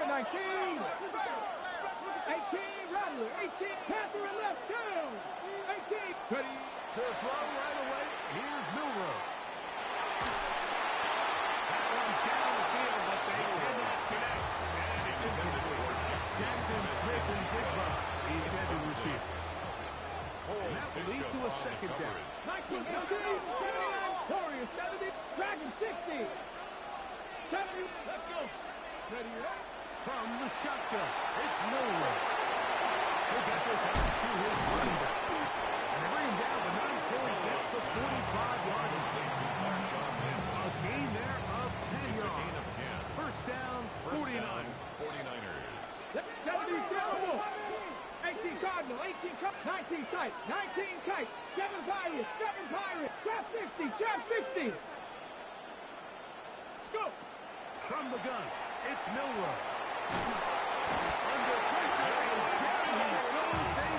7-19. 18, Rattler. 18, Panther and left down. 18. Ready to throw right away. Here's Milrow. That one down the field, but they cannot connect. And it's incomplete. Jackson Smith and Digba, the intended receiver. And that will lead to a second down. 19, 79, Warriors, 70, Dragon 60. 70, let's go. Ready up. From the shotgun, it's Milrow. He'll get this out to his running back. And they bring him down, but not until he gets the 45-yard line. A gain there of 10 yards. First down, 49. 49ers. 70 Cardinal. 18 Cardinal. 18 19 tight. 19 tight. 7 Pirates. 7 Pirates. Trap 60. Trap 60. Scope. From the gun, it's Milrow. Under pressure, and down he goes. They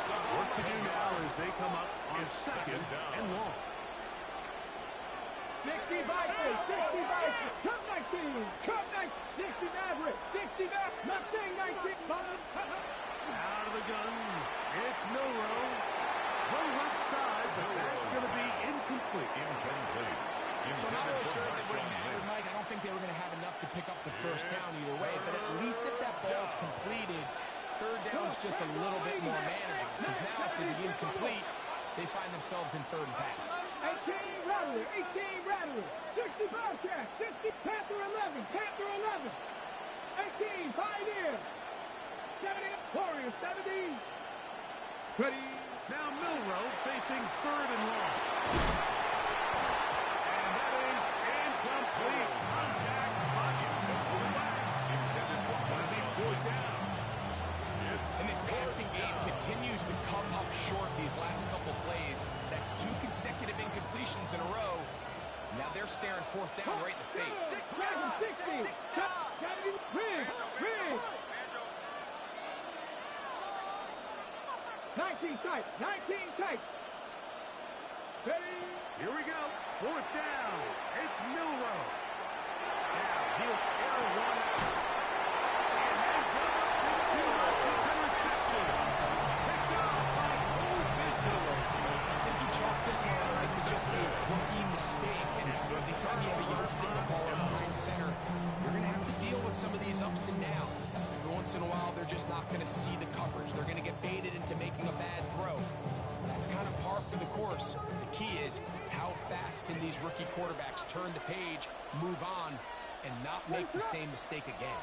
stop. Work to do now as they come up on second and long. 60 Vikings. 60 Vikings. Cup 19. Cup 19. 60 Maverick. 60 Maverick. Mustang 19. Out of the gun, it's Milrow. One left side, but that's going to be incomplete. So not really sure if they would have mattered, Mike. I don't think they were going to have enough to pick up the first down either way. But at least if that ball's completed, third down's just a little bit more manageable. Because now after the incomplete, they find themselves in third and pass. 18 Rattler. 18 Rattler. 60 Bobcat. 60 Panther 11. Panther 11. 18 Pioneer. 70 Warriors. 70. Ready. Now Milrow facing third and long. Complete contact, but intended for fourth down. And this passing game continues to come up short these last couple plays. That's 2 consecutive incompletions in a row. Now they're staring fourth down right in the face. Dragon 60. Rig. 19 tight. 19 tight. Ready. Here we go. Fourth down. It's Milrow. Now he'll air one out. And hands it up to too much. It's intercepted. Picked up by Cole Bishop. I think you chalk this one right to just a rookie mistake. And anytime you have a young signal caller behind center, you're going to have to deal with some of these ups and downs. Every once in a while, they're just not going to see the coverage. They're going to get baited into making a bad throw. That's kind of par for the course. The key is how fast can these rookie quarterbacks turn the page, move on, and not make the same mistake again.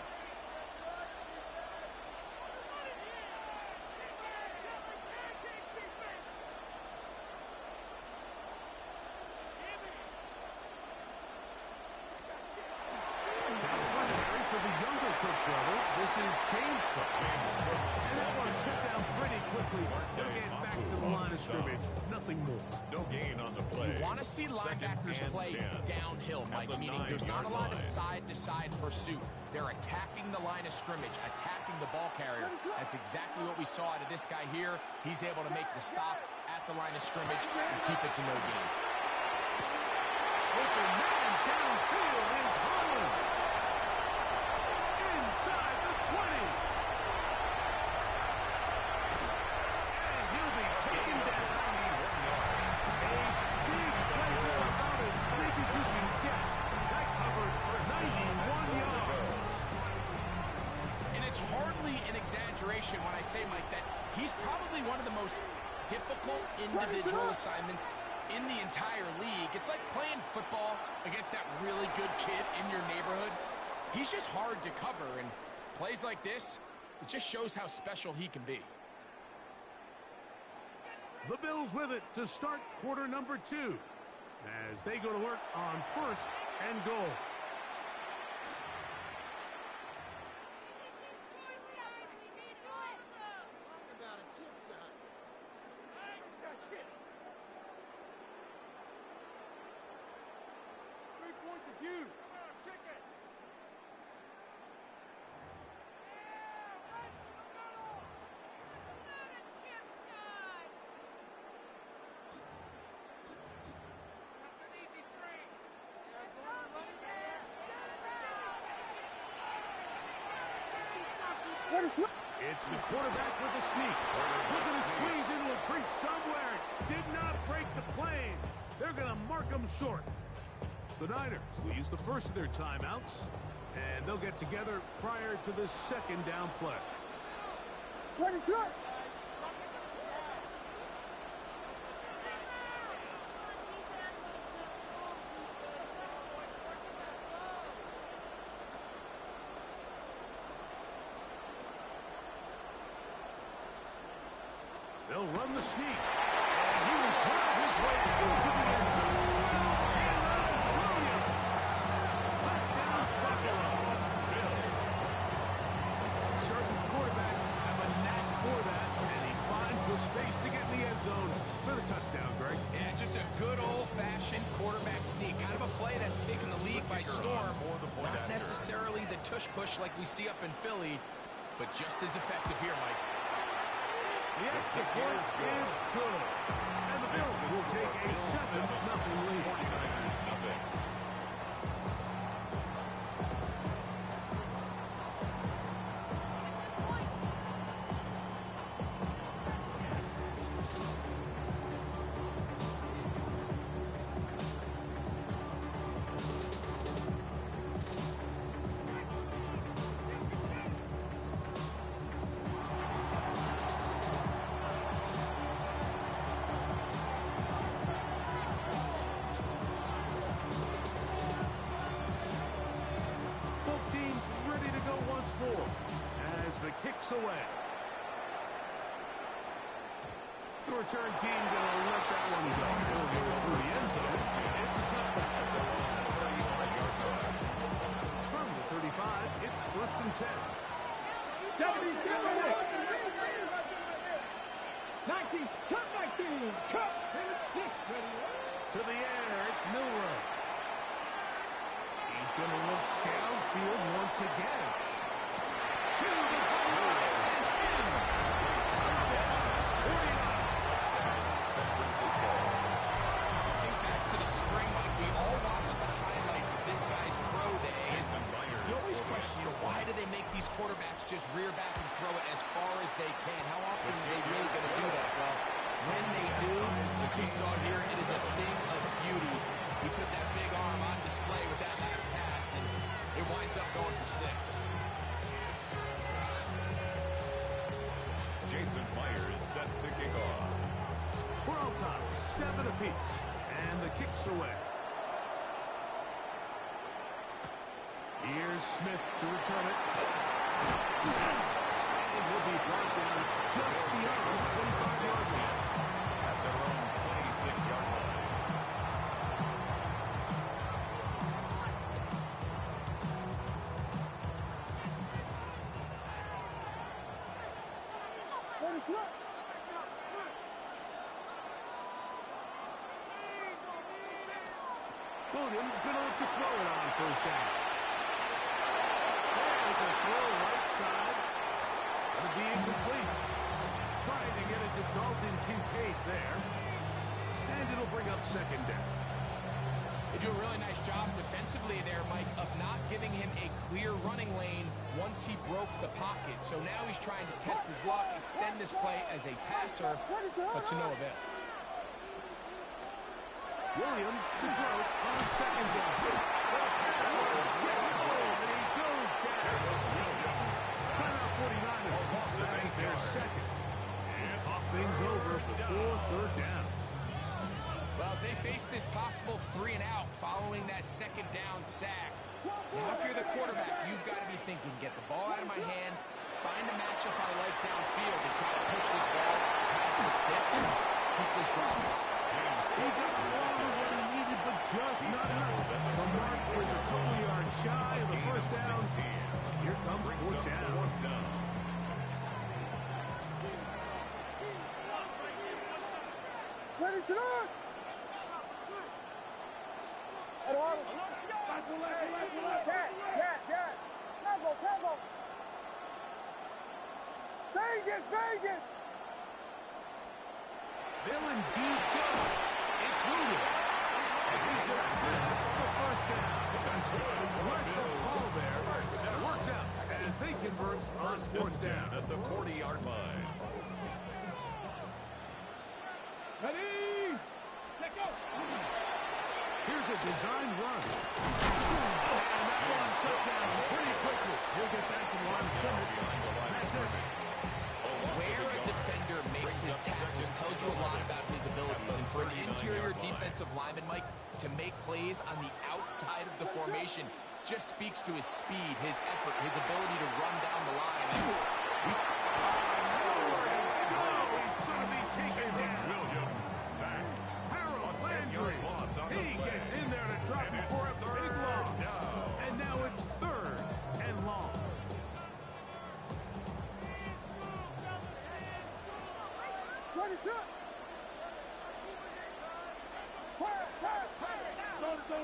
For the younger Cook brother, this is James Cook. And that one shut down pretty quickly. They'll get back to the line of scrimmage. Nothing more. No gain on the play. You want to see linebackers play downhill, Mike, meaning there's not a lot of side-to-side pursuit. They're attacking the line of scrimmage, attacking the ball carrier. That's exactly what we saw out of this guy here. He's able to make the stop at the line of scrimmage and keep it to no gain. Open man downfield is Holland. Inside the 20. And he'll be taken down. A big play there, about as big as you can get. That covered 91 yards. And it's hardly an exaggeration when I say, Mike, that he's probably one of the most difficult individual assignments in the entire league. It's like playing football against that really good kid in your neighborhood. He's just hard to cover, and plays like this, it just shows how special he can be. The Bills with it to start quarter number 2 as they go to work on first and goal. Huge. It's the quarterback with the sneak. Looking to squeeze into a crease somewhere. Did not break the plane. They're going to mark him short. The Niners will use the first of their timeouts, and they'll get together prior to the second down play. They'll run the sneak, and he will drive his way into the end zone. Touchdown, Buffalo. Certain quarterbacks have a knack for that, and he finds the space to get in the end zone for the touchdown, Greg. Yeah, just a good old-fashioned quarterback sneak. Kind of a play that's taken the league by storm. Not necessarily the tush-push like we see up in Philly, but just as effective here, Mike. The extra point is good. And the Bills will take a 7-0 lead. 49ers, 0. As the kick's away. The return team going to let that one go. They'll go through the end zone. It's a touchdown. From the 35, it's 1st and 10. 19, cut 19, cut. To the air, it's Milrow. He's going to look downfield once again. To the goal and in. San Francisco. Think back to the spring, Mike. We all watched the highlights of this guy's pro day. You always question, why do they make these quarterbacks just rear back and throw it as far as they can? How often are they really going to do that? Well, when they do, like we saw here, it is a thing of beauty. He put that big arm on display with that last pass, and it winds up going for 6. Jason Myers set to kick off. We're all tied, 7 apiece, and the kick's away. Here's Smith to return it. And will be brought down just beyond the 25-yard line. At their own 26-yard line. Williams going to look to throw it on 1st down. There's a throw right side. Going to be incomplete. Trying to get it to Dalton Kincaid there. And it'll bring up 2nd down. They do a really nice job defensively there, Mike, of not giving him a clear running lane once he broke the pocket. So now he's trying to test his luck, extend this play as a passer, but to no avail. Williams to throw on 2nd down. And he goes down. Timeout 49ers. That's their second. And talk things over before 3rd down. Well, as they face this possible 3 and out following that 2nd down sack, now if you're the quarterback, you've got to be thinking, get the ball out of my hand, find a matchup I like downfield to try to push this ball past the sticks and keep this drive. He got longer than he needed, but just not enough. The mark is a couple yards shy of the 1st down. Here comes 4th down. Ready to run! Tempo! Vegas! They'll indeed go. It's Williams. And he's going to set this for 1st down. It's a aggressive ball there. Works out as they convert on 4th down. line. Ready? Let go. Here's a design run. And that one shut down pretty quickly. He'll get back to the line of scrimmage. That's it. Where a defender makes his tackles tells you a lot about his abilities. And for an interior defensive lineman, Mike, to make plays on the outside of the formation just speaks to his speed, his effort, his ability to run down the line. He's going to be taken down. Williams sacked. Harold Landry. He gets in there to drop before a big loss. And now it's 3rd and long. What is up? Fire, fire, fire. Zone.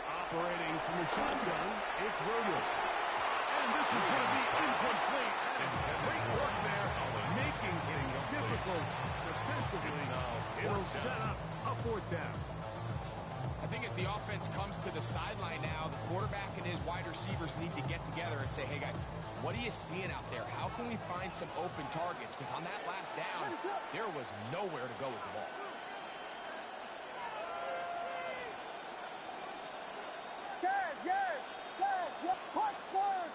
Operating from the shotgun, it's Williams. And this is going to be incomplete. And great work there, making it difficult defensively. It'll set up a 4th down. I think as the offense comes to the sideline now, the quarterback and his wide receivers need to get together and say, hey, guys, what are you seeing out there? How can we find some open targets? Because on that last down, there was nowhere to go with the ball. Yes. Punch slurs.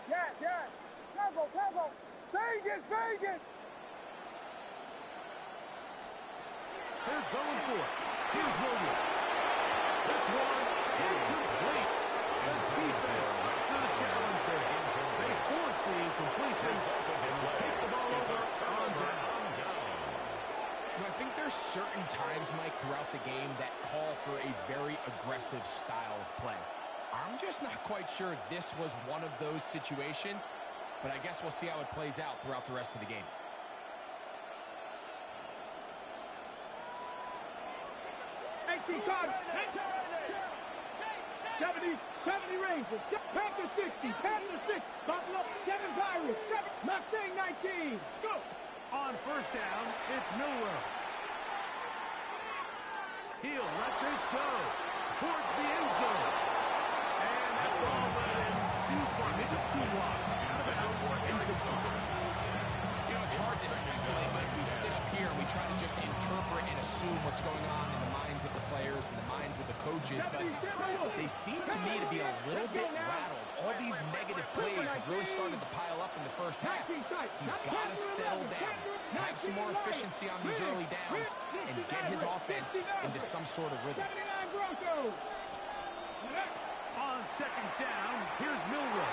Yes. Turbo. Vegas. They're going for it. Here's Williams. This one incomplete. The defense up to the challenge there. They force the incompletion and will take the ball over on down. I think there's certain times, Mike, throughout the game that call for a very aggressive style of play. I'm just not quite sure this was one of those situations, but I guess we'll see how it plays out throughout the rest of the game. God. 70 Rangers, Panther 60, Buffalo 7 Pirates, Mustang 19. Go. On 1st down, it's Milrow. He'll let this go towards the end zone. And that ball is too far, maybe too wide. Out of bounds. It's hard to speculate, but we sit up here and we try to just interpret and assume what's going on in the minds of the players and the minds of the coaches, but they seem to me to be a little bit rattled. All these negative plays have really started to pile up in the first half. He's got to settle down, have some more efficiency on these early downs, and get his offense into some sort of rhythm. On 2nd down, here's Milrow.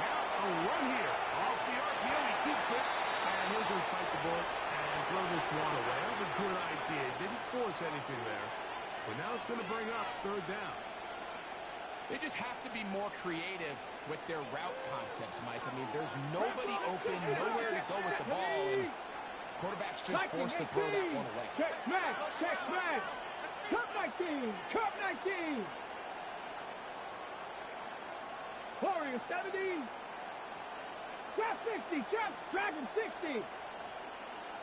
Now a run here. Off the RPO, he keeps it. And he'll just bite the bullet and throw this one away. That was a good idea. Didn't force anything there. But now it's going to bring up 3rd down. They just have to be more creative with their route concepts, Mike. I mean, there's nobody open, nowhere to go with the ball, and quarterback's just forced to throw that one away. Check back. Cup 19. Warrior 70. Trap 60. Dragon 60.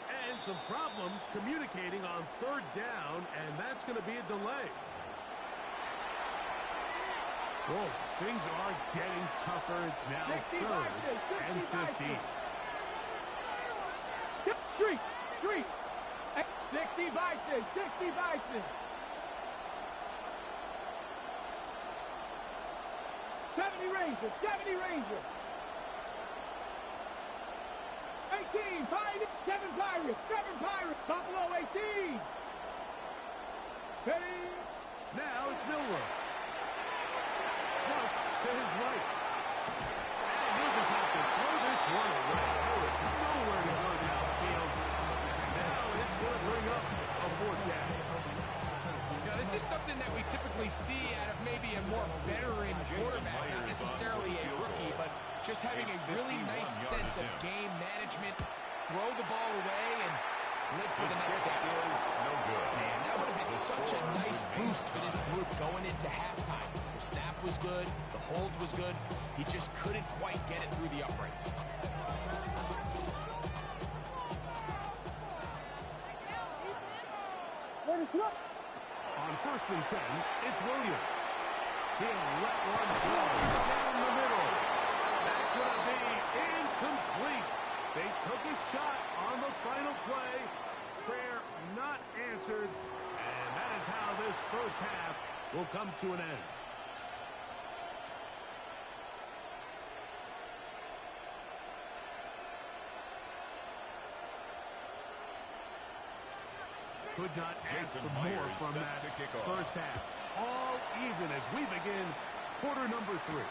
And some problems communicating on 3rd down, and that's going to be a delay. Whoa, things are getting tougher. It's now 3rd and 15. 3. 60 Bison. 70 Rangers. 18 Pirates. 7 Pirates. Buffalo 18. Steady. Now it's Milrow. Flush to his right. And he'll just have to throw this one away. There is nowhere to go downfield. And now it's going to bring up a 4th down. This is something that we typically see out of maybe a more veteran quarterback, not necessarily a rookie, but just having a really nice sense of game management, throw the ball away, and live for the next down. Man, that would have been such a nice boost for this group going into halftime. The snap was good, the hold was good. He just couldn't quite get it through the uprights. What is up? On On 1st and 10, it's Williams. He'll let one go down the middle. That's going to be incomplete. They took a shot on the final play. Prayer not answered. And that is how this first half will come to an end. Could not ask for more from that first half. All even as we begin quarter number 3.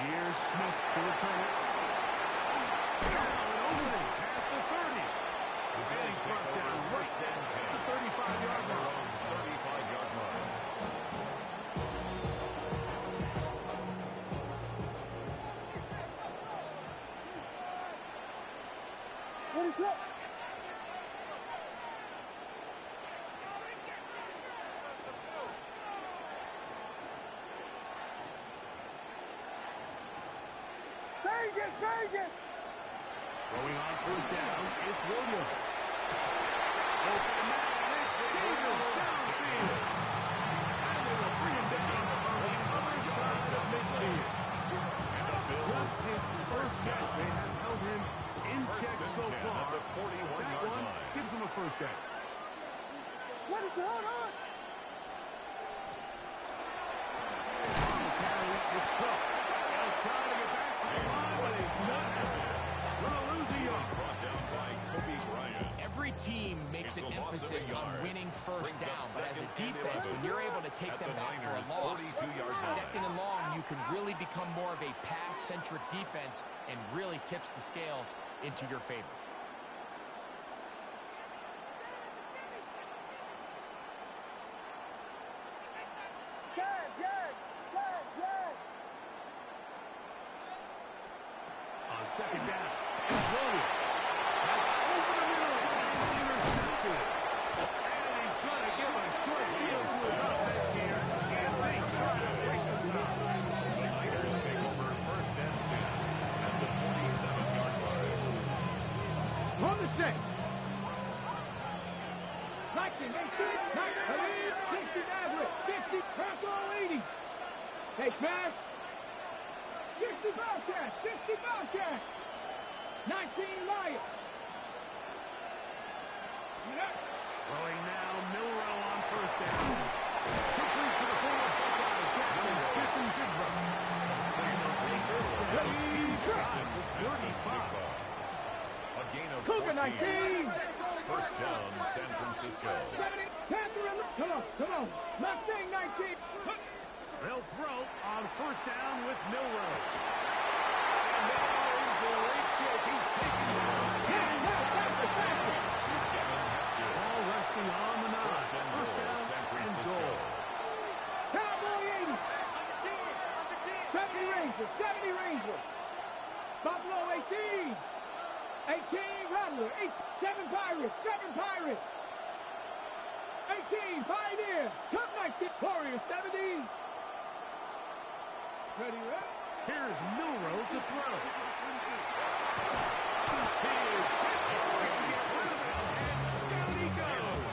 Here's Smith to return it. Now an opening past the 30. And he's brought down right at the 35-yard line. 35-yard line. What is up? Vegas! Going on 1st down, it's Williams. Open man, it's Davis downfield. And they will bring it down on the other side of midfield. Just his first catch, they have held him in check so far. That one gives him a first down. What is it? Hold on! On the carry, it's Cook. They'll try to get back to the line, but he's not happy. Gonna lose a yard. Brought down by Kobe Bryant. Every team makes an emphasis on winning first down, but as a defense, when you're able to take them back for a loss, 2nd and long, you can really become more of a pass-centric defense and really tips the scales into your favor. On 2nd down, it's Williams. That's over the middle and intercepted. And he's going to give a short field to his offense here as they try to break the top. The Niners take over 1st and 10 at the 47-yard line. On the 6. 19, 18, 60 average, 50, press all 80. Take pass. 60 Bobcat, 60 Bobcat. 19 Lion. Throwing now, Milrow on 1st down. Quickly to the former Buckeye Jackson, Smith and Jigba. And they'll take this down inside the 35. A gain of Cougar 14. 19. 1st down, San Francisco. 70, Catherine, come on. Mustang 19. They'll throw on 1st down with Milrow. And now in great shape. He's taking it inside the 10. All resting on the 9. 1st down and goal. Cowboy 80. 70 Rangers, 70 Rangers. Buffalo 18. 18 Rattler, 7 Pirates, 7 Pirates. 18 Pioneer, Cup 19 Warriors, 70. Ready, right? Here's Milrow to throw. He is hit. And down he goes.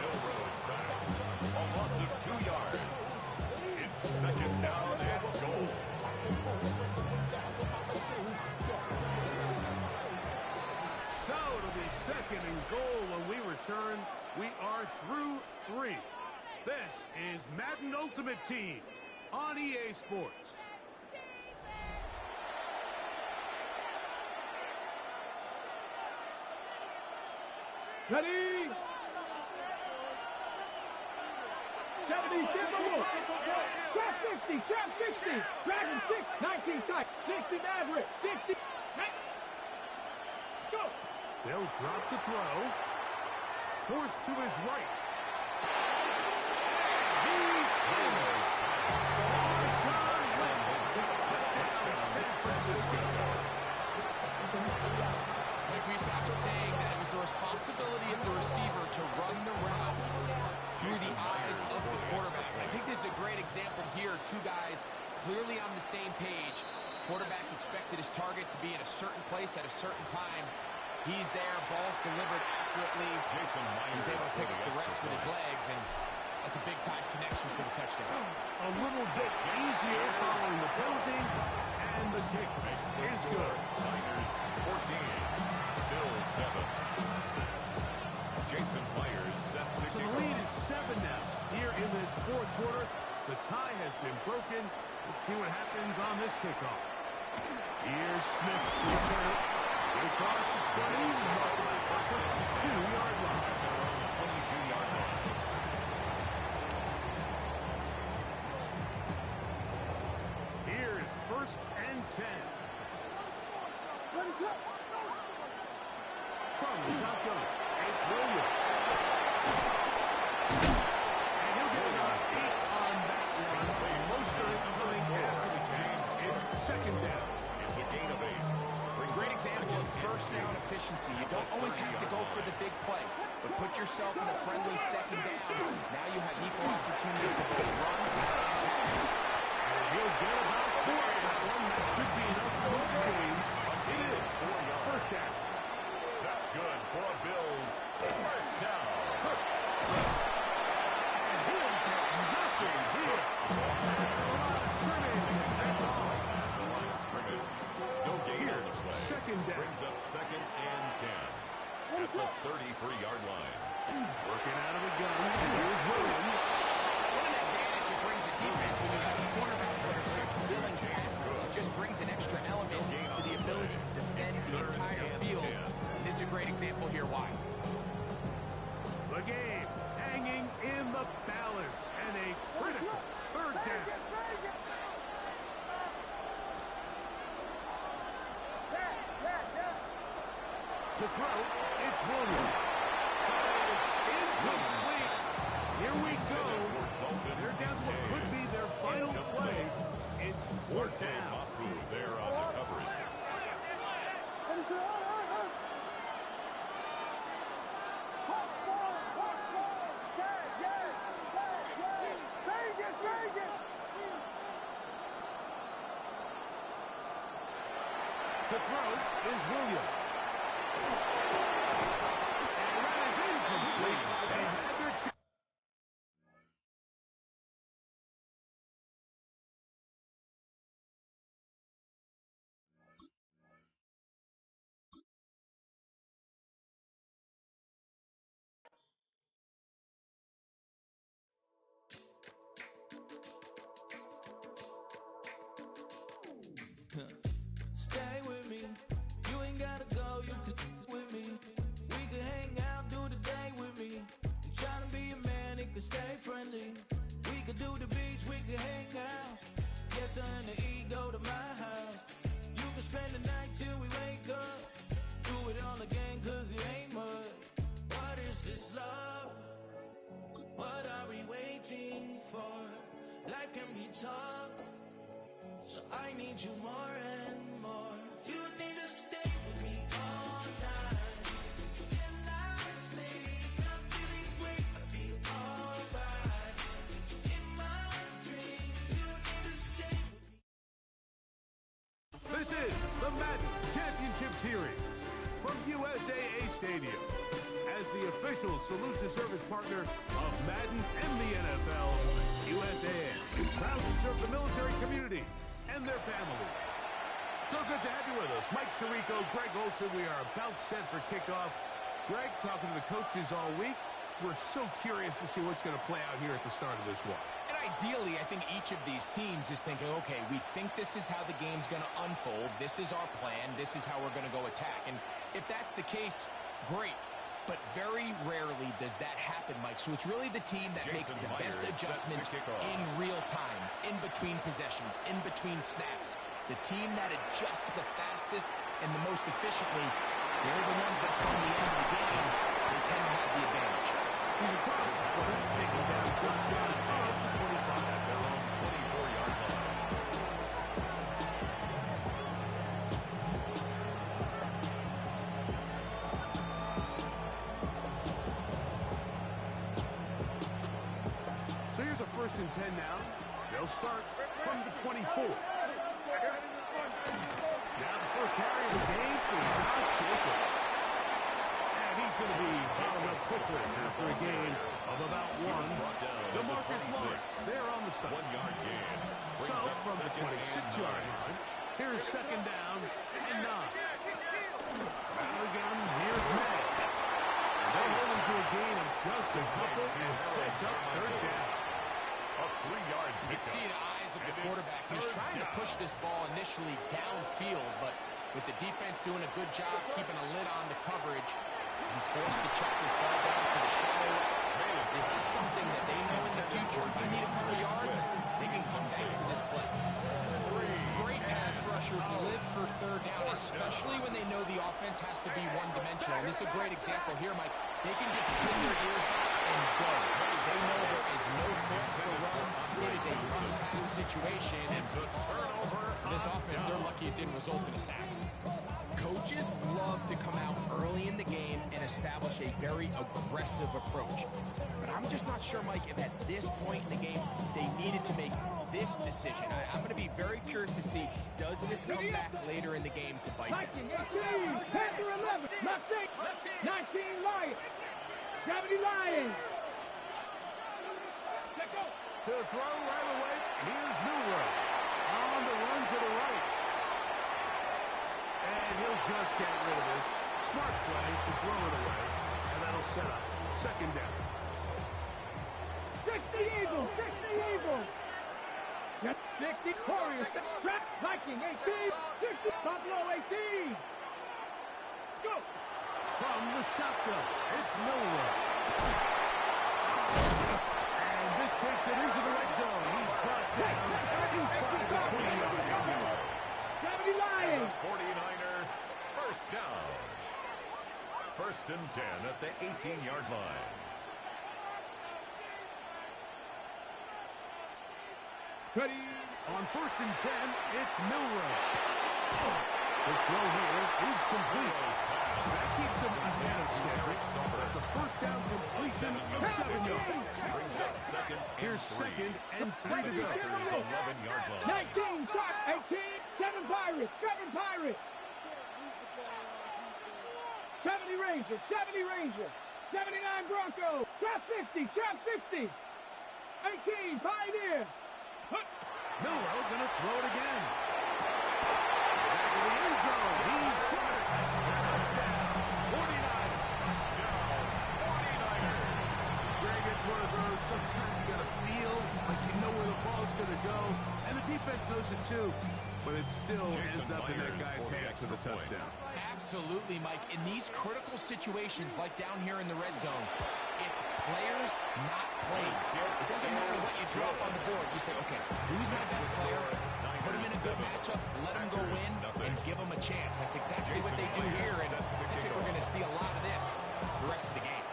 A loss of 2 yards. It's 2nd down and goal. So it'll be 2nd and goal when we return. We are through 3. This is Madden Ultimate Team on EA Sports. Ready? 70 Timberwolves. Trap 60, trap 60. Dragon 6, 19 tight. 60 Maverick, 60. Go. They'll drop to throw. Forced to his right. He's in. Marshawn Lynch. San Francisco. Like we used to have a saying that it was the responsibility of the receiver to run the route through the eyes of the quarterback. I think this is a great example here. 2 guys clearly on the same page. Quarterback expected his target to be in a certain place at a certain time. He's there, ball's delivered accurately. Jason Myers He's able to pick up the rest with his legs, and That's a big-time connection for the touchdown. A little bit easier following the penalty, and the kick is good. Niners 14, Bills 7. Jason Myers set to So kick the lead off. is 7 now. Here in this fourth quarter, the tie has been broken. Let's see what happens on this kickoff. Here's Smith to return it. Across the 20, marked by the 2-yard line. 22-yard line. Here's 1st and 10. From the shotgun, it's Williams. And he'll get about 8 on that one. Mostert coming after the catch. It's 2nd down. It's a gain of 8. Great example of first down efficiency. You don't always have to go for the big play, but put yourself in a friendly 2nd down. Now you have equal opportunity to both run and pass. And he'll get about 4 on that one. That should be enough to move James. It is 1st down. That's good for a Bills first down. And he'll get nothing here. That's a lot of scrimmage. That's all. That's the line of scrimmage. No gain on the play. 2nd down. Brings up 2nd and 10. At the 33-yard line. Working out of the gun. And here's Williams. What an advantage it brings a defense when you have cornerbacks that are such willing tacklers. It just brings an extra element to the ability to defend the entire field. This is a great example here why. The game hanging in the balance. And a critical 3rd down. To throw, it's Williams. That is incomplete. Here we go. They're down to what could be their final play. It's 4th down. There on the coverage. To throw is Williams. And that is incomplete. They had their chance. Stay with me. You ain't gotta go, you could with me. We could hang out, do the day with me. You tryna be a man, it could stay friendly. We could do the beach, we could hang out. Yes, her and the E go to my house. You could spend the night till we wake up. Do it all again, cause it ain't mud. What is this love? What are we waiting for? Life can be tough, so I need you more and more. You need to stay with me all night till I sleep. I'm feeling great, I feel alright. In my dreams, you need to stay with me. This is the Madden Championship Series from USAA Stadium. As the official salute to service partner of Madden and the NFL, USAA is proud to serve the military community and their families. So good to have you with us. Mike Tirico, Greg Olson, we are about set for kickoff. Greg, talking to the coaches all week. We're so curious to see what's going to play out here at the start of this one. And ideally, I think each of these teams is thinking, okay, we think this is how the game's going to unfold. This is our plan. This is how we're going to go attack. And if that's the case, great. But very rarely does that happen, Mike. So it's really the team that makes the best adjustments in real time, in between possessions, in between snaps. The team that adjusts the fastest and the most efficiently, they're the ones that come the end of the game. They tend to have the advantage. He's across the 20, taking down touchdown of the 25 at their own 24-yard line. So here's a 1st and 10 now. They'll start from the 24. Now the first carry of the game for Josh Jacobs. And he's going to be fouled up quickly after a gain of about 1. one. DeMarcus Lawrence there on the stop. 1 yard gain. So from the 26-yard line, here's second down and 9. Out again, here's Madden. They'll hold him to a gain of just a couple and sets up third down. A 3-yard You pickup. can see the eyes of the quarterback. He's trying to push this ball initially downfield, but with the defense doing a good job keeping a lid on the coverage, he's forced to chuck this ball down to the shallow right. This is something that they know in the future. If I need a couple yards, they can come back to this play. Great pass rushers live for third down, especially when they know the offense has to be one-dimensional. And this is a great example here, Mike. They can just pin their ears back and go. They know there is no threat for run. It is a must-pass situation. And It's a turnover. this offense, they're lucky it didn't result in a sack. Coaches love to come out early in the game and establish a very aggressive approach. But I'm just not sure, Mike, if at this point in the game they needed to make this decision. I'm going to be very curious to see, does this come back later in the game to bite them? Viking 18, Panther 11, left 8, 19 Lions, 70 Lions. Let go. To throw right away, here's Milrow. On the run to the right. And he'll just get rid of this. Smart play to throw it away. And that'll set up second down. 60 Eagles, 60 Eagles. 60 Warriors, trap, Viking 18, 60 Buffalo 18. Let's go. From the shotgun, it's Milrow. And this takes it into the red zone. He's brought down inside the 20-yard line. 70 Lions. 49er, first down. First and 10 at the 18-yard line. Ready. On first and 10, it's Milrow. The throw here is complete. That keeps him ahead of schedule. That's a first down completion of 7 yards. Brings up second and Here's 3. second and 3 to go. Packers 11-yard line. 19 Sharks, 18, 7 Pirates, 7 Pirates. 70 Rangers, 70 Rangers, 79 Broncos, trap 60, trap 60. 18 Pioneers. Milrow gonna throw it again. Back in the end zone. He's got it. 49. Touchdown, 49ers. Greg, it's one of those. Sometimes you gotta feel like you know where the ball's gonna go, and the defense knows it too. But it still ends up in that guy's hands for the touchdown. Absolutely, Mike. In these critical situations, like down here in the red zone, it's players, not plays. It doesn't matter what you drop on the board. You say, okay, who's my best player? Put him in a good matchup, let him go win, and give him a chance. That's exactly what they do here, and I think we're going to see a lot of this the rest of the game.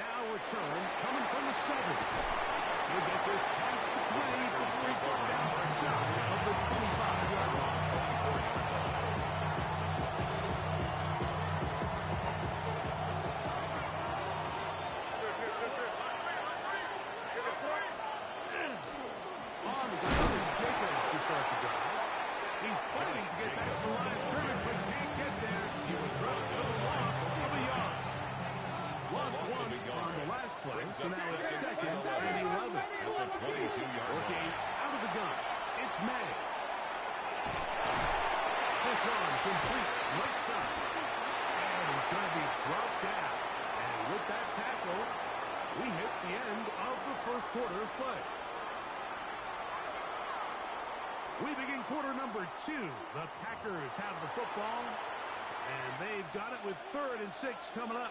Now return coming from the 7. He'll get this past the 20 for 3 down for a shot of the 25-yard line. On the ground, Jacobs to start the drive. He's fighting to get back to the line of scrimmage, but can't get there. He was running for the loss of a yard. Lost 1 on the last play, so now it's second and 11. At the 22-yard Working line. out of the gun. It's Madden. This one complete right side. And he's going to be brought down. And with that tackle, we hit the end of the first quarter of play. We begin quarter number 2. The Packers have the football, and they've got it with 3rd and 6 coming up.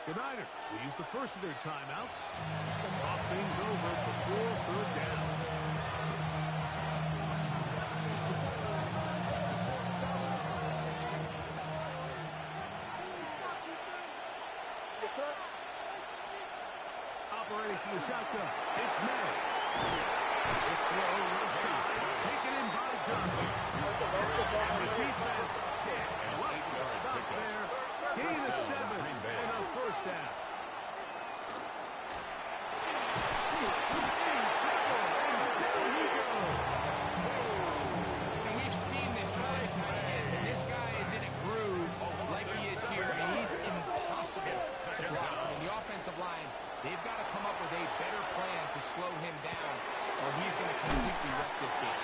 The Niners will use the first of their timeouts to talk things over before 3rd down. Operating from the shotgun, it's May. This throw was shot, taken in by Johnson. And the defense can't quite stop there. Gain of 7 and a first down. And we've seen this time and time again. This guy is in a groove like he is here, and he's impossible to block. down, or he's going to completely wreck this game.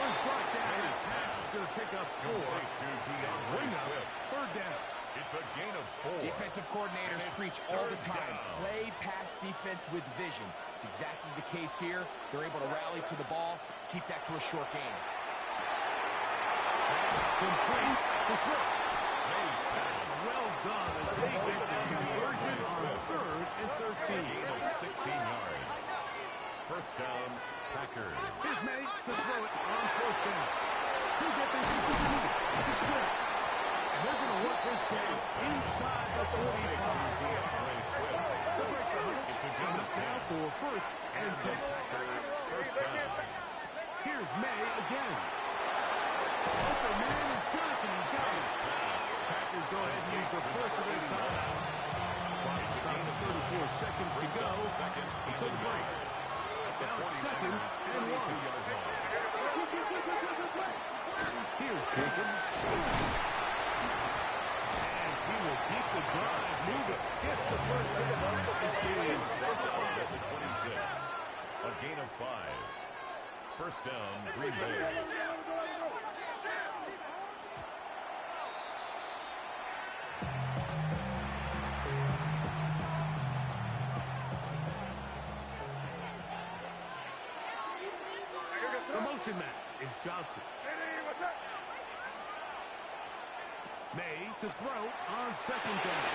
Was brought down. His pass is going to pick up 4. Bring up 3rd down. It's a gain of 4. Defensive coordinators preach all the time. Play pass defense with vision. It's exactly the case here. They're able to rally to the ball, keep that to a short game. Complete to Swift. Well done as they get the conversion on 3rd and 13. Gain of 16 yards. First down, Packers. Here's May to throw it on 1st down. He'll get this to Swift. And they're going to work this down inside the 45. They'll break the 100. It's a good down for 1st and 10. First down. Here's May again. Open man is Johnson. He's got his pass. Packers go ahead and use the first of their timeouts. It's down to 34 seconds to go until the break. Now it's 2nd and 1. Here's Jenkins. And he will keep the drive moving. Gets the first down of this game. At the 26. A gain of 5. First down, Green Bay. The motion man is Johnson. May to throw on 2nd down.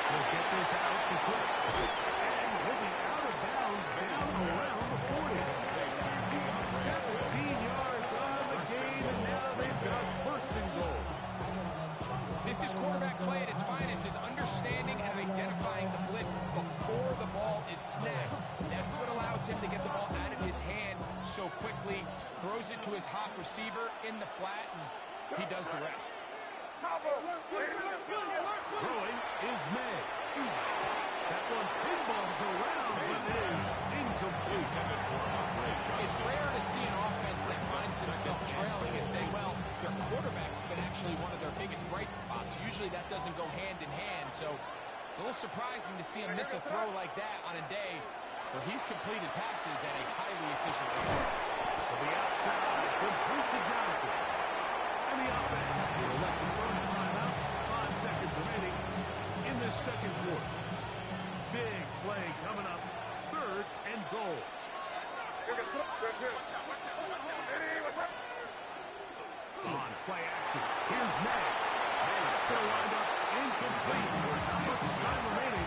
He'll get this out to Swift. And he'll be out of bounds down around the 40. 17 yards on the gain, and now they've got 1st and goal. This is quarterback play at its finest, is understanding and identifying the blitz before the ball is snapped. That's what allows him to get the ball out of his hand so quickly, throws it to his hot receiver in the flat, and he does the rest. Throwing is May. That one pinballs around, but is incomplete. It's rare to see an offense that finds themselves trailing and say, well, their quarterback's been actually one of their biggest bright spots. Usually that doesn't go hand in hand, so it's a little surprising to see him miss a throw like that on a day where he's completed passes at a highly efficient rate. To the outside, complete to Johnson. And the offense will elect to burn a timeout. 5 seconds remaining in this 2nd quarter. Big play coming up. 3rd and goal. On play action. Here's May. May's still lined up incomplete. Time remaining.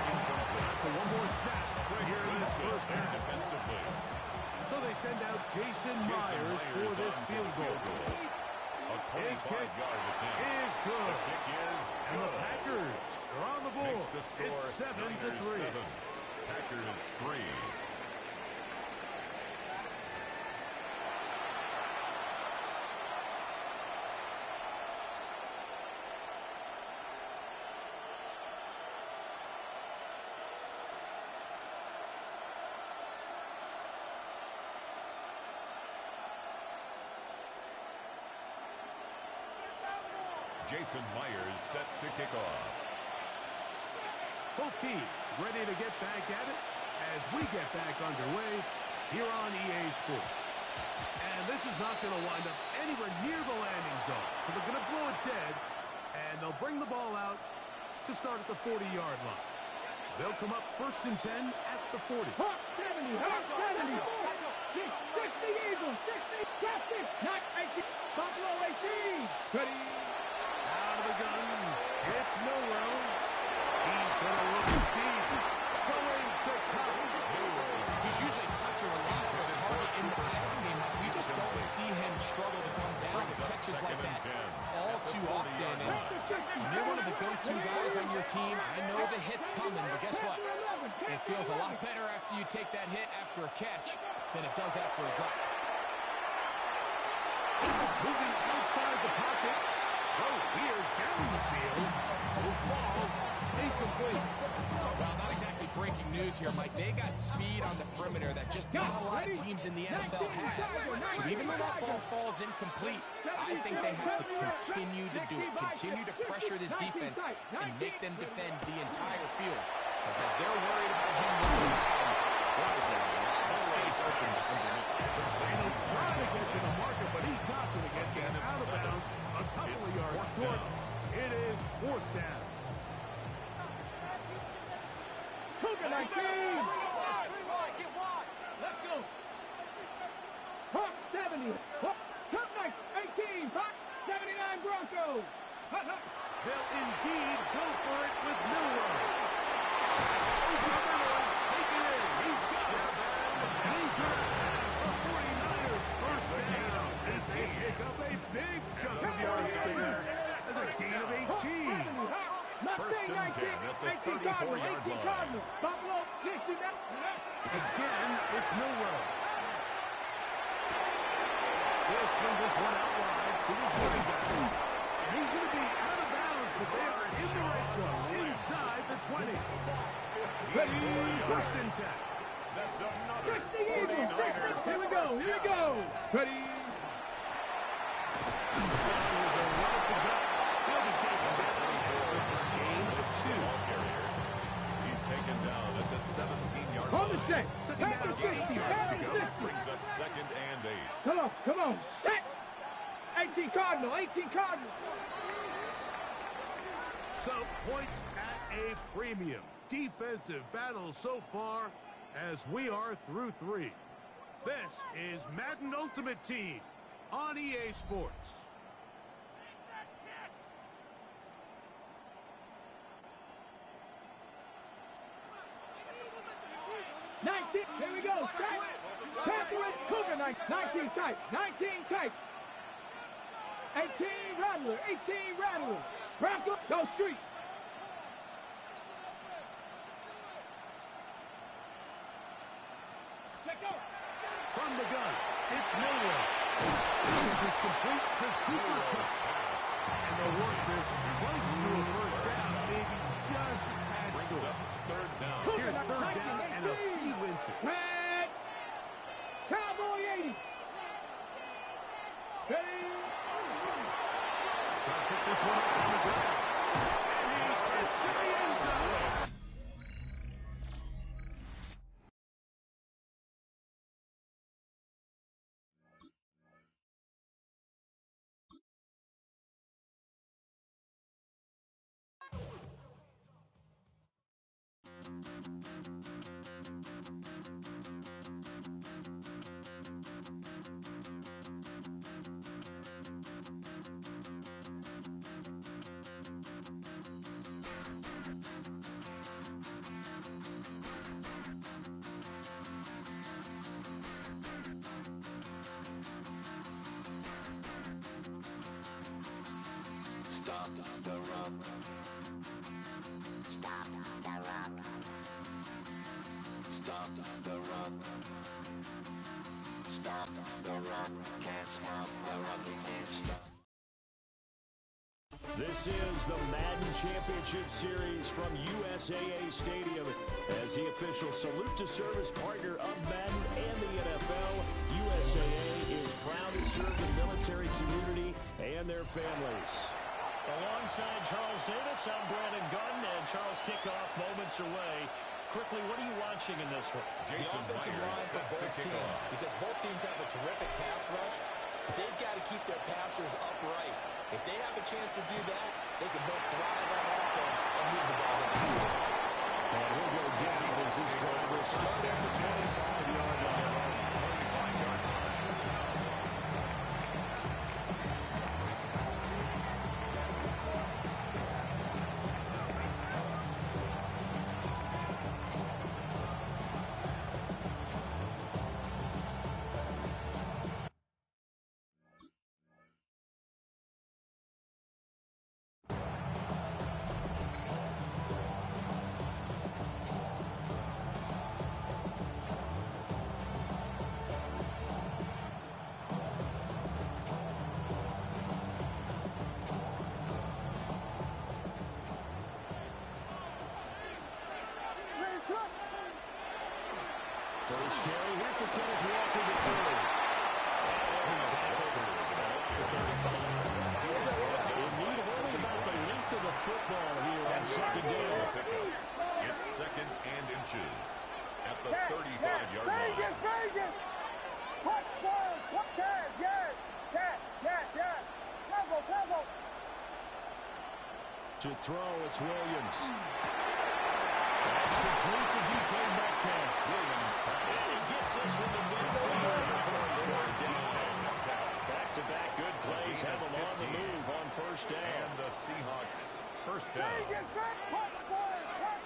For one more snap right here in this 1st half. Defensively. So they send out Jason Myers for this field goal. His kick is good. And the Packers are on the board. It's 7-3. Packers 3. Jason Myers set to kick off. Both teams ready to get back at it as we get back underway here on EA Sports. And this is not going to wind up anywhere near the landing zone. So they're going to blow it dead, and they'll bring the ball out to start at the 40-yard line. They'll come up 1st and 10 at the 40. Hawk 70, Hawk 70. 60 Eagles, 60, Captain, not 18, Buffalo 18. Ready. Out of the gun, it's Milrow. He's going to look deep. Going to cover. He's usually such a reliable target in the passing game. We just don't see him struggle to come down with catches like that all too often. And you're one of the go-to guys on your team. I know the hit's coming, but guess what? It feels a lot better after you take that hit after a catch than it does after a drop. Moving outside the pocket. Oh, here down the field. Will fall. Incomplete. Well, not exactly breaking news here, Mike. They got speed on the perimeter that just not a lot of teams in the NFL have. So even though that ball falls incomplete, I think they have to continue to do it. Continue to pressure this defense and make them defend the entire field. Because as they're worried about him running around, there is a lot of space open underneath. And he's trying to get to the marker, but he's not going to get out of bounds a couple of yards short. It is fourth down. Cougar 19. Let's go. Hawk 70. Cup Knights 18. Hawk 79 Broncos. They'll indeed go for it with Milroe. Take it in. He's got it. And he's got it. The 49ers first down as they pick up a big chunk of yards there. That's a gain of 18. First and 10 at the 34-yard line. Buffalo 60. Again, it's Milroe. He'll swing this one out wide to his running back. And he's going to be out of bounds, but they are in the red zone, inside the 20. Ready, first and 10. That's another 60 Eagles. Here we go. Here we go. Ready. He's taken down at the 17-yard On the line. set. Second Back down, to 60. 8 yards Back to to go. 60. Brings up second and 8. Come on. Come on. Set. 18 Cardinal. 18 Cardinal. So points at a premium. Defensive battle so far as we are through 3. This is Madden Ultimate Team on EA Sports. Here we go. Set. Panther Cougar 19 tight. 19 tight. 18 Rattler. 18 Rattler. Broncos go street. From the gun, it's Milroe. It's complete to Cooper Kupp. And they'll work this close to a first down, maybe just a tad Brings short. up third down. Here's third down and a few inches. Red. Cowboy 80. Steady. Trying to pick this one up on the ground. And he's to the end zone. Stop the run. Stop the run. Stop the run. Stop the run. Can't stop the run. You can't stop. This is the Madden Championship Series from USAA Stadium. As the official salute to service partner of Madden and the NFL, USAA is proud to serve the military community and their families. Alongside Charles Davis, I'm Brandon Garden, and Charles kickoff moments away. Quickly, what are you watching in this one? The offensive line for both teams, because both teams have a terrific pass rush. They've got to keep their passers upright. If they have a chance to do that, they can both thrive on offense and move the ball down. And he'll go down as this drive will start at the 25-yard line. First carry here for Kenneth Walker the third. In need of only about the length of the football here on second down. It's second and inches. at the 35-yard line. Vegas, Vegas! Punch scores! Yes, yes! Yes! Combo! To throw, it's Williams. That's complete to DK Metcalf. Williams, and he gets this one to midfield before he's brought down. Back-to-back good plays have him on the move on first down. and the Seahawks first down. Vegas, punch scores! Yes!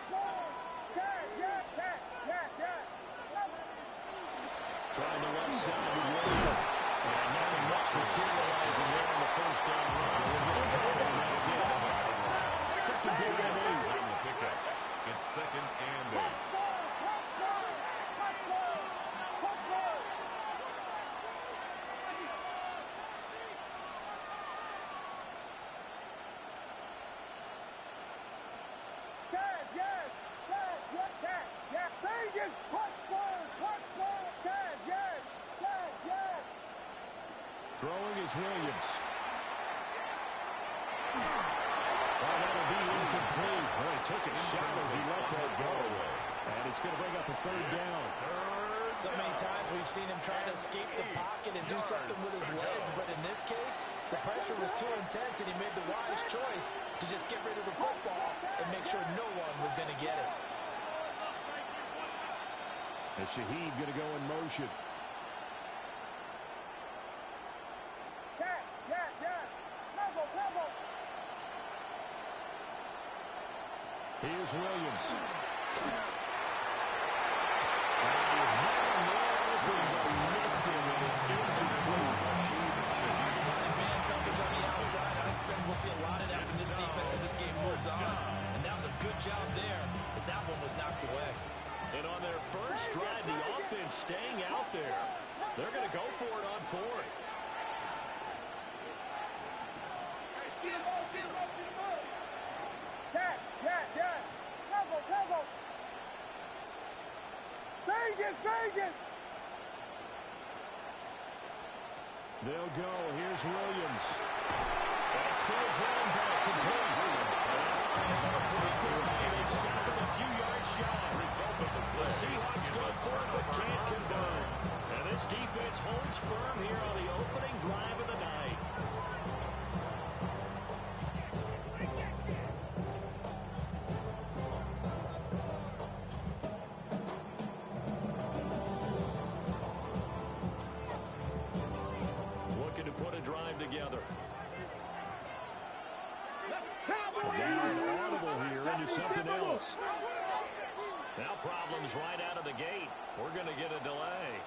Trying the left side with Williams. And nothing much materializing there on the first down run. We'll get a couple, and that's it. Second down and 8. On the pickup. It's second and 8. Yes! Vegas, punch scores! Yes! Throwing is Williams. Well, that'll be incomplete. Well, he took a shot as he let that go. And it's going to bring up a third down. So many times we've seen him try to escape the pocket and do something with his legs, but in this case, the pressure was too intense and he made the wise choice to just get rid of the football and make sure no one was going to get it. And Shaheed going to go in motion. Combo! Here's Williams. Man coverage on the outside. I expect we'll see a lot of that from this defense as this game moves on. And that was a good job there as that one was knocked away. And on their first drive, the offense staying out there. They're going to go for it on fourth. Yes! Combo! Vegas! They'll go. Here's Williams. That's to his running back. Complete. They stop him a few yards shy. Result of the play. The Seahawks go for it, but can't convert. And this defense holds firm here on the opening drive of the night. Looking to put a drive together. Now audible here into something else. Now problems right out of the gate. We're going to get a delay.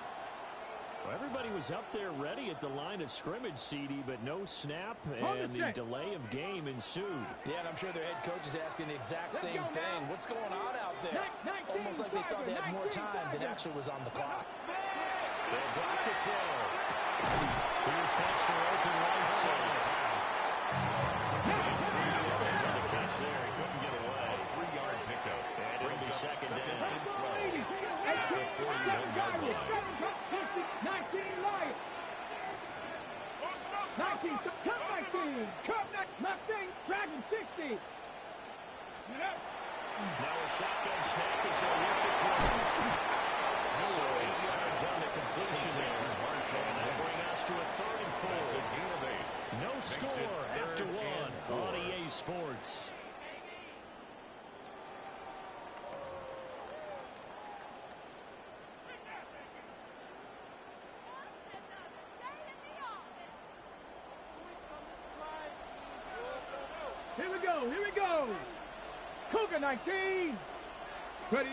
Well, everybody was up there ready at the line of scrimmage, CD, but no snap, and the delay of game ensued. Yeah, and I'm sure their head coach is asking the exact same thing. What's going on out there? Almost like they thought they had more time than actually was on the clock. They'll drop the throw. Here's Hester open right side. Just 3 yards on the catch there. He couldn't get away. 3-yard pickup. And it'll be second down. 41-yard line. 19 Lions. 19, cut 19. Dragon 60. Now a shotgun snap as they look to throw. So 8 yards on the completion there. And that'll bring us to a 3rd and 4. That's a gain of 8. No score after 1 on EA Sports. Here we go. Cougar 19. Ready.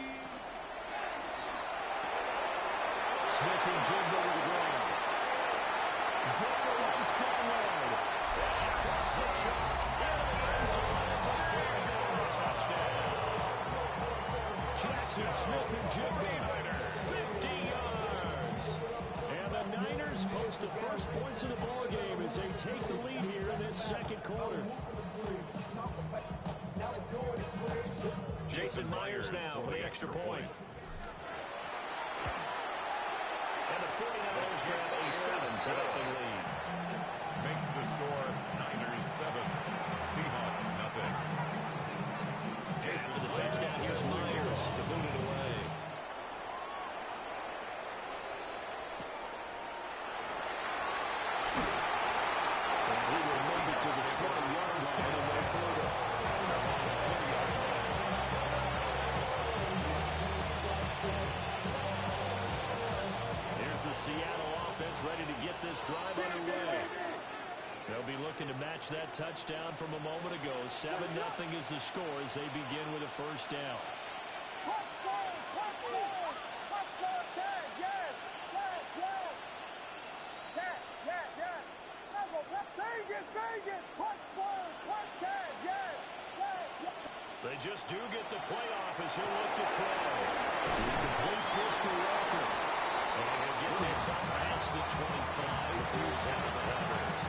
Smith and Jigba to the ground. Down the right sideline. Switch off. Into the end zone. It's a 4-yard touchdown. Jackson Smith and Jigba. 50 yards. And the Niners post the first points of the ballgame as they take the lead here in this second quarter. Jason Myers now for the extra point. And the 49ers grab a 7-0 lead. Makes the score Niners 7, Seahawks nothing. Jason to the touchdown. Here's Myers to boot it away. Seahawks ready to get this drive underway. They'll be looking to match that touchdown from a moment ago. 7-0 is the score as they begin with a first down. They just do get the playoff as he'll look to throw. He completes this to Walker. And he'll get this up past the 25. He's out of the Hunters.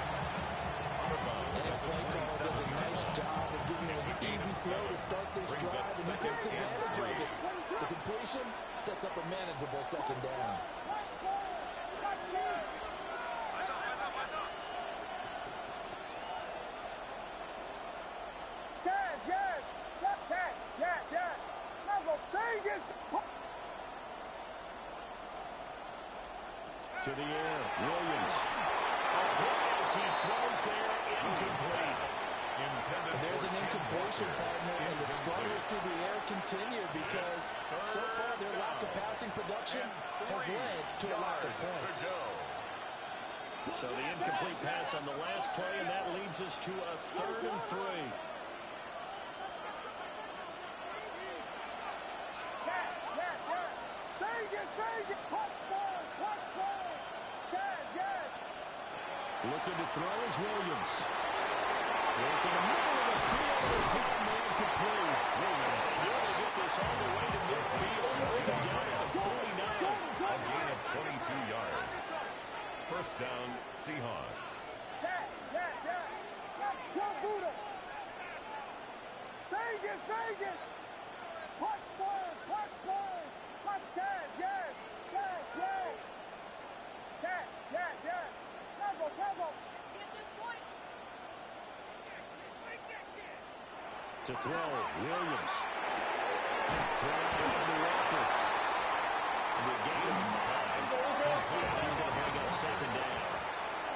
And his play call does a nice job of giving him an easy throw to start this drive, and he takes advantage of it. The completion sets up a manageable second down. To the air, Williams. As he throws there, incomplete. And there's an incompletion, partner, and the struggles through the air continue because so far their lack of passing production has led to a lack of points. So the incomplete pass on the last play, and that leads us to a 3rd and 3. Looking to throw is Williams. Working the middle of the field is hit man complete. Williams able to get this all the way to midfield. Even down at the 49. A gain of 22 yards. First down, Seahawks. To throw, Williams. Throw to Walker. And a gain of 5. He's going to bring up second down.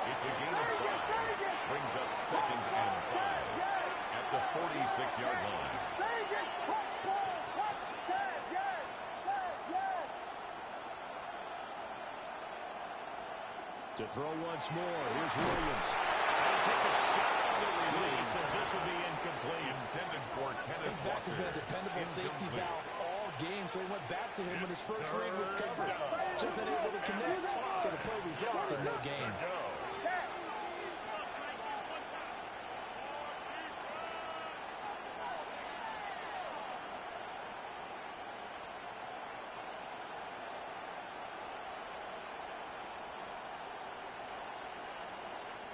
It's a gain of 5. Brings up 2nd and 5 at the 46-yard line. To throw once more. Here's Williams. And he takes a shot on the release as this will be incomplete. Intended for Kenneth Back Walker. has been a dependable safety valve all game, so he went back to him when his first read was covered. Just unable to connect, so the play results in no gain.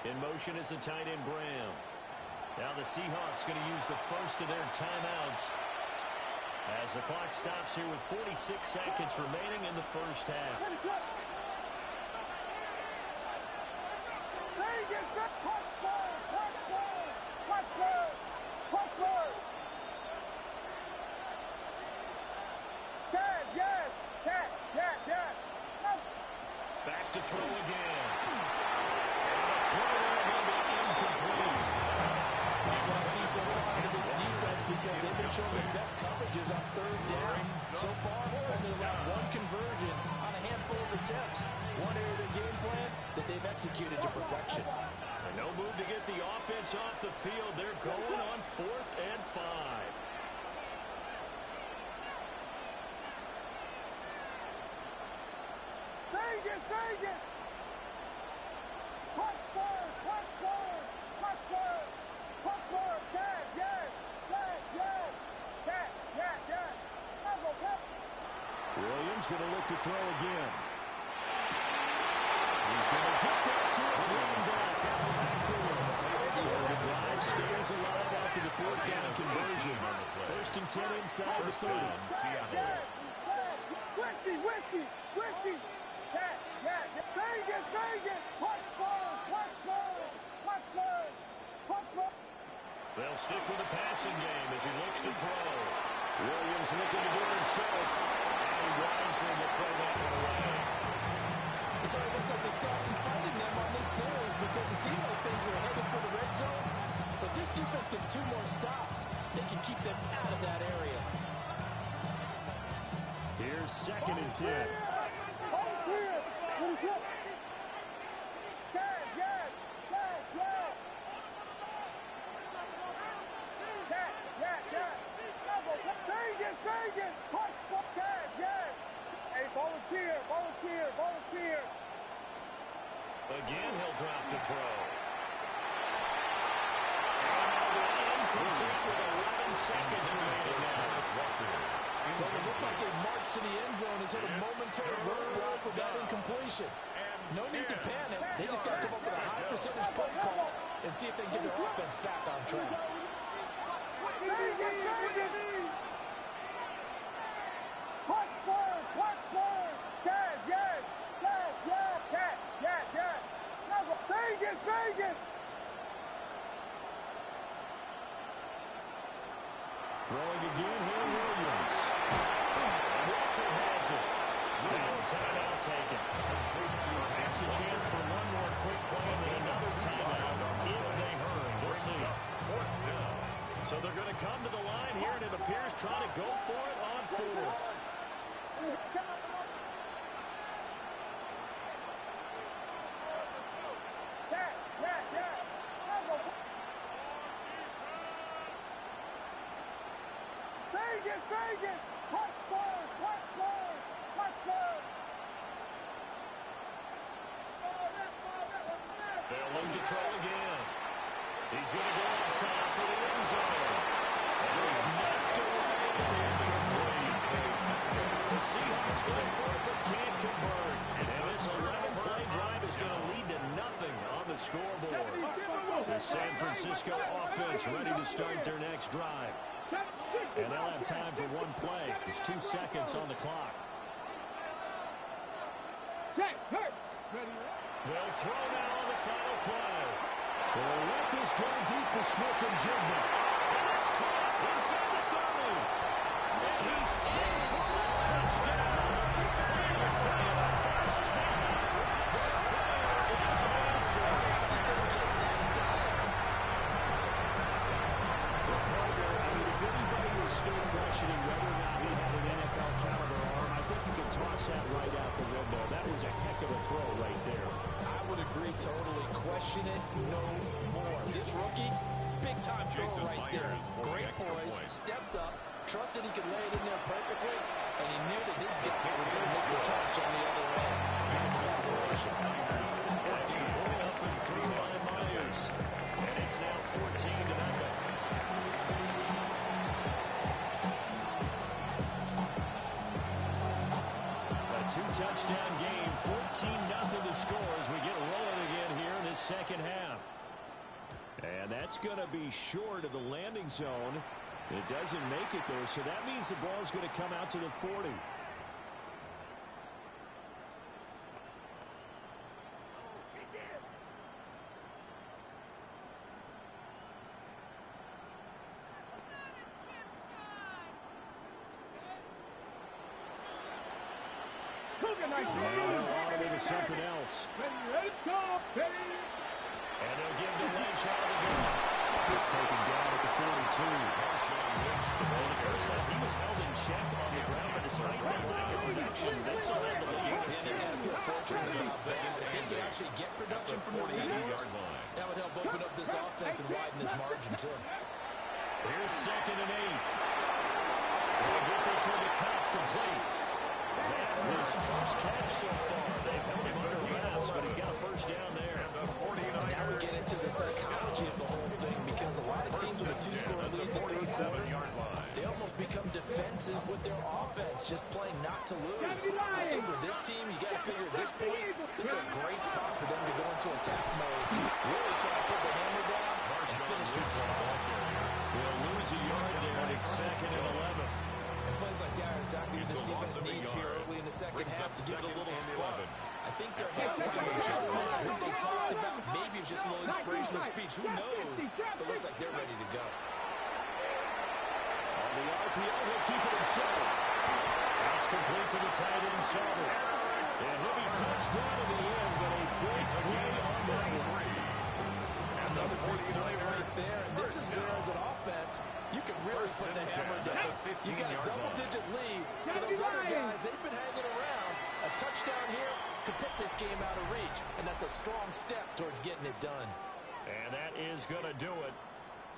In motion is the tight end, Graham. Now the Seahawks going to use the first of their timeouts as the clock stops here with 46 seconds remaining in the first half. Back to throw again. Because they've been showing their best coverages on 3rd down. So far, only allowed 1 conversion on a handful of attempts. One area of their game plan that they've executed to perfection. And no move to get the offense off the field. They're going on 4th and 5. Williams going to look to throw again. He's going to get that to his running back. So the drive stays alive after the 4th down conversion. 1st and 10 inside the 30. Seattle. They'll stick with the passing game as he looks to throw. Williams looking to do it himself. And he wisely will throw that one away. So it looks like they stopped some fighting them on this series because it seemed like things were headed for the red zone. But this defense gets 2 more stops. They can keep them out of that area. Here's 2nd and 10. seconds remaining now. Well, it looked like they marched to the end zone as hit a momentary roadblock with that incompletion. No need to panic. They just got to come up with a high percentage play call and see if they can get their offense back on track. Throwing again here, Williams. Walker has it. Now timeout taken. Perhaps a chance for one more quick play and then another timeout if they hurry. We'll see. So they're going to come to the line here, and it appears trying to go for it on fourth. They'll look to throw again. He's going to go on top for the end zone. And it's knocked away and incomplete. The Seahawks go for it but can't convert. And this 11-play drive is going to lead to nothing on the scoreboard. The San Francisco offense ready to start their next drive. And they'll have time for one play. There's 2 seconds on the clock. They'll throw now on the final play. They'll let this go deep for Smith and Jigba. And it's caught inside the 30. And he's in for the touchdown. Final play of the first half. The prayer is answered. The partner, I mean, if anybody was still questioning whether or not he had an NFL caliber arm, I think you can toss that right out the window. That was a heck of a throw right there. I would agree totally. Question it no more. This rookie, big-time throw right there. Great poise, stepped up, trusted he could lay it in there perfectly, and he knew that his guy was going to make the catch on the other end. Nice collaboration. Extra point up and through on Myers. And it's now 14-0. Two-touchdown game, 14-0 to score as we get rolling again here in this second half. And that's going to be short of the landing zone. It doesn't make it there, so that means the ball is going to come out to the 40. Something else. And they'll give the Lynch out of the gun. Taken down at the 42. Well, in the first half, he was held in check on the ground, but despite that lack of production, they still had the lead. And you got to feel fortunate about that. If they can actually get production from the leaders, that would help open up this offense and widen this margin, too. Here's 2nd and 8. They'll get this one to Cobb complete. His first catch so far. They've held him under wraps, but he's got a first down there. Now we get into the psychology of the whole thing, because a lot of teams with a 2-score lead in the third quarter, they almost become defensive with their offense, just playing not to lose. I think with this team, you got to figure at this point, this is a great spot for them to go into attack mode, really try to put the hammer down and finish this one off. They'll lose a yard there, and it's 2nd and 11. And plays like that are exactly what this defense needs here early in the second half to give it a little spark. I think their halftime adjustments, what they talked about, maybe it was just a little inspirational speech. Who knows? But it looks like they're ready to go. On the RPO, he'll keep it himself. That's complete to the tight end, Sauber. And he'll be touched down in the end, but a big play on that one. Another big play right there. And this is where, as an offense, you can really put the hammer down. You got a double-digit lead. For those other guys, they've been hanging around. A touchdown here could put this game out of reach, and that's a strong step towards getting it done. And that is going to do it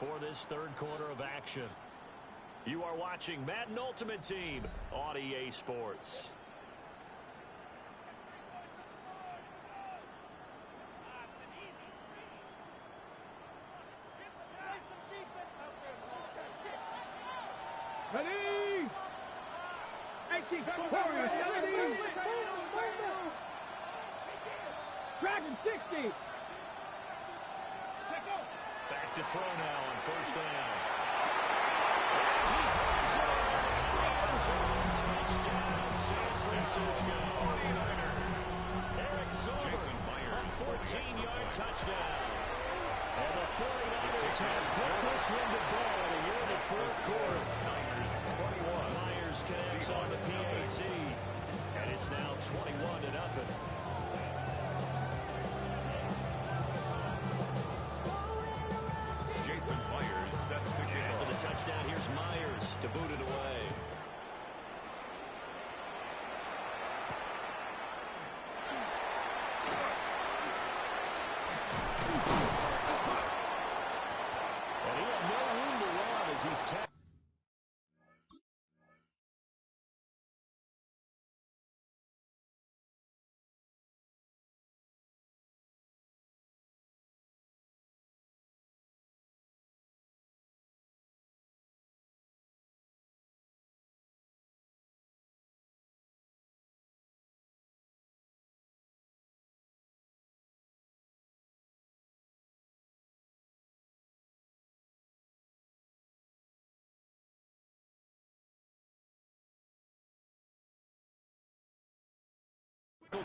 for this third quarter of action. You are watching Madden Ultimate Team on EA Sports. Ready? 18, Warriors, 70. Dragon, 60. Back to throw now on first down. Touchdown, San Francisco. 49ers. Eric Silver, a 14-yard touchdown. And the 49ers have put this one to bed here in the fourth quarter. Niners 21. Myers connects on the PAT. And it's now 21-0. Jason Myers set to kick After off. the touchdown, here's Myers to boot it away. And he had no room to run as he's tackled.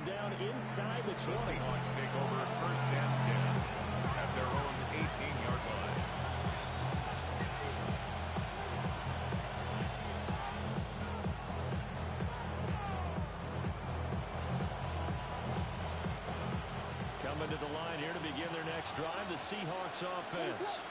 Down inside the 20. The Seahawks take over first and 10 at their own 18-yard line. Coming to the line here to begin their next drive, the Seahawks offense.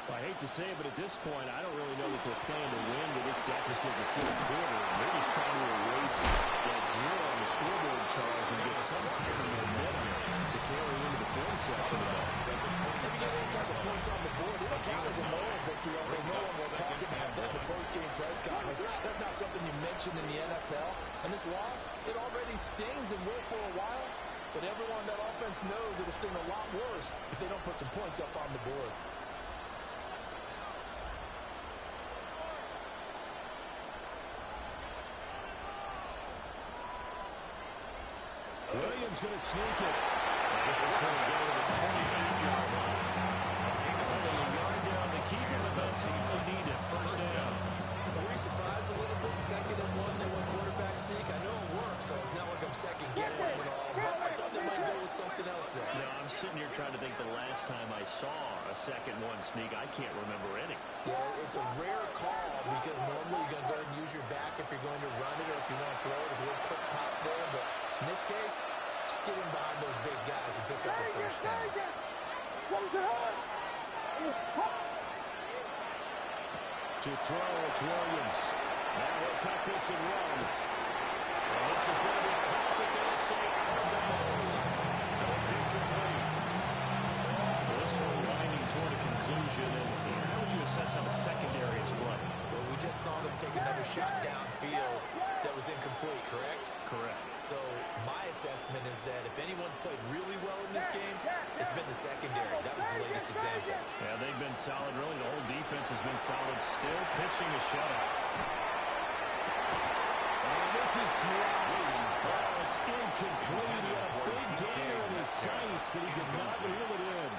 Well, I hate to say it, but at this point, I don't really know that they're playing to win with this deficit in the fourth quarter. They're just trying to erase that zero on the scoreboard, Charles, and get some type of momentum to carry into the film section of that. If you get any type of points on the board, it'll count as a moral victory, although no one will talk about that in the post-game press conference. That's not something you mention in the NFL. And this loss, it already stings and will for a while. But everyone on that offense knows it'll sting a lot worse if they don't put some points up on the board. Williams going to sneak it. This one will go to the 28-yard line. Only a yard down to keep him, but that's all they need at first down. Are we surprised a little bit? 2nd and 1, they went quarterback sneak. I know it works, so it's not like I'm second-guessing it all. But I thought they might go with something else there. No, I'm sitting here trying to think the last time I saw a 2nd 1 sneak. I can't remember any. Yeah, it's a rare call because normally you're going to go ahead and use your back if you're going to run it or if you want to throw it, a little quick pop there. But in this case, just get in behind those big guys and pick up the first down. To throw, it's Williams. Now he'll tuck this and run. And this is going to be caught, but they'll say out of the nose. So it's incomplete. Well, this one winding toward a conclusion. And how would you assess how the secondary is playing? Well, we just saw them take another shot downfield that was incomplete, correct? Correct. So my assessment is that if anyone's played really well in this game, it's been the secondary. That was the latest example. Yeah, they've been solid. Really, the whole defense has been solid. Still pitching a shutout. And this is dropped. Oh, it's incomplete. He had a big gainer in his sights, but he could not reel it in.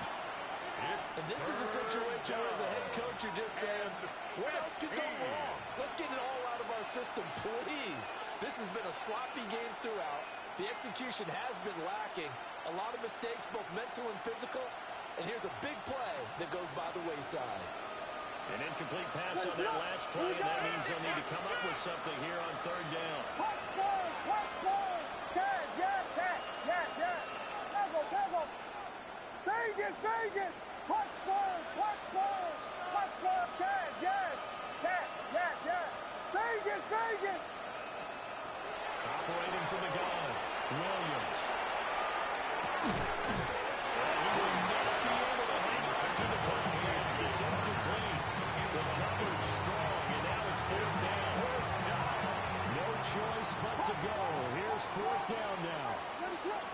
And this is a situation where as a head coach, you're just saying, what else could go wrong? Let's get it all out of our system, please. This has been a sloppy game throughout. The execution has been lacking. A lot of mistakes, both mental and physical. And here's a big play that goes by the wayside. An incomplete pass on that last play, and that means they'll need to come up with something here on 3rd down. Vegas! Punch Spurs! Vegas! Operating from the gun, Williams. And he will not be able to hang on to the contact. It's incomplete. The coverage strong, and now it's 4th down. No choice but to go. Here's 4th down now. Vegas!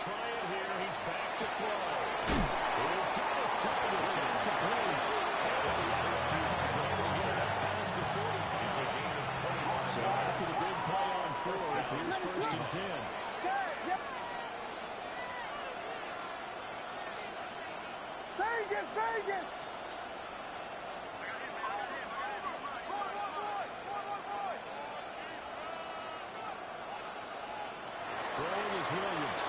try it here. He's back to throw. He's got his target. It's complete. So after the big play on fourth, here's 1st and 10. Vegas, Vegas! Throwing is Williams.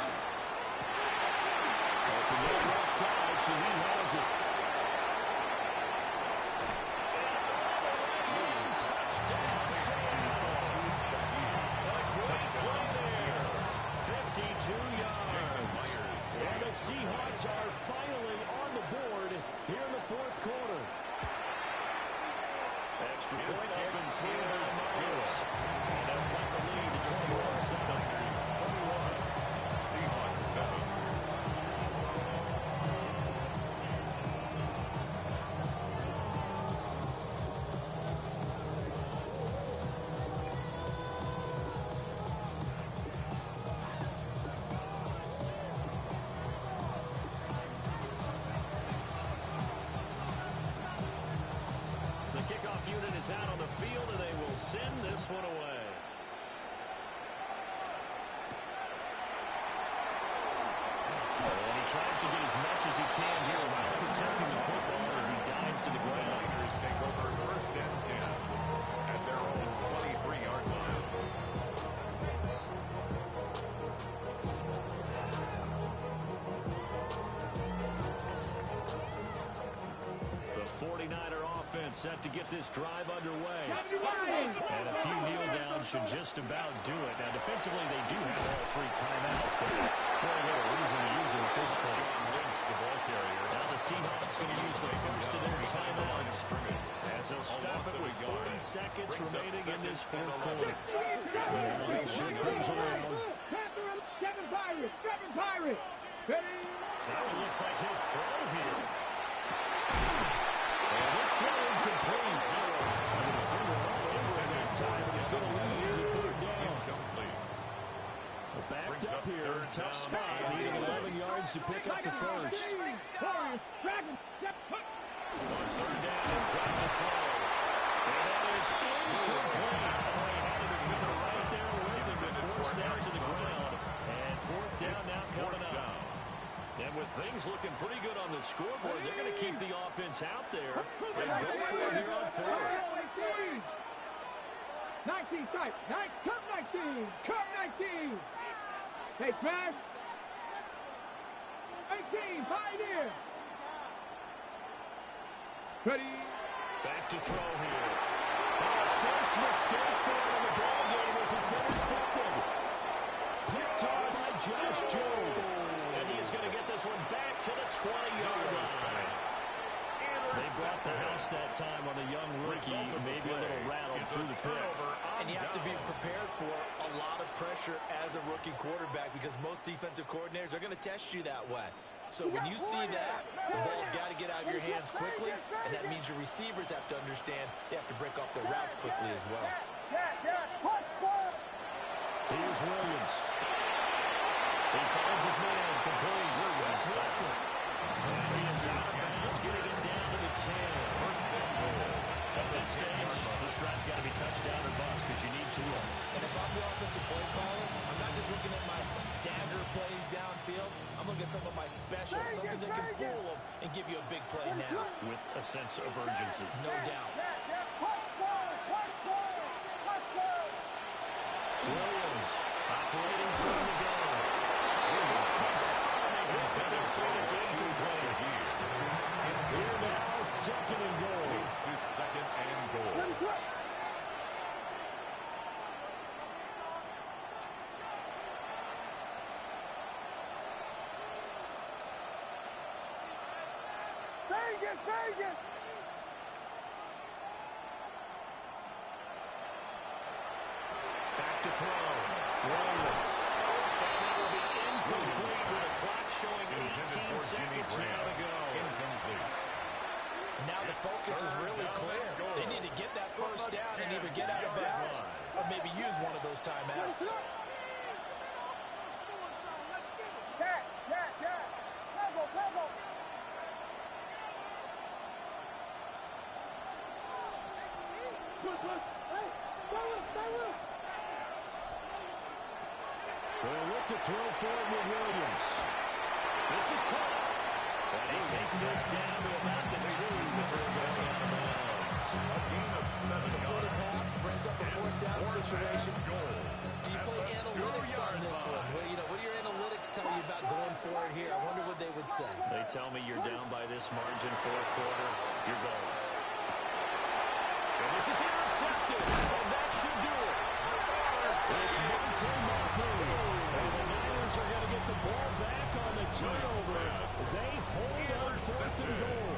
Open the left side, so he has it. Touchdown, Seattle. A great play there. 52 yards. And the Seahawks are finally on the board here in the 4th quarter. Extra point up in 3 Myers. And they'll cut the lead to 21-7. Seahawks 7. The kickoff unit is out on the field, and they will send this one away. And he tries to get as much as he can here while protecting the football as he dives to the ground. Niners take over 1st and 10 at their own 23-yard line. The 49er offense set to get this drive underway. And a few kneel downs should just about do it. Now, defensively, they do have all 3 timeouts, but very little reason to use them at this point. The ball carrier. Now the Seahawks going to use the first of their timeouts as they'll stop it with 30 seconds remaining in this 4th quarter. They'll shake things around. 7 Pirates! 7 Pirates! Ready? Now it looks like he'll throw here. And this throw incomplete. That time, but it's going to lead to 3rd down. Backed up here, tough spot, needing 11 yards to pick up the first. On 3rd down, and drop the throw. And that is incomplete. He had a defender right there with him to force that to the ground. And 4th down now coming up. And with things looking pretty good on the scoreboard, they're going to keep the offense out there and go for it here on 4th. 19 tight. Come 19. Come 19. Hey, smash. 18. Pioneer. Ready. Back to throw here. First mistake for him in the ball game as it's intercepted. Picked off by Josh Jobe. And he is going to get this one back to the 20-yard line. They brought the house that time on the young rookie, maybe a little rattled through the pick. And you have to be prepared for a lot of pressure as a rookie quarterback because most defensive coordinators are going to test you that way. So when you see that, the ball's got to get out of your hands quickly, and that means your receivers have to understand they have to break off their routes quickly as well. Here's Williams. He finds his man, complete. Williams, Wilkins. He is out of bounds, getting it down to the 10. First and goal. At this stage, this drive's got to be touchdown or bust because you need 2 of them. And if I'm the offensive play caller, I'm not just looking at my dagger plays downfield. I'm looking at some of my specials, something that can fool them and give you a big play now. With a sense of urgency. No doubt. Williams operating from the goal. Williams they're saying it's incomplete. Here now, 2nd and goal. Moves to 2nd and goal. Vegas! Back to throw. Williams. And that will be incomplete with a clock showing 18 seconds now to go. Incomplete. Now the focus is really clear. They need to get that first down and either get out of bounds or maybe use one of those timeouts. They'll look to throw for it with Williams. This is caught. And he takes this down to about the 2 before going out of bounds. A gain of 7 Completed yards. pass brings up a fourth down situation. Do you play analytics on this one? Well, what do your analytics tell you about going for it here? I wonder what they would say. They tell me you're down by this margin, fourth quarter, you're going. And this is intercepted, and that should do it. It's Monte Mapu. And the Niners are going to get the ball back on the turnover. They hold on 4th and goal.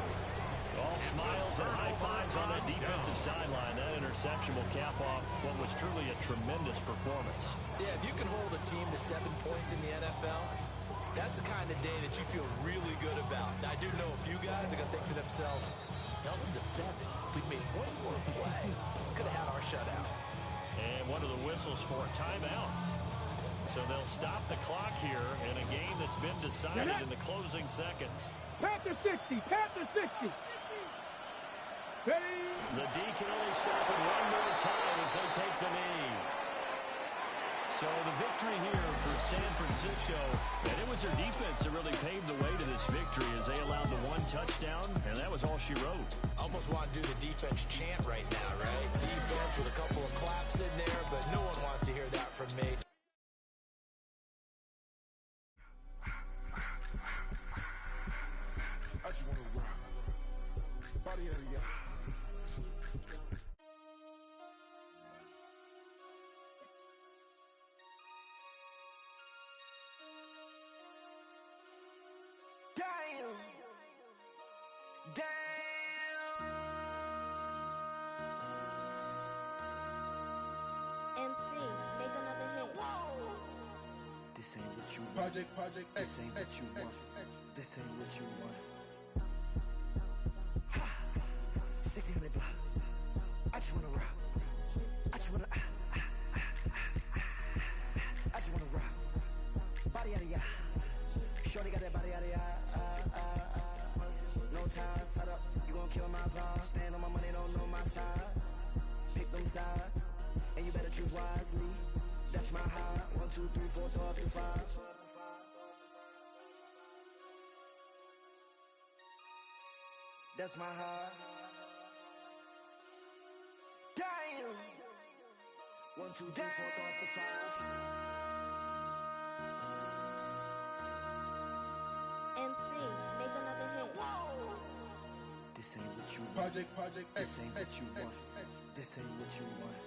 All smiles and high fives on that defensive sideline. That interception will cap off what was truly a tremendous performance. Yeah, if you can hold a team to 7 points in the NFL, that's the kind of day that you feel really good about. Now, I do know a few guys are going to think to themselves, held them to 7. If we'd made one more play, could have had our shutout. And one of the whistles for a timeout. So they'll stop the clock here in a game that's been decided in the closing seconds. Panther 60, Panther 60. Ready? The D can only stop it one more time as they take the knee. So the victory here for San Francisco, and it was their defense that really paved the way to this victory as they allowed the 1 touchdown, and that was all she wrote. Almost want to do the defense chant right now, right? Defense with a couple of claps in there, but no one wants to hear that from me. I just want to rock. Body out of ya. Damn. MC, make another hit. This ain't what you want. Project This ain't what you want. This ain't what you want. 1600 block. I just wanna rock. I just wanna. I just wanna rock. Body out of ya. Shorty got that body out of ya. No time, set up. You gon' kill my vibe. Stand on my money, don't know my size. Pick them sides, and you better choose wisely. That's my high. 1, 2, 3, 4, throw up to 5. That's my high. Damn. 1, 2, 3, 4, throw up to 5. MC, make another hit. This ain't what you want. Project This ain't what you want. This ain't what you want.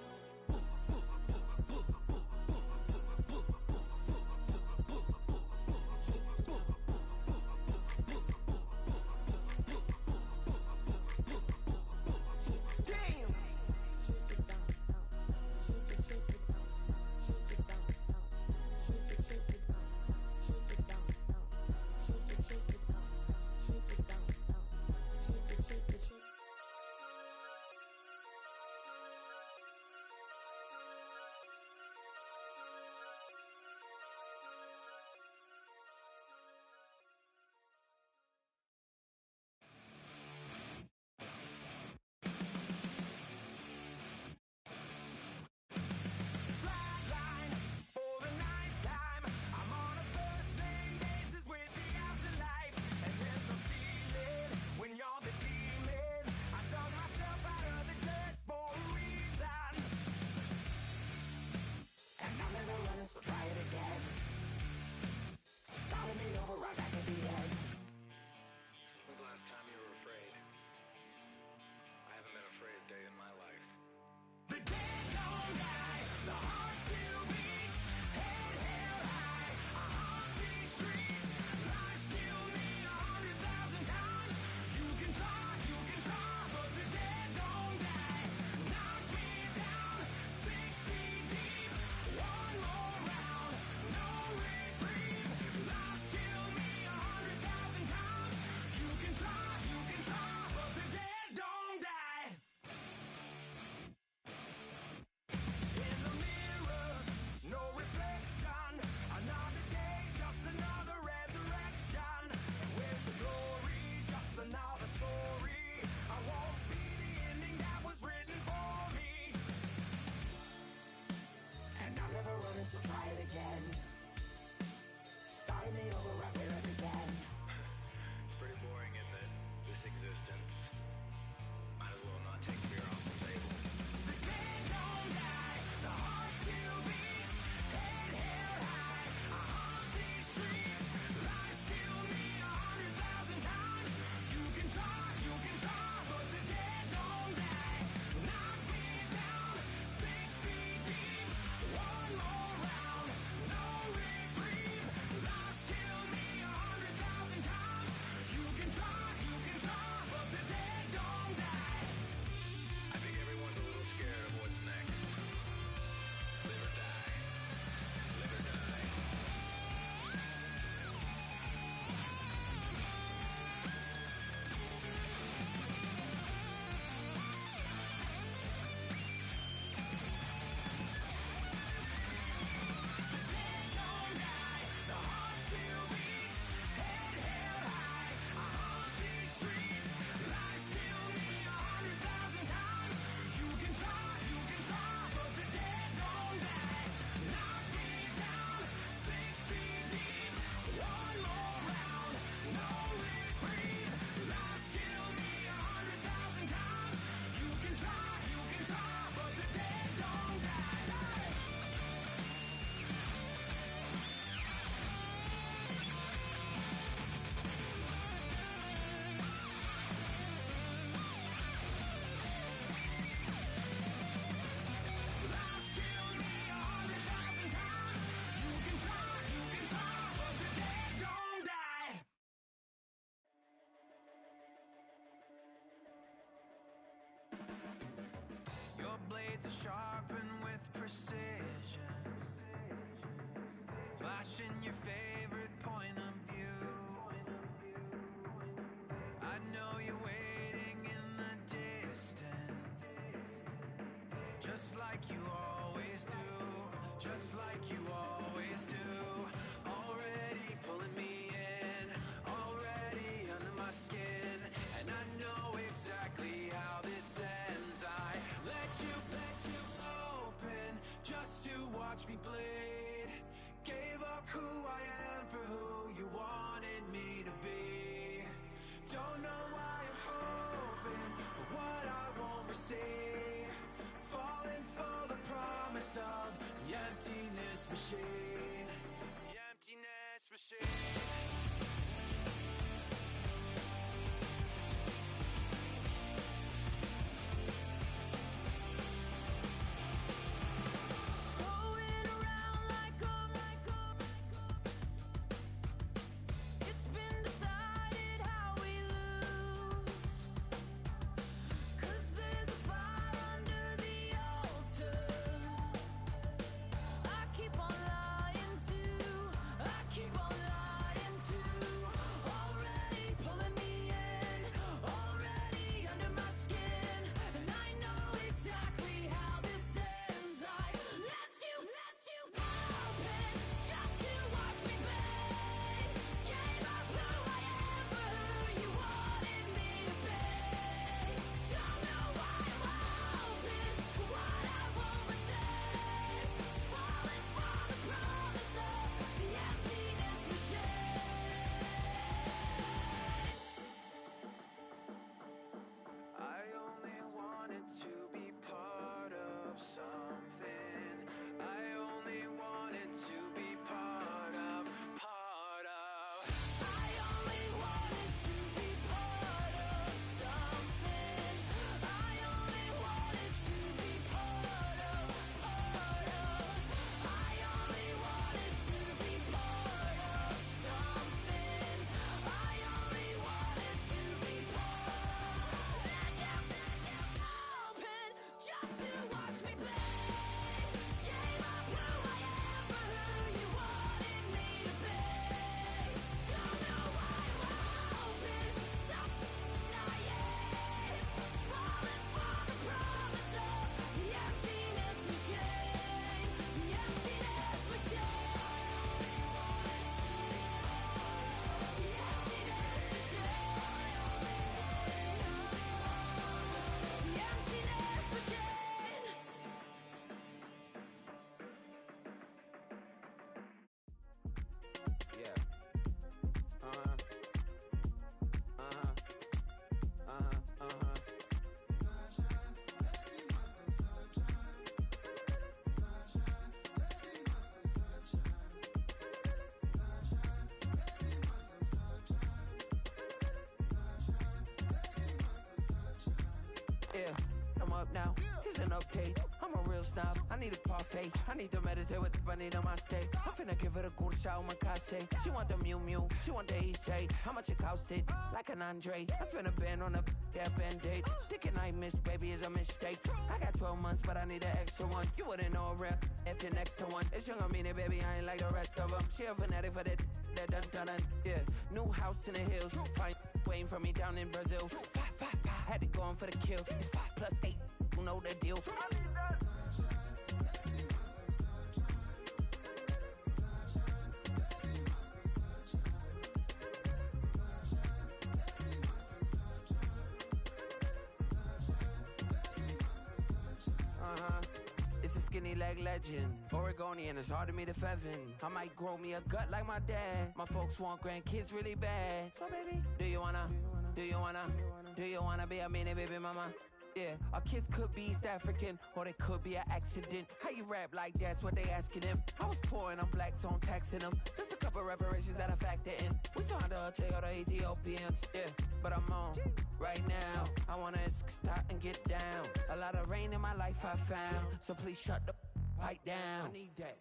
to sharpen with precision. Flashing your favorite point of view. I know you're waiting in the distance, just like you always do, just like you always do. Already pulling me in, already under my skin, and I know exactly how this ends. I let you open just to watch me bleed. Gave up who I am for who you wanted me to be. Don't know why I'm hoping for what I won't receive. Falling for the promise of the emptiness machine. The emptiness machine. I need a parfait. I need to meditate with the bunny on my state. I'm finna give it a good shot, my case. She want the Mew Mew, she want the Ishay. How much it costed? Like an Andre. I spent a band on a that band-aid. Thinking I missed, baby, is a mistake. I got 12 months, but I need an extra one. You wouldn't know a rep if you're next to one. It's young, I mean it, baby, I ain't like the rest of them. She a fanatic for that dun. Yeah, new house in the hills. Fine, waiting for me down in Brazil. 5, had to go on for the kill. It's 5 plus 8, you know the deal. It's a skinny leg legend. Oregonian, it's hard to meet a Fevin. I might grow me a gut like my dad. My folks want grandkids really bad. So baby, do you wanna be a mini baby mama? Yeah, our kids could be East African, or they could be an accident. How you rap like that's what they asking him. I was poor and I'm black, so I'm taxing them. Just a couple reparations that I factor in. We saw the Toyota Ethiopians, yeah, but I'm on right now. I wanna stop and get down. A lot of rain in my life I found, so please shut the pipe down. I need that.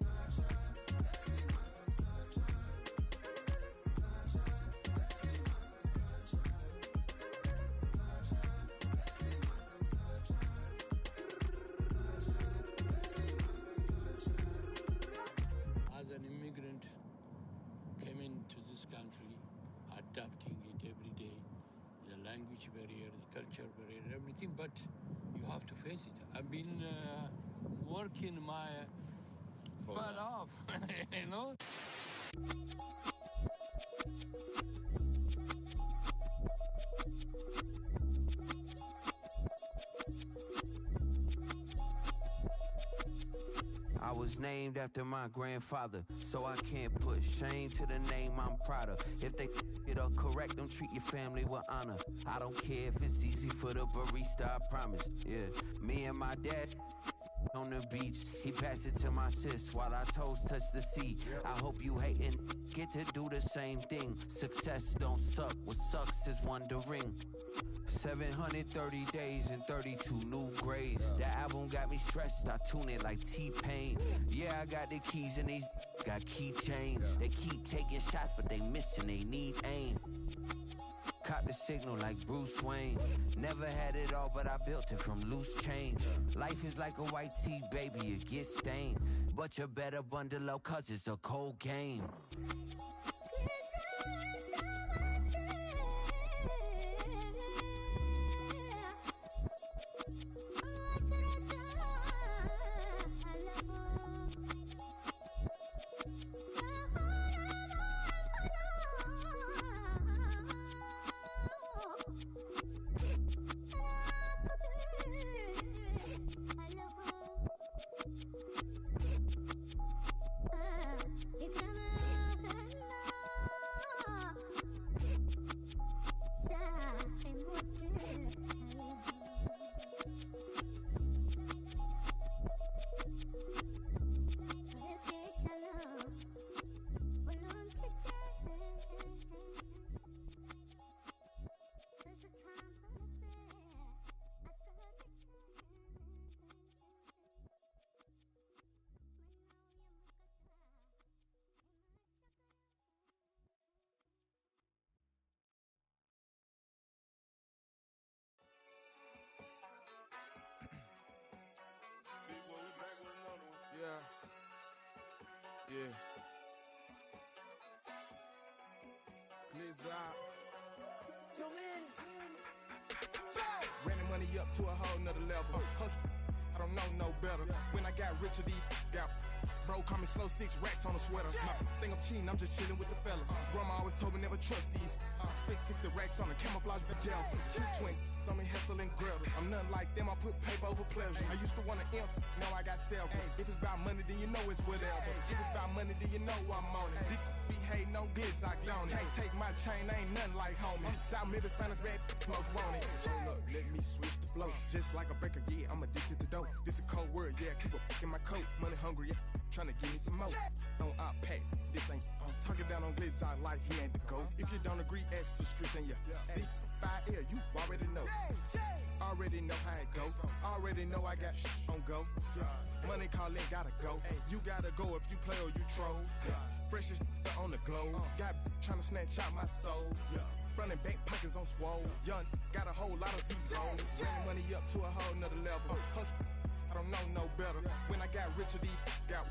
this country, adapting it every day, the language barrier, the culture barrier, everything, but you have to face it. I've been working my butt off, you know? I was named after my grandfather, so I can't put shame to the name I'm proud of. If they it up correct, don't treat your family with honor. I don't care if it's easy for the barista, I promise. Yeah, me and my dad on the beach, he passed it to my sis while our toes touch the sea. I hope you hatin' get to do the same thing. Success don't suck, what sucks is wondering. 730 days and 32 new grades. The album got me stressed, I tune it like T-Pain. Yeah, I got the keys and these got keychains. They keep taking shots, but they missing, they need aim. Caught the signal like Bruce Wayne. Never had it all, but I built it from loose change. Life is like a white tee, baby, it gets stained. But you better bundle up, cause it's a cold game. Yeah. Blizzard. Ran the money up to a whole nother level. Hustle, I don't know no better. When I got richer, these got bro, call me slow 6 racks on a sweater. My think I'm cheating, I'm just chilling with the fellas. Grandma always told me never trust these. Spent 60 racks on a camouflage gel. 220 on me, hustle and grill. I'm nothing like them, I put paper over pleasure. I used to want to imp, now I got several. If it's about money, then you know it's whatever. If it's about money, then you know I'm on it. Be hate no glitz, I gone it. Can't take my chain, ain't nothing like homie. South Middle Spanish bad, most want it. Hold up, let me switch the flow. Just like a breaker, yeah, I'm addicted to dope. This a cold word, yeah, keep a in my coat. Money hungry, yeah. Tryna give me some more. On our pack, this ain't. I'm talking down on glitz, I like he ain't the go. If you don't agree, ask the streets and yeah. This 5 air, you already know. Already know how it go. Already know I got shit on go. Money calling, gotta go. You gotta go if you play or you troll. Freshest on the globe. Got tryna snatch out my soul. Front and back pockets on swole. Young, got a whole lot of zeros. Ran the money up to a whole nother level. Hustle, I don't know no better. When I got richer, these got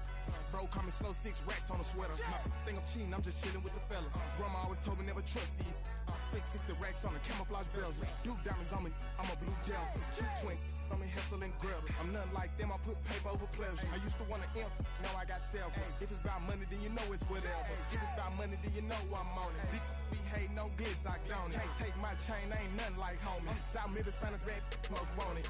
bro, call me slow 6 racks on a sweater. My think I'm cheating, I'm just chilling with the fellas. Grandma always told me never trust these. Spent 60 racks on a camouflage bells. Duke diamonds on me, I'm a blue gel. 220 on me, hustle and grill. I'm nothing like them, I put paper over pleasure. I used to want to imp, now I got several. If it's about money, then you know it's whatever. If it's about money, then you know I'm on it. Be hate no glitz, I gone it. Can't take my chain, ain't nothing like homie. South Middle Spanish bad, most want it.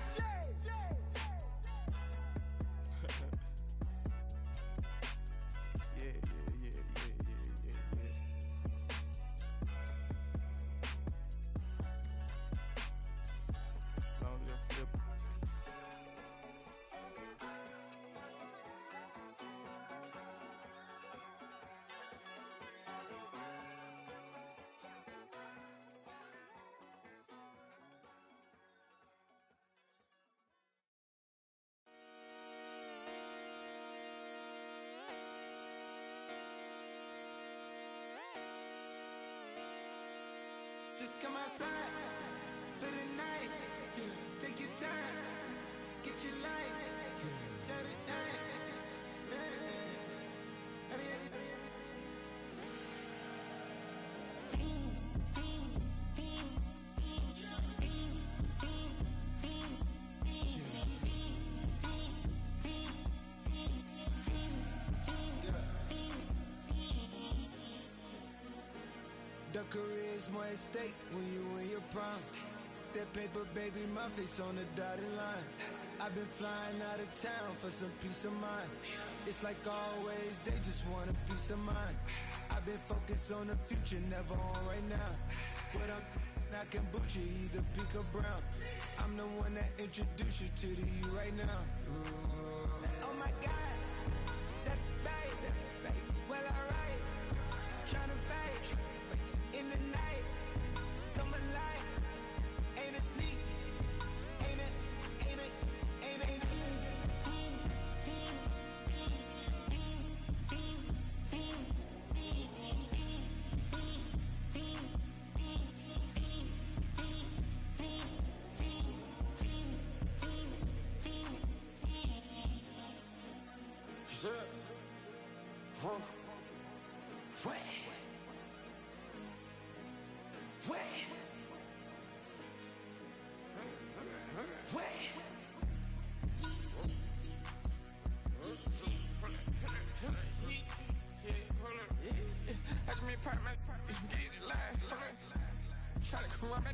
Just come outside for the night. Take your time, get your life. Dirty night. The career is more at stake when you in your prime. That paper, baby, my face on the dotted line. I've been flying out of town for some peace of mind. It's like always, they just want a piece of mind. I've been focused on the future, never on right now. But I can boot you either pink or brown. I'm the one that introduced you to the you right now. Oh my God, that baby, well alright. Tryna fade in the night, come alive. Ain't it sneak? Ain't it? Try to come around,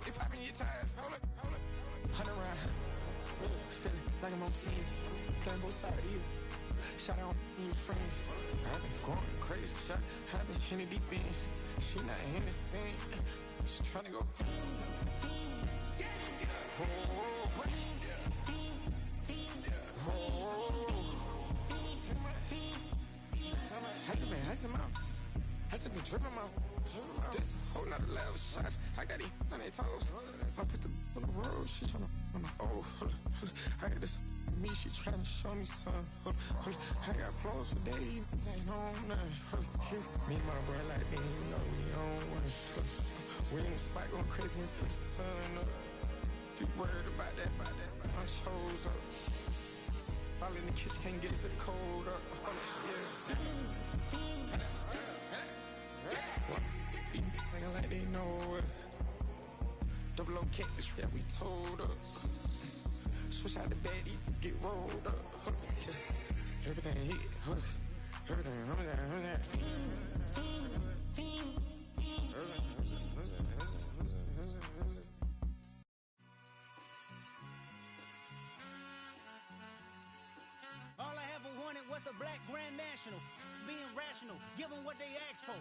they pop in your tires. Hold up. 100 round, feeling like I'm on 10. Playing both sides of you. Shot out on your friends. I've been going crazy. Shot, I've been in the deep end. She not in the scene. She tryna go. I just been dripping out. This whole nother level shot. I got these on their toes. I put the on the road. She tryna. Oh, hold up. I got this me. She tryna show me some. Hold up. I got flows for days. Ain't on nothing. Me and my brother like me. You know we on one. We in the spot going crazy until the sun up. You worried about that? I chose up. All in the kitchen can't get to the cold up. Yeah. Nigga like they know it. Double O cactus, yeah, we told us. Switch out the bed, get rolled up. Everything hit, everything. All I ever wanted was a black grand national. Being rational, give them what they asked for.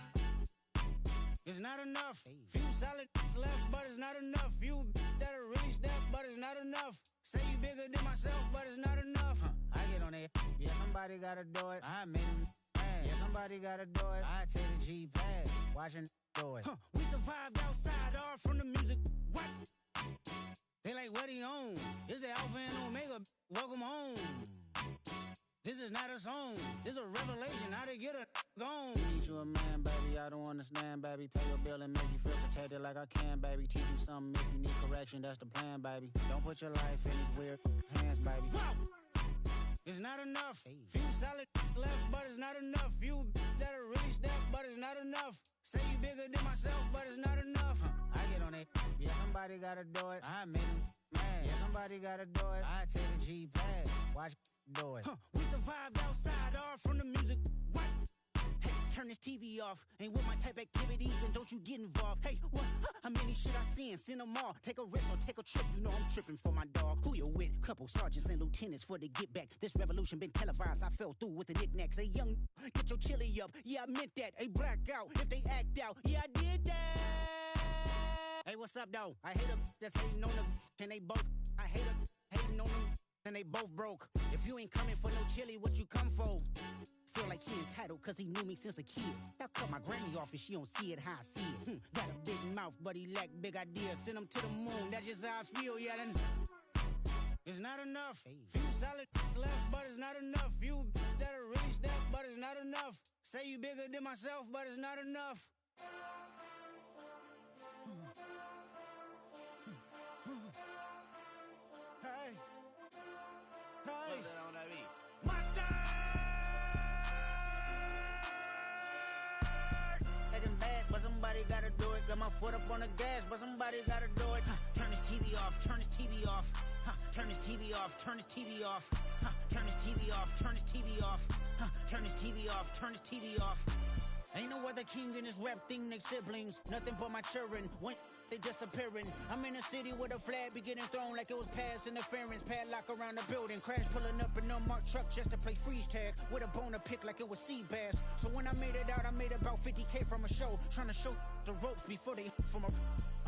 It's not enough. Few solid left, but it's not enough. Few that'll really step, but it's not enough. Say you bigger than myself, but it's not enough. I get on it. Yeah, somebody gotta do it. I made him mad. Yeah, somebody gotta do it. I take the G-pad. Watching do it. We survived outside, all from the music. What? They like, what he on? It's the Alpha and Omega. Welcome home. This is not a song. This is a revelation. How to get a gone. Teach you a man, baby. I don't understand, baby. Pay your bill and make you feel protected like I can, baby. Teach you something if you need correction. That's the plan, baby. Don't put your life in these weird hands, baby. Whoa! It's not enough. Few solid left, but it's not enough. Few that'll really step, but it's not enough. Say you bigger than myself, but it's not enough. I get on it. Yeah, somebody gotta do it. I made him mad. Yeah, somebody gotta do it. I take the G-pad. Watch do it. We survived outside, all from the music. What? Hey, turn this TV off. Ain't with my type activities, then don't you get involved. Hey, what? How many shit I seen? Send them all. Take a risk or take a trip. You know I'm tripping for my dog. Who you with? Couple sergeants and lieutenants for the get back. This revolution been televised. I fell through with the knickknacks. Hey, young, get your chili up. Yeah, I meant that. Hey, black out if they act out. Yeah, I did that. Hey, what's up, though? I hate them that's hating on them. And they both. I hate them hating on them. And they both broke. If you ain't coming for no chili, what you come for? Feel like he entitled cause he knew me since a kid. I cut my granny off and she don't see it how I see it. Got a big mouth but he lack big ideas. Send him to the moon, that's just how I feel, yeah. It's not enough. Few solid left but it's not enough. Few that'll really step but it's not enough. Say you bigger than myself but it's not enough. Hey. Hey. Monster! Acting bad, but somebody gotta do it. Got my foot up on the gas, but somebody gotta do it. Turn this TV off, turn this TV off. Turn this TV off, turn this TV off. Turn this TV off, turn this TV off. Turn this TV off, turn this TV off. Ain't no other king in this rap thing, they siblings. Nothing but my children. When they disappearing. I'm in a city where the flag be getting thrown like it was pass interference. Padlock around the building. Crash pulling up an unmarked truck just to play freeze tag. With a bone to pick like it was sea bass. So when I made it out, I made about 50K from a show. Trying to show the ropes before they from a...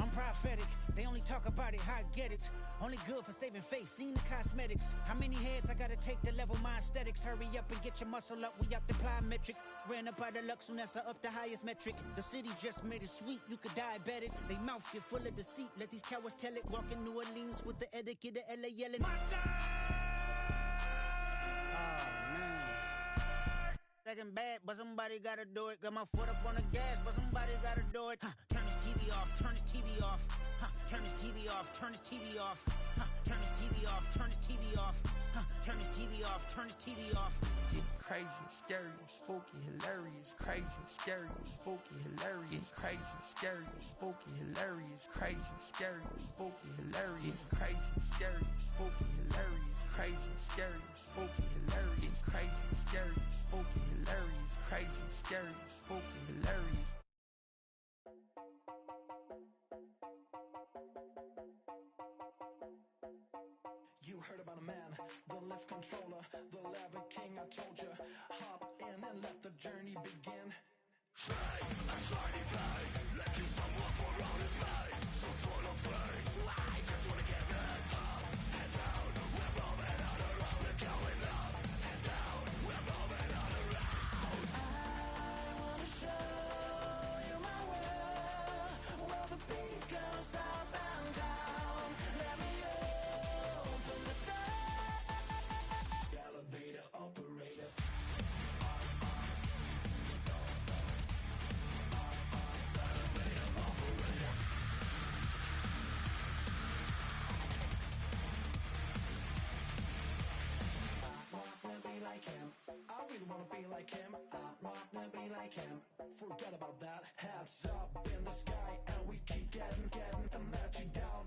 I'm prophetic. They only talk about it, how I get it. Only good for saving face, seen the cosmetics. How many heads I gotta take to level my aesthetics? Hurry up and get your muscle up, we up the plyometric. Ran up out of luck, soon as I up the highest metric. The city just made it sweet, you could diabetic. They mouth get full of deceit, let these cowards tell it. Walk in New Orleans with the etiquette of LA yelling. Monster! Second bad, but somebody gotta do it. Got my foot up on the gas, but somebody gotta do it. Turn this TV off, turn this TV off. Turn this TV off, turn this TV off. Turn this TV off, turn this TV off. Turn this TV off, turn this TV off. Crazy, scary, spooky, hilarious. Crazy, scary, spooky, hilarious. Crazy, scary, spooky, hilarious. Crazy, scary, spooky, hilarious. Crazy, scary, spooky, hilarious. Crazy, scary, spooky, hilarious. Crazy, scary, spooky, hilarious. Crazy, scary, spooky, hilarious. You heard about a man, the lift controller, the lever king, I told you. Hop in and let the journey begin. Straight and shiny place, letting someone for all his face. So full of praise, I just wanna get that up and down. We're moving on around, we're going up and down. We're moving on around. I wanna show you my world, where the beat goes up and down. Let me open the door. Elevator operator. Like him, I really wanna be like him. I wanna be like him. Forget about that. Hands up in the sky, and we keep getting a magic down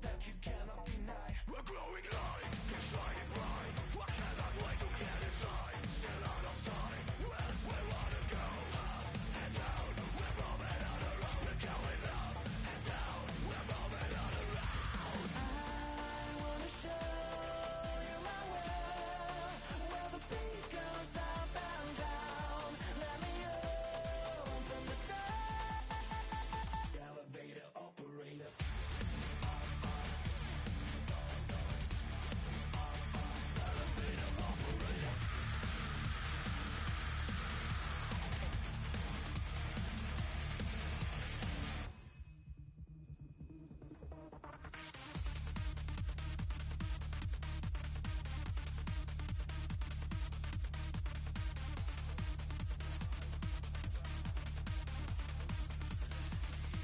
that you cannot deny. We're glowing light, it's shining bright. I cannot wait to get inside. Still out of sight. Where we wanna go, up and down. We're moving on around. We're going up and down. We're moving on around. I wanna show you my world, where the beat goes up and down. Let me open the door. Elevator operator. Elevator operator.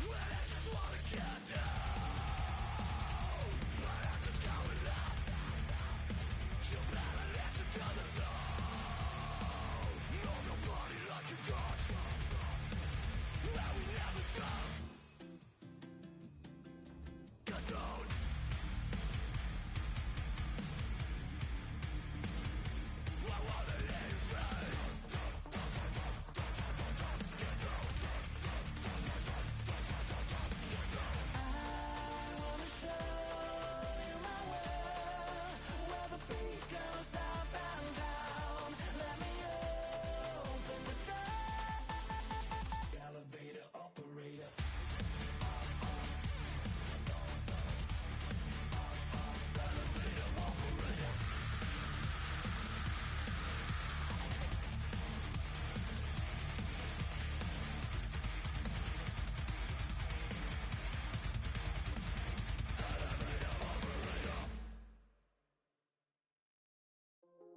Well, I just wanna get down. My act is going up. You better listen to the sound. Know your body like you got. Well, we never stop. Get down. I wanna let you say. Get down. I wanna show you my world, where the beat goes up and down. Let me open the door. Elevator operator. Elevator operator.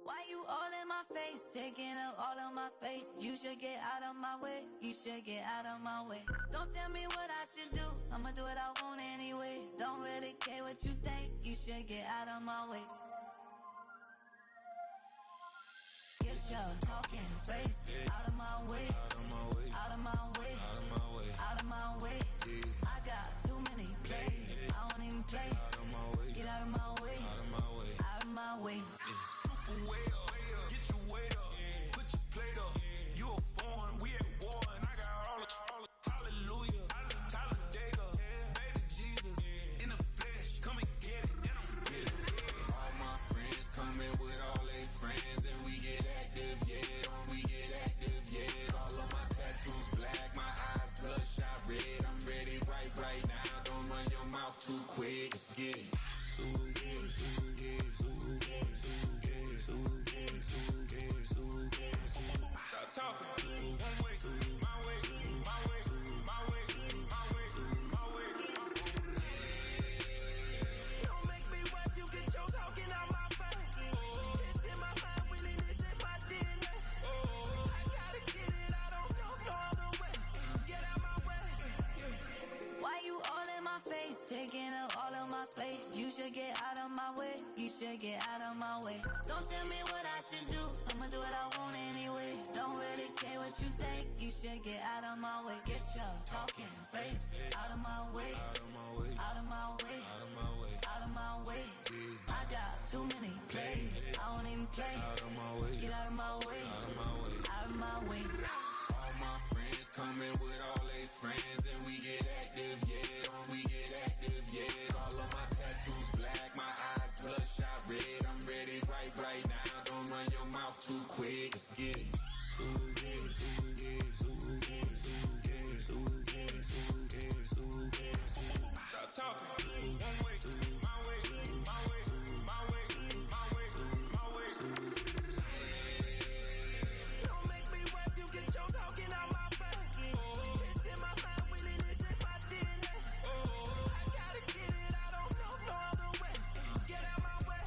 Why you all in my face, taking up all of my space? You should get out of my way, you should get out of my way. Don't tell me what I should do, I'ma do what I want anyway. Don't really care what you think, you should get out of my way. Get your talking face out of my way, out of my way, out of my way, out of my way, out of my way. I got too many plays, I don't even play. Get out of my way, out of my way, out of my way. Super way up, get your weight up, put your plate up. You a foreign, we at war. too quick. Let's get it. Stop talking. One way, my way, my way, my way, my way, my way. Don't make me watch you get your talking out my face. It's in my mind, really, this in my DNA. I gotta get it, I don't know no other way. Get out my way. Why you all in my face, taking up all of my space? You should get out of my way. You should get out of my way. Don't tell me what I should do. I'ma do what I want anyway. Don't really care what you think. You should get out of my way. Get your talking face out of my way. Out of my way. Out of my way. Out of my way. Out of my way. I got too many plays. I don't even play. Out of my way. Get out of my way. Out of my way. Out of my way. All my friends coming with all their friends, and we get active, yeah. We get active, yeah. All of my tattoos black, my eyes bloodshot red. I'm ready right now. Don't run your mouth too quick. Let's get it. Stop talking. One way, my way, my way, my way, my way, my way. Don't make me watch you get your talking out my face. It's in my mind, really, this in my DNA. I gotta get it, I don't know no other way. Get out my way.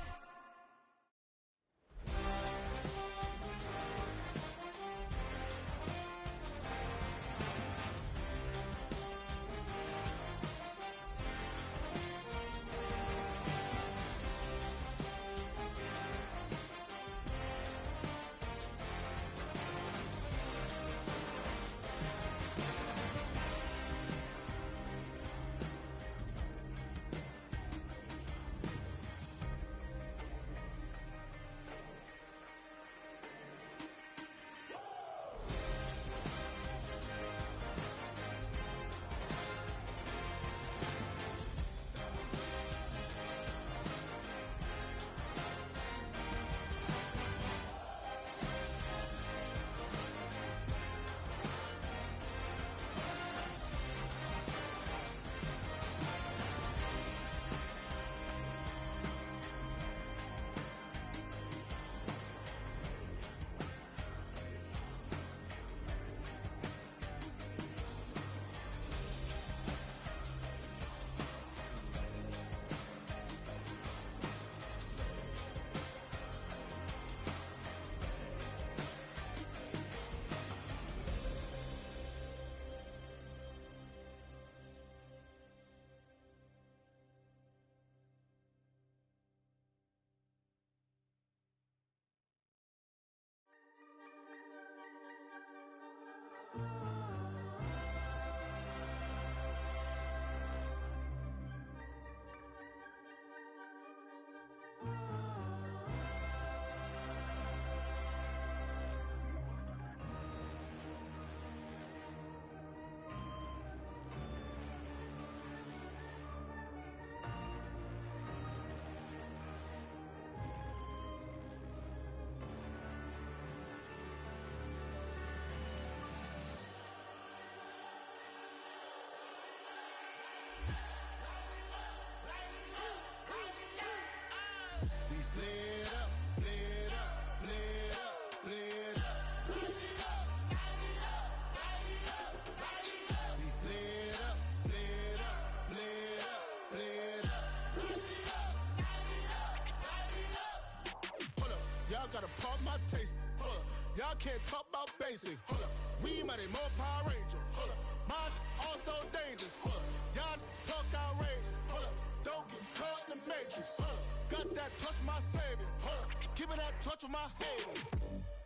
Gotta pump my taste. Hold up. Y'all can't talk about basic. Hold up. We might more Power Ranger. Hold up. Mine also dangerous. Hold up. Y'all talk outrageous. Hold up. Don't get caught in the matrix. Hold up. Got that touch my savior. Hold up. Keeping that touch with my haters.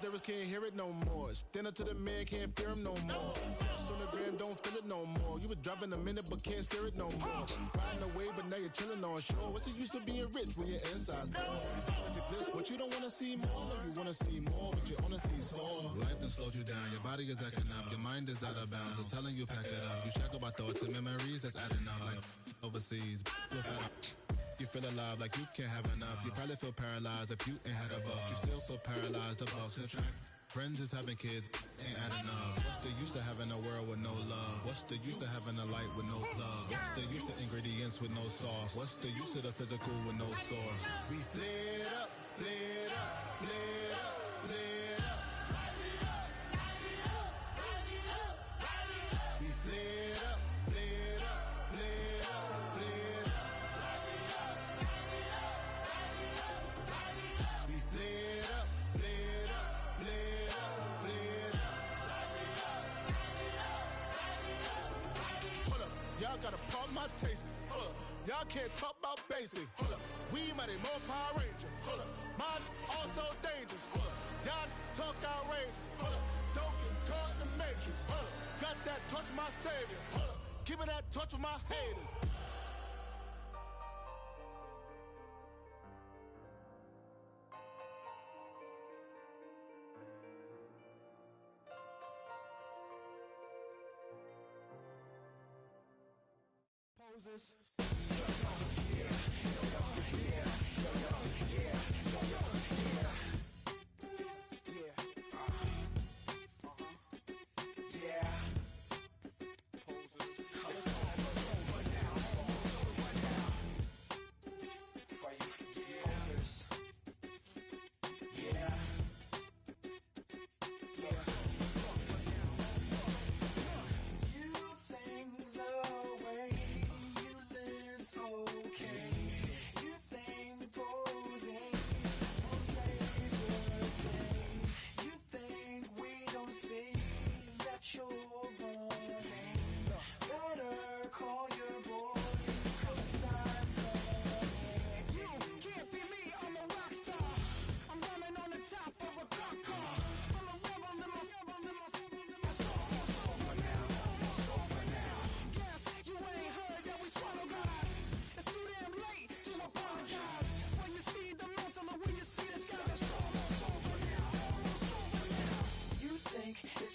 Lyrics can't hear it no more. Stand up to the man, can't fear him no more. On the gram, don't feel it no more. You were driving a minute, but can't steer it no more. Riding away, but now you're chilling on shore. What's the use of being rich when your inside's poor? Is it bliss? What you don't wanna see more? You wanna see more, but you wanna see soul. Life done slowed you down. Your body is acting up. Your mind is out of bounds. It's telling you pack it up. You check about thoughts and memories that's adding up. Like overseas, you feel alive like you can't have enough. You probably feel paralyzed if you ain't had a buck. You still feel paralyzed. The bucks and track. Friends is having kids, ain't adding up. What's the use of having a world with no love? What's the use of having a light with no plug? What's the use of ingredients with no sauce? What's the use of the physical with no source? We lit up, lit up, lit up, lit up. We lit up, lit up, lit up, lit up. We lit up, lit up, lit up, lit up. Hold up, y'all got a problem, my taste. Hold up, y'all can't talk about basic. Hold up, we might need more Power Ranger. Hold up, mine also dangerous. Hold up, y'all talk outrageous. Hold up, don't get caught in the matrix. Hold up, got that touch of my savior. Hold up, give me that touch of my haters. Poses.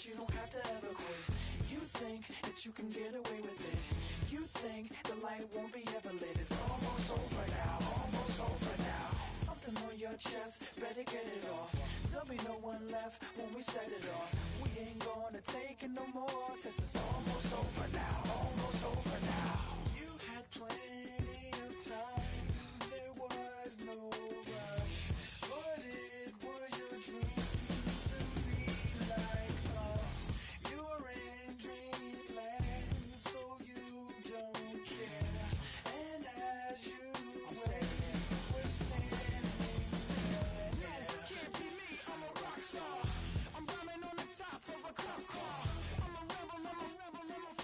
You don't have to ever quit. You think that you can get away with it. You think the light won't be ever lit. It's almost over now, almost over now. Something on your chest, better get it off. There'll be no one left when we set it off. We ain't gonna take it no more, since it's almost over now, almost over now. You had plenty of time, there was no rush, but it was your dream to be like us. You're in dreamland, so you don't care. And as you wait, we're standing there. Yeah, can't be me, I'm a rock star. I'm rhyming on the top of a cop car. I'm a rebel, I'm a rebel, I'm a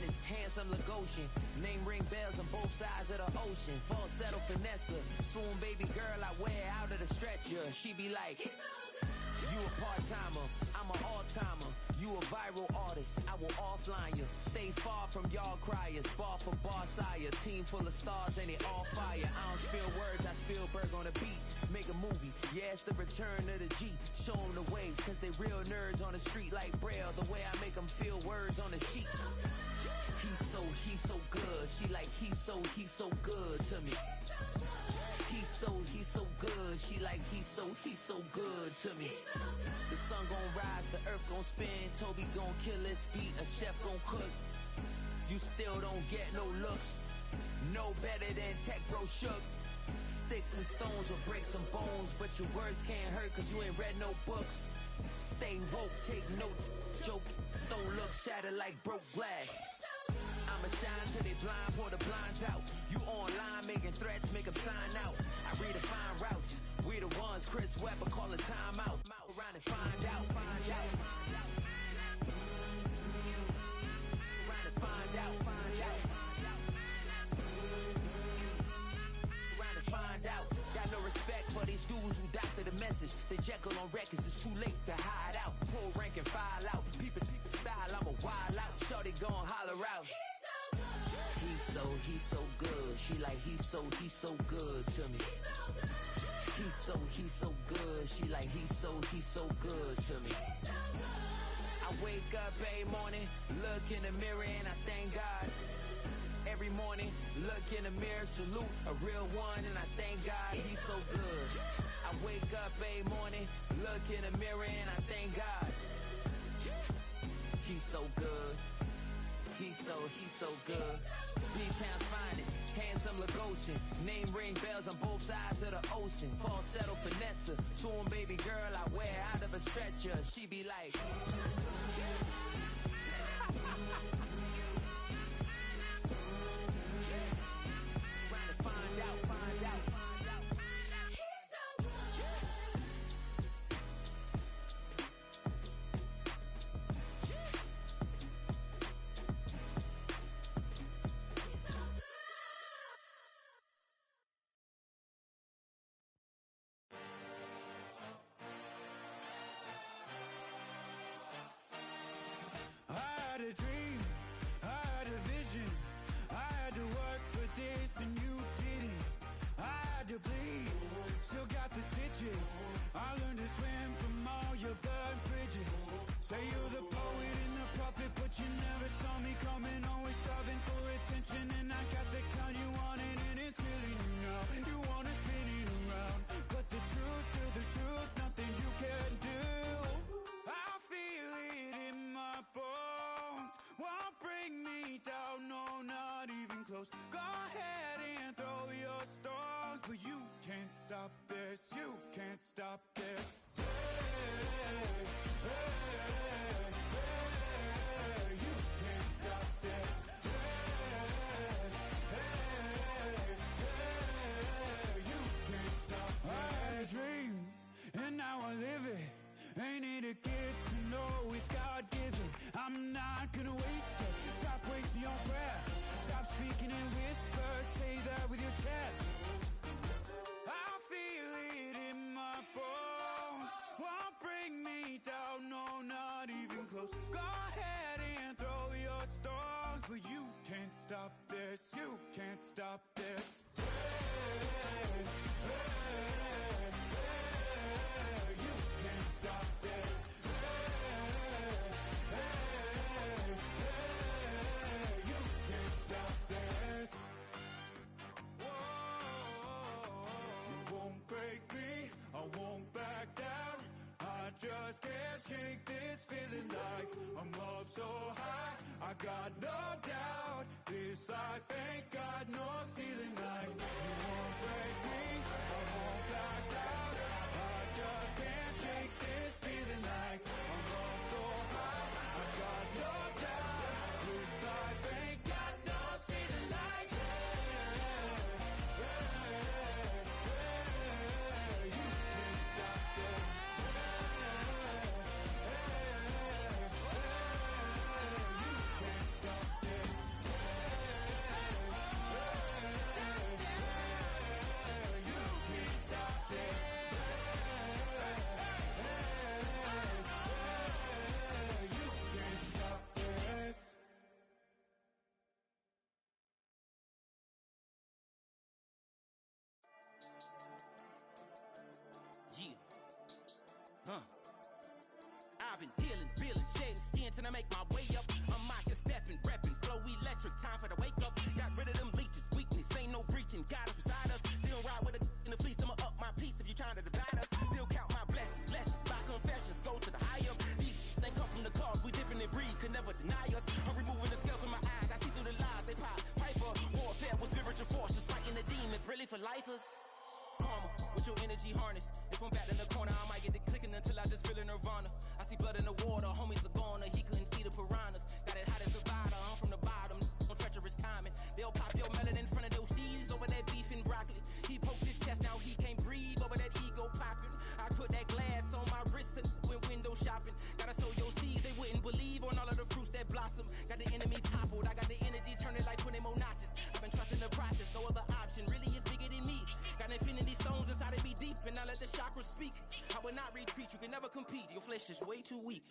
finest, handsome Lagosian. Name ring bells on both sides of the ocean. Falsetto finesse, swoon baby girl I wear out of the stretcher. She be like, you a part-timer, I'm an all-timer. You a viral artist, I will offline you. Stay far from y'all criers, bar for bar sire. Team full of stars, ain't it all fire? I don't spill words, I Spielberg on the beat. Make a movie, yeah, it's the return of the G. Show them the way, cause they real nerds on the street like Braille. The way I make them feel words on the sheet. He's so good. She like, he's so good to me. He's so good. She like, he's so good to me. The sun gon' rise, the earth gon' spin. Toby gon' kill this beat, a chef gon' cook. You still don't get no looks. No better than Tech Bro Shook. Sticks and stones will break some bones, but your words can't hurt cause you ain't read no books. Stay woke, take notes, joke. Don't look shattered like broke glass. I'ma shine till they blind, pour the blinds out. You online making threats, make them sign out. I redefine routes. We the ones Chris Webber call a timeout. Around and find out. Around and find out. Around and find out. Got no respect for these dudes who doctor the message. They Jekyll on records, it's too late to hide out. Pull rank and file out. People style, I'm a wild out. Shorty gon' holler out. He's so good. She like, he's so good to me. He's so good. She like, he's so good to me. I wake up every morning, look in the mirror and I thank God. Every morning, look in the mirror, salute a real one and I thank God he's so good. I wake up every morning, look in the mirror and I thank God. He's so good. He's so good. B-Town's finest, handsome Lagosian. Name ring bells on both sides of the ocean. Falsetto finesse, swoon baby girl I wear out of a stretcher. She be like, trying to find out. Dream, I had a vision, I had to work for this and you didn't. I had to bleed, still got the stitches. I learned to swim from all your burnt bridges. Say you're the poet and the prophet, but you never saw me coming. Always starving for attention, and I got the kind you wanted, and it's killing you now. You wanna spin it around, but the truth's still the truth. Nothing you can do. I feel it in my bones. Won't bring me down, no, not even close. Go ahead and throw your stones, but you can't stop this, you can't stop this. Hey, hey, hey, you can't stop this. Hey, hey, hey, you can't stop this. I had a dream, and now I live it. Ain't it a gift to know it's God-given? I'm not gonna waste it. Stop wasting your breath. Stop speaking in whispers. Say that with your chest. I feel it in my bones. Won't bring me down, no, not even close. Go ahead and throw your stones, but you can't stop this. You can't stop this. Hey, hey, hey, you can't stop this. Just can't shake this feeling like I'm up so high. I got no doubt this life ain't got no ceiling like you won't break me. I won't back down. I just can't shake this feeling like I'm up so high. I got no doubt this life ain't got no ceiling like you can't stop this. till I make my way up. I'm out here stepping, repping, flow electric, time for the wake up. Got rid of them leeches, weakness, ain't no breaching, God is beside us. Still ride with a in the fleece, I'ma up my piece if you trying to divide us. Still count my blessings, lessons, by confessions, go to the high up. These they come from the cause, we different in breed, could never deny us. I'm removing the scales from my eyes, I see through the lies, they pop, piper. Warfare with spiritual force, just fighting the demons, really for lifers. Karma, with your energy harness. If I'm back in the corner, I might get it clicking until I just feel a nirvana. I see blood in the water, homies are gone, he couldn't see the piranhas. Got it hot as divider, I'm from the bottom, on treacherous timing. They'll pop your melon in front of those seeds over that beef and broccoli. He poked his chest, now he can't breathe over that ego popping. I put that glass on my wrist and went window shopping. Gotta sow your seeds, they wouldn't believe on all of the fruits that blossom. Got the enemy toppled, I got the energy turning like 20 more notches. I've been trusting the process, no other option, really is bigger than me. Got infinity stones inside of me deep, and I let the chakras speak. I will not retreat, you can never compete, your flesh is way too weak.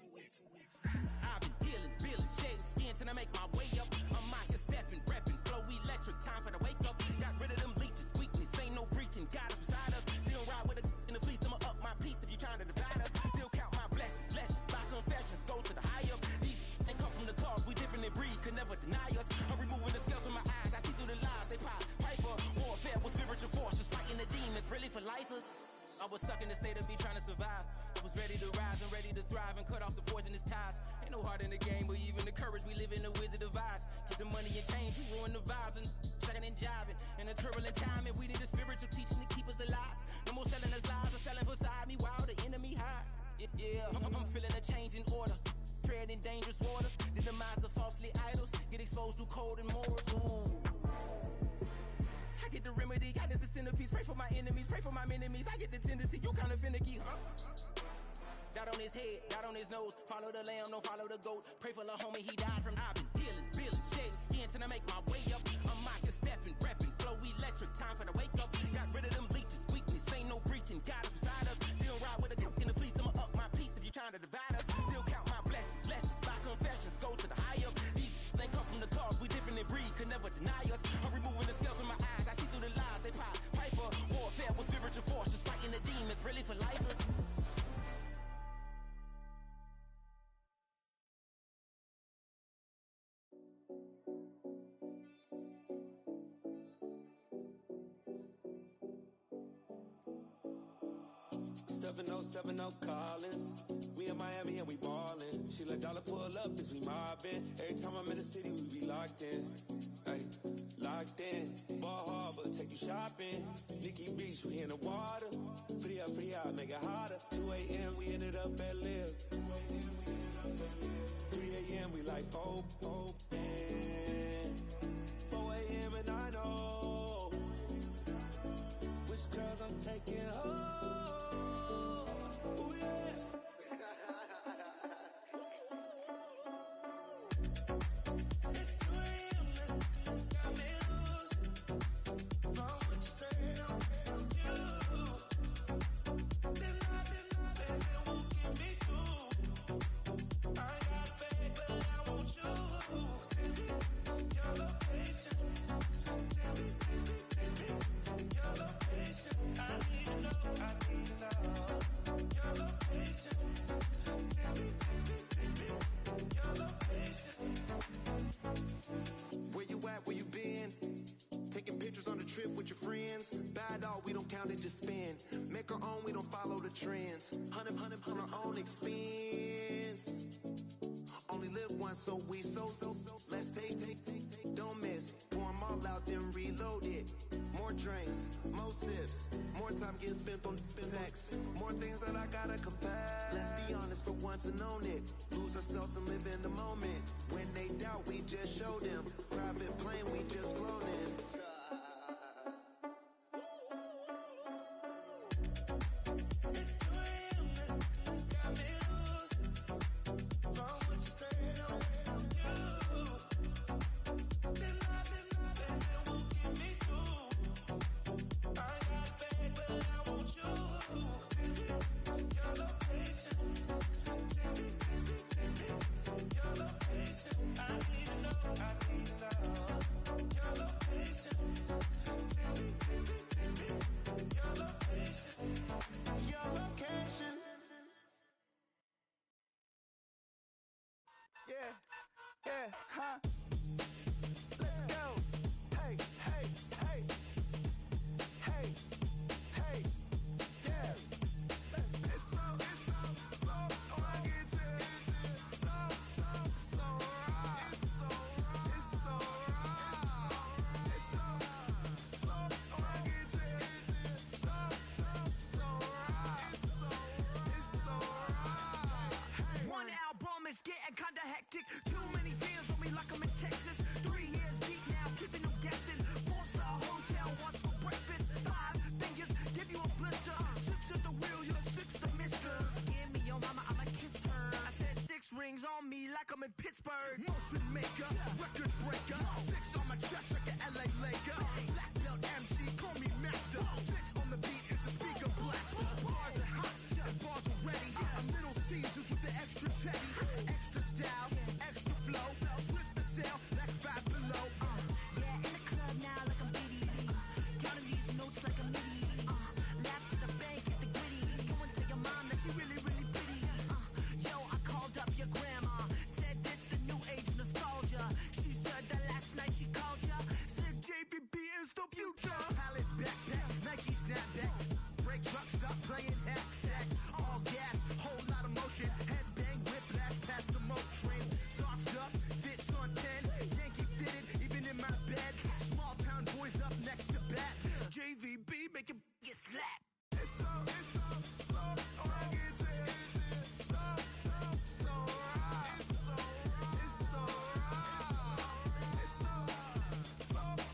I've been dealing, building, shedding skin till I make my way up. I'm out here stepping, repping, flow electric, time for the wake up. Got rid of them leeches, weakness, ain't no breaching, God is beside us. Still ride with a in the fleece, I'ma up my piece if you trying to divide us. Still count my blessings, lessons, by confessions, go to the high up. These ain't come from the cause, we different in breed, could never deny us. I'm removing the scales from my eyes, I see through the lies, they pop, piper. Warfare with spiritual force, just fighting the demons, really for lifers. I was stuck in the state of me trying to survive. I was ready to rise and ready to thrive and cut off the poisonous ties. Ain't no heart in the game, but even the courage we live in the wizard of Oz. Keep the money and change, we ruin the vibes and checking and jiving. In a turbulent time, and we need a spiritual teaching to keep us alive. No more selling us lies or selling beside me while the enemy hide. Yeah, I'm feeling a change in order. Treading dangerous waters, the demise of falsely idols. Get exposed to cold and morals. Ooh. I get the remedy, God is the centerpiece. Pray for my enemies, pray for my enemies. I get the tendency, you kinda finicky, huh? Dot on his head, dot on his nose. Follow the lamb, don't follow the goat. Pray for the homie, he died from. I've been dealing, building, shedding skin till I make my way up. I'm out here stepping, repping, flow electric, time for the wake up. Got rid of them leeches, weakness, ain't no breaching, God is beside us. Still ride with a in the fleece, I'ma up my piece if you trying to divide us. Still count my blessings, lessons, by confessions, go to the high up. These ain't come from the cause, we different in breed, could never deny us. I'm removing the scales from my eyes, I see through the lies, they pop, piper. Warfare with spiritual force, just fighting the demons, really for lifers. Seven oh, 70 Collins. We in Miami and we ballin'. She let dollar pull up, cause we mobbin'. Every time I'm in the city, we be locked in. Ay, locked in. Ball Harbor, take you shopping. Nikki Beach, we in the water. Free up, make it hotter. 2 a.m., we ended up at Live. 3 a.m., we like, oh, man. 4 a.m. and I know which girls I'm taking home. Just spin, make our own, we don't follow the trends. 100 on our own expense. Only live once, so we so let's take, don't miss. Pour 'em all out, then reload it. More drinks, more sips, more time getting spent on text. More things that I gotta confess. Let's be honest for once and own it. Lose ourselves and live in the moment. When they doubt, we just show them. Private plane, we just flown in. Yeah, huh? Let's go. Hey, hey, hey. Hey, hey, yeah. It's so fucking so right. It's so right. It's so right. One album is getting kinda hectic. Too many fans on me like I'm in Texas. 3 years deep now, keeping them guessing. 4-star hotel, what's for breakfast? 5 fingers, give you a blister. 6 at the wheel, you're 6 the mister. Give me your mama, I'ma kiss her. I said 6 rings on me like I'm in Pittsburgh. Motion maker, record breaker. 6 on my chest like an LA Laker. Black belt MC, call me master. 6 on the beat, it's a speaker blaster. Bars are hot, and bars are ready. A middle Caesars with the extra chetty. Extra style, extra flow. Drift for sale, like 5 below. Yeah, in the club now like I'm Biddy. Counting these notes like a MIDI. Laugh to the bank, hit the gritty. Go and tell your mom that she really, really pretty. Yo, I called up your grandma. Said this the new age nostalgia. She said that last night she called ya. Said JVB is the future. Palace backpack, Nike snapback. Break truck, stop playing hack sack. All gas, whole lot of motion. Headbang, whiplash, past the moat train. Soft up, fits on 10. Yankee fitted, even in my bed. Small town boys up next to bat. JVB, make it get slapped. It's so fucking so right. It's so right. It's so right. It's so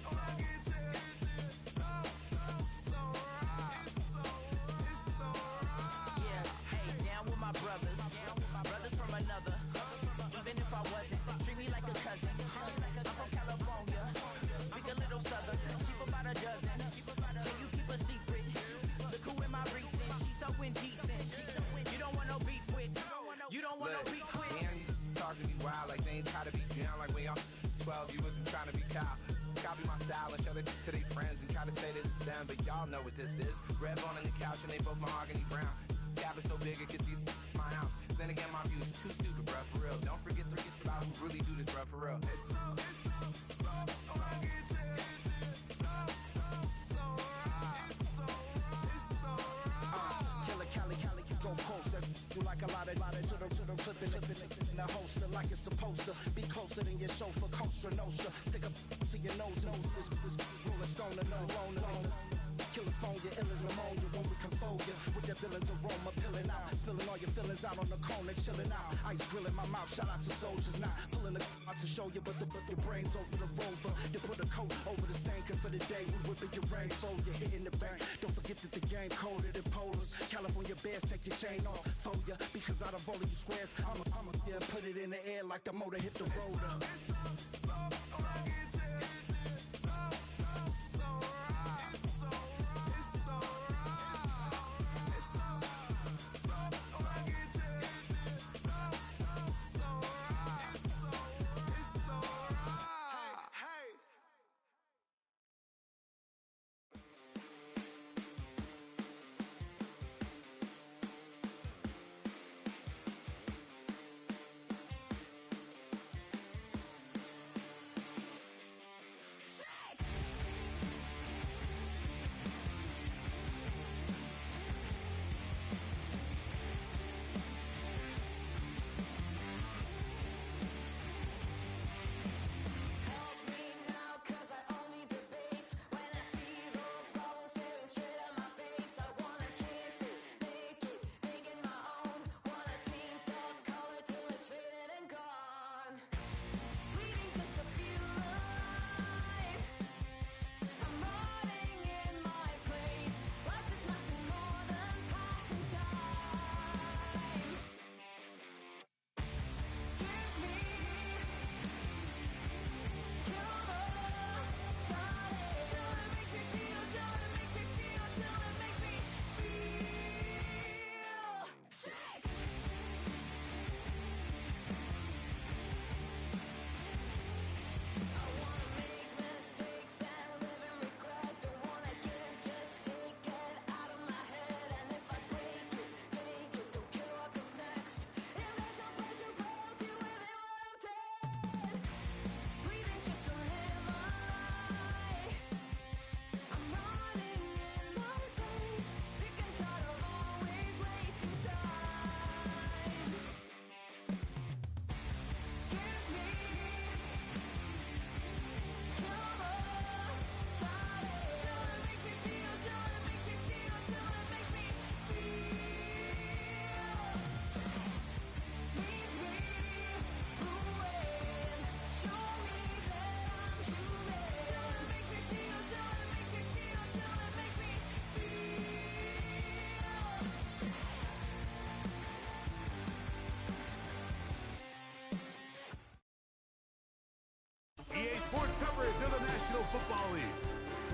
fucking so right. Yeah, hey, down with my brothers. Brothers from another. Even if I wasn't, treat me like a cousin. I'm from California. Speak a little southern. Cheap about a dozen. Can you keep a secret? Look who in my recent. She's so indecent. You don't want no beef with. You don't want no beef with. Damn, you talk to me wild like they ain't try to be down like when y'all 12, you wasn't trying to be Kyle. Copy my style and show it to their friends and try to say that it's them, but y'all know what this is. Red bone on the couch and they both mahogany brown. Gap is so big it can see my house. Then again, my view is too stupid, bruh, for real. Don't forget about who really do this, bruh, for real. It's so fucking so right. It's so right. Killer Cali, go closer. You like a lot of to the clipping in the holster like it's supposed to be closer than your chauffeur, Costa Nostra. Stick up to your nose, it's rolling stone and no. California, ill as pneumonia when we can fold ya with that villain's aroma, pilling out, spilling all your feelings out on the cone and chilling out. Ice grilling my mouth, shout out to soldiers, not pulling the out to show you, but the brains over the rover. They put a coat over the stain, cause for the day we whipping your rain, so you're hitting the bank. Don't forget that the game colder than polars. California bears, take your chain off for ya, because out of all of you squares, I'ma yeah, put it in the air like the motor hit the rotor.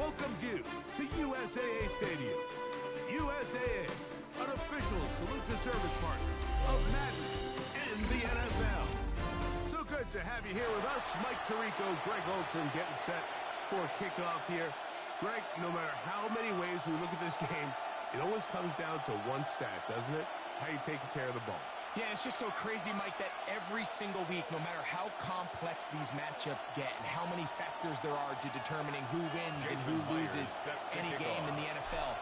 welcomes you to USAA Stadium. USAA, an official salute to service partner of Madden and the NFL. So good to have you here with us. Mike Tirico, Greg Olson getting set for kickoff here. Greg, no matter how many ways we look at this game, it always comes down to one stat, doesn't it? How you taking care of the ball. Yeah, it's just so crazy, Mike, that every single week, no matter how complex these matchups get and how many factors there are to determining who wins and who loses any game in the NFL,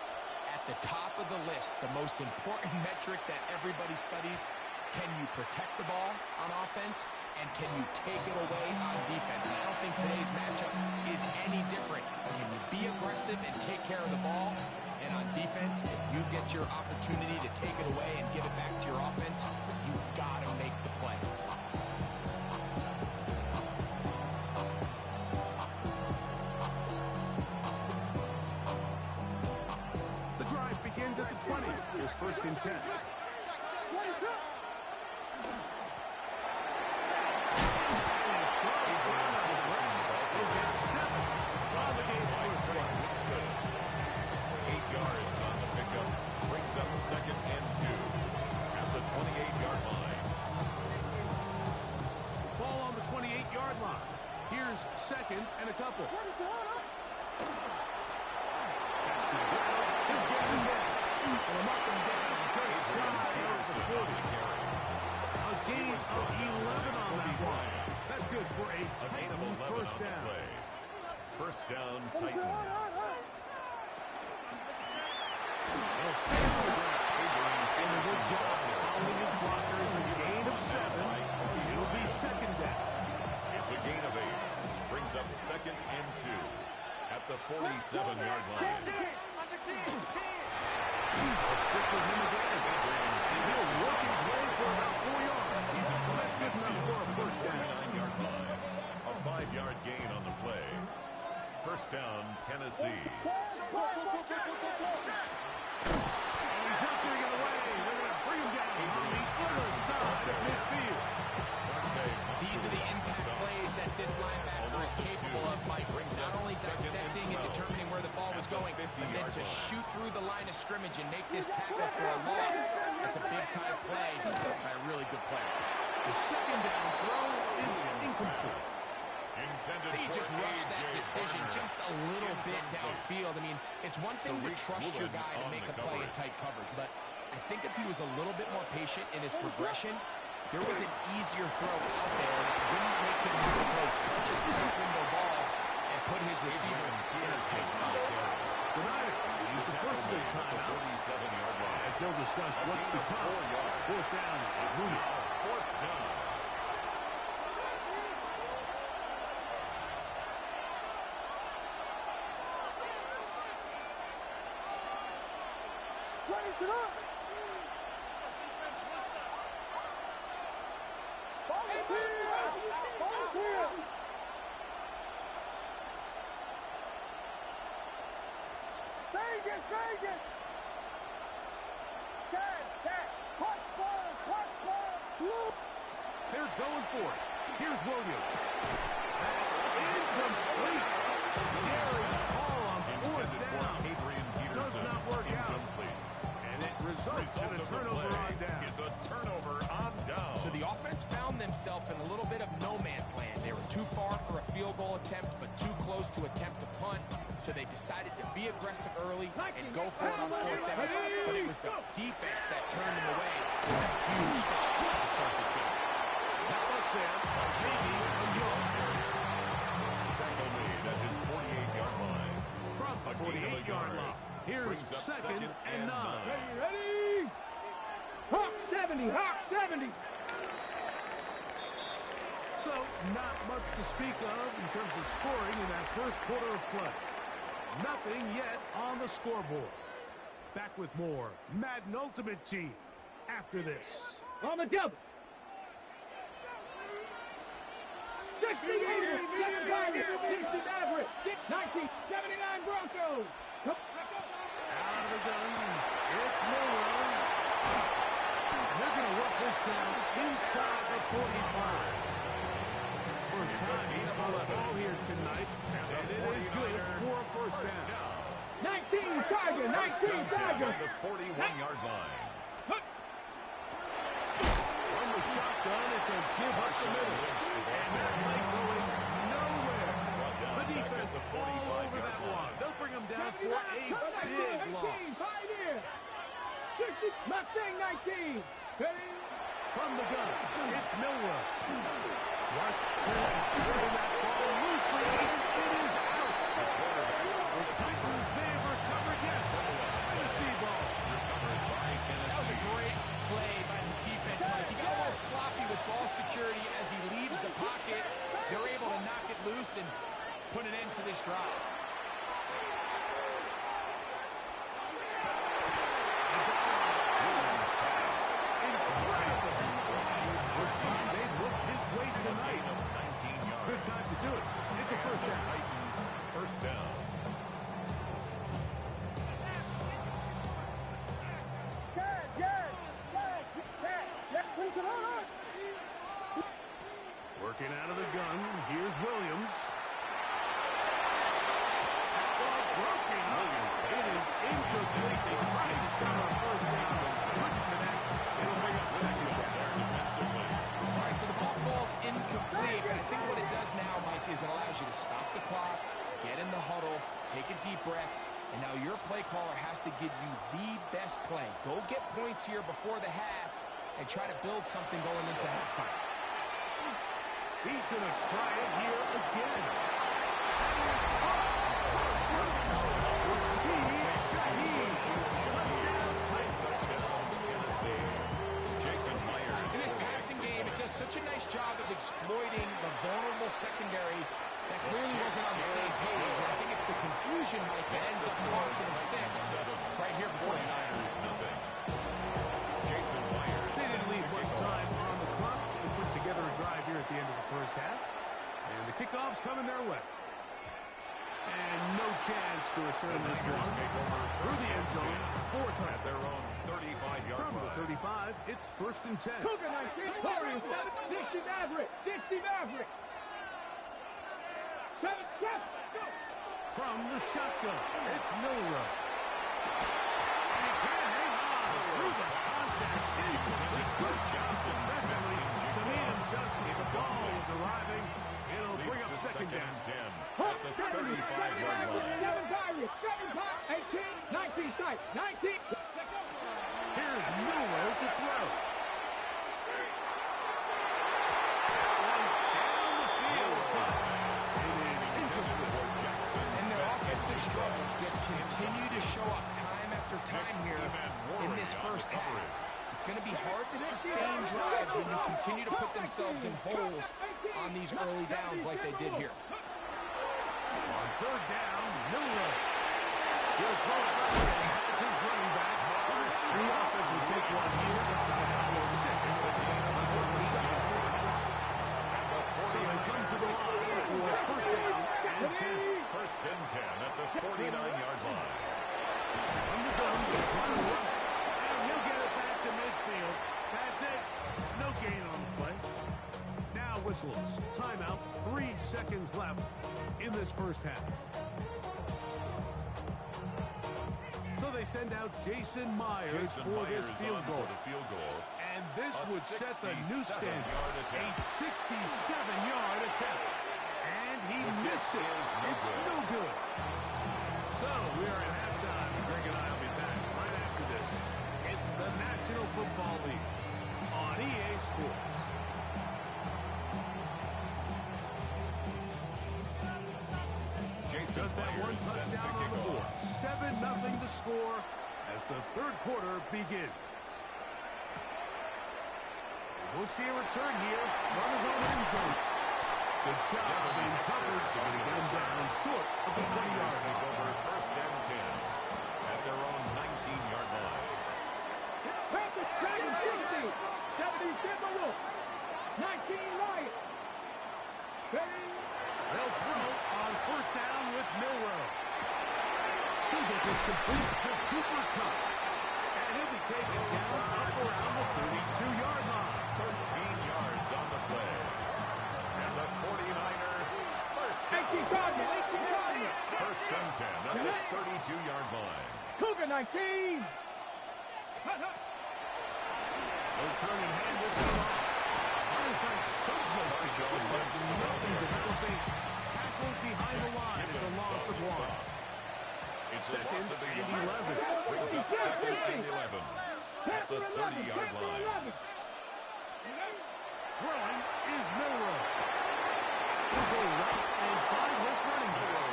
at the top of the list, the most important metric that everybody studies, can you protect the ball on offense and can you take it away on defense? And I don't think today's matchup is any different. Can you be aggressive and take care of the ball? And on defense, if you get your opportunity to take it away and give it back to your offense, you've got to make the play. The drive begins at the 20. Here's first and 10. What is up? Second and 2 at the 28-yard line. Ball on the 28-yard line. Here's second and a couple. Back to the ground. He'll get him down. And mark him down just shy of the 40. A gain of 11 on that one. That's good for a Titan first down. First down, Titans. They'll stay on the ground. And a good job following his blockers. A gain of 7. It'll be second down. It's a gain of 8. Brings up second and 2 at the 47-yard line. They'll stick with him again. And he'll work his way for about 4 yards. That's good enough for a first down. 9-yard line. A 5-yard gain on the play. First down, Tennessee. These are the impact plays that this linebacker is capable of, Mike. Not only dissecting and determining where the ball was going, but then to shoot through the line of scrimmage and make this tackle for a loss. That's a big-time play by a really good player. The second down throw is incomplete. He just rushed that decision just a little bit downfield. I mean, it's one thing to trust your guy to make a play in tight coverage, but I think if he was a little bit more patient in his progression, there was an easier throw out there that wouldn't make him throw such a tight window ball and put his receiver in a tight spot. The Niners use the first of their timeouts as they'll discuss what's to come. Fourth down is Mooney. Fourth down. Raise it up! Ball's here! Ball's here! Vegas! Vegas! Dad! Punch blue! They're going for it. Here's Williams. That's incomplete. Gary Hall on fourth down. Does not work out. And it results in a turnover on down. Is a turnover on down. So the offense found themselves in a little bit of no man's land. They were too far for a field goal attempt, but too close to attempt a punt. So they decided to be aggressive early and go for it on fourth down. But it was the defense that turned them away with a huge stop to start this game. That looks in. Maybe a yard. Tackle made at his 48-yard line. From the 48-yard line. Here's second and 9. Ready? Hawk 70! Hawk 70! So, not much to speak of in terms of scoring in that first quarter of play. Nothing yet on the scoreboard. Back with more Madden Ultimate Team after this. On the double. 60 Eagles, 7 Tigers, 60 Mavericks, 1979 Broncos. Out of the gun, it's Milrow. They're going to work this down inside the 45. First time he's got the ball here tonight, and it is good for a first down. Tiger, 19 Tiger. At the 41-yard line. From the shotgun, it's a give up the middle. And that might going nowhere. The defense all over that one. They'll bring them down for a big loss. Mustang 19. From the gun, it's Milrow. Rush to throwing that ball loosely, and it is out. The Titans may have recovered, yes. Tennessee ball. Recovered by Tennessee. That was a great play by the defense, Mike. He got a little sloppy with ball security as he leaves the pocket. They're able to knock it loose and put an end to this drive. Tonight. Good time to do it. It's a first down. Titans first down. Working out of the gun. Here's Williams. Broken. It is incomplete. They tried to start on first down, but couldn't connect. It'll bring up second down there defensively. All right, so the ball falls incomplete, but I think what it does now, Mike, is it allows you to stop the clock, get in the huddle, take a deep breath, and now your play caller has to give you the best play. Go get points here before the half and try to build something going into halftime. He's going to try it here again. In his passing game, it does such a nice job of exploiting the vulnerable secondary that clearly wasn't on the same page. And I think it's the confusion, Mike, that ends up costing him 6 right here before the Niners. Jason Myers. They didn't leave much time on the clock to put together a drive here at the end of the first half. And the kickoff's coming their way. And no chance to return this one through the end zone 4 times. At their own 35-yard From line. the 35, it's first and 10. Cougar 19, Warriors 7, 60 Maverick, 60 Maverick. 7, go. From the shotgun, it's Milrow. And he can't hang on through the contact. Incomplete. Good job defensively to meet him just as the ball was arriving. It'll bring up second down. 10 at the 35-yard line. 7, 18, 19 tight, 19. Here's Milrow to throw. Down the field. It is incomplete. And their offensive struggles just continue to show up time after time here in this first half. It's going to be hard to sustain drives when you continue to put themselves in holes on these early downs like they did here. On third down, Milrow. He'll throw it right and has his running back. The offense will take one here to the count of 6 on the second quarter. So they come to the line for first down and 10. First and 10 at the 49-yard line. From the gun, he's running one. And he'll get it back to midfield. That's it. No gain on the play. Now whistles. Timeout. 3 seconds left in this first half. So they send out Jason Myers for this field goal. And this would set the new standard. A 67-yard attempt. And he missed it. It's no good. So we are at halftime. Greg and I will be back right after this. It's the National Football League on EA Sports. Just that one touchdown on the board. 7-0 to score as the third quarter begins. We'll see a return here from his own end zone. Good job being covered, but he got him down short of the 20-yard line. Over first and 10 at their own 19-yard line. Panthers driving 60. 70 Timberwolves. 19 Lions. They'll throw on first down with Milrow. He'll get this complete to Cooper Kupp. And he'll be taken down up around the 32-yard line. 13 yards on the play. And the 49er first down. 18 Gardner. First and 10 at the 32-yard line. 19. They'll turn and hand this one off. Trying to find some place to go, but nothing developing. Tackled behind the line. It's a loss of 1. It's Second a loss of and 11. 11. Brings up second and 11 at the 30-yard line. Throwing is Milrow. He'll go right and find his running back.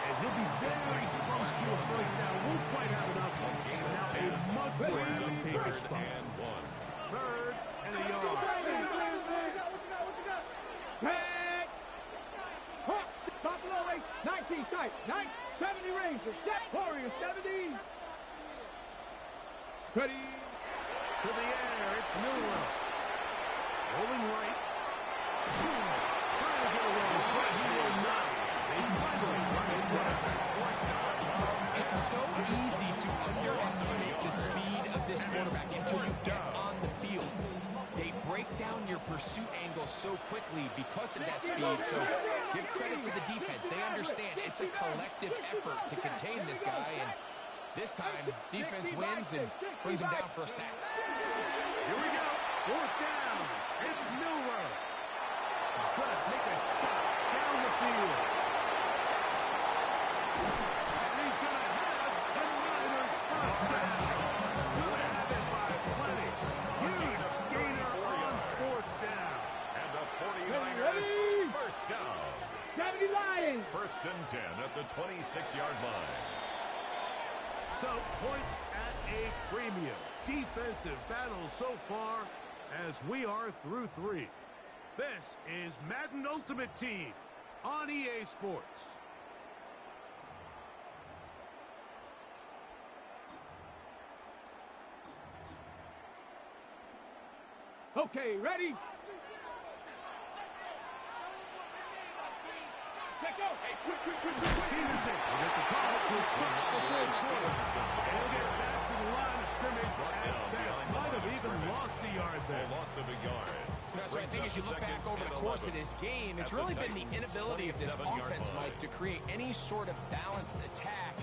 And he'll be very close to a first down. Won't quite have enough. Now a much more advantageous spot. Third and a yard. Tag. Buffalo 8, 19 tight. 70 Rangers. Set. Warriors 70. Steady. To the air. It's Milrow. Rolling right. Trying to get away. But he will not. They finally run it right. It's so easy to underestimate the speed of this quarterback until you get on the field. They break down your pursuit angle so quickly because of that speed. So give credit to the defense. They understand it's a collective effort to contain this guy. And this time, defense wins and brings him down for a sack. Here we go. Fourth down. It's Milrow. He's going to take a shot down the field. And he's going to have the Niners first down. Will have it by plenty. Huge gainer on fourth down. And the 49er first down. 70 Lions. First and 10 at the 26-yard line. So, points at a premium. Defensive battle so far as we are through 3. This is Madden Ultimate Team on EA Sports. Okay, ready? Check out. Hey, quick. Stevenson will get the call to start the fourth quarter. He'll get back to the line of scrimmage at best. Might have even lost a yard there. A loss of a yard. So I think as you look back over the course of this game, it's really been the inability of this offense, Mike, to create any sort of balanced attack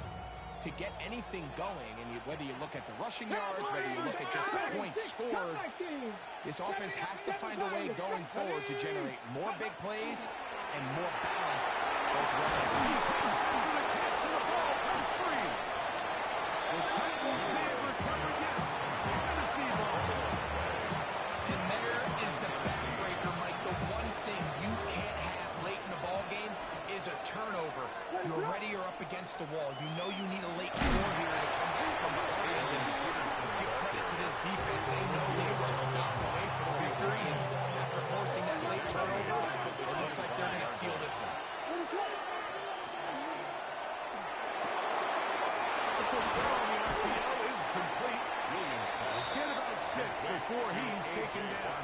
to get anything going. And whether you look at the rushing yards, whether you look at just the points scored, this offense has to find a way going forward to generate more big plays and more balance. The Titans neighbors cover yes. Tennessee ball. And there is the backbreaker, Mike. The one thing you can't have late in the ball game is a turnover. You're ready, you're up against the wall. You know you need a late score here to come back from behind. And let's give credit to this defense. They know they were stopped away from victory. And after forcing that late turnover, it looks like they're going to seal this one. Before he's taken down.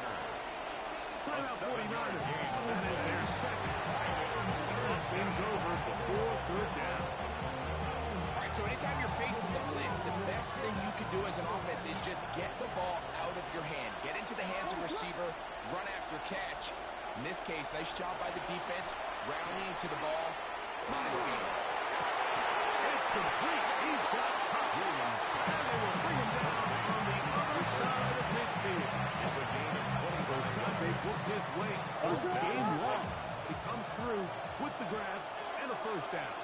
Timeout 49ers. That is their second. Talk things over before third down. All right, so anytime you're facing the blitz, the best thing you can do as an offense is just get the ball out of your hand. Get into the hands of receiver, run after catch. In this case, nice job by the defense, rallying to the ball. Nice game. It's complete. He's got Williams. And they will bring him down on the other side of midfield. It's a gain of 20. First time they've looked his way. First game long. He comes through with the grab and a first down.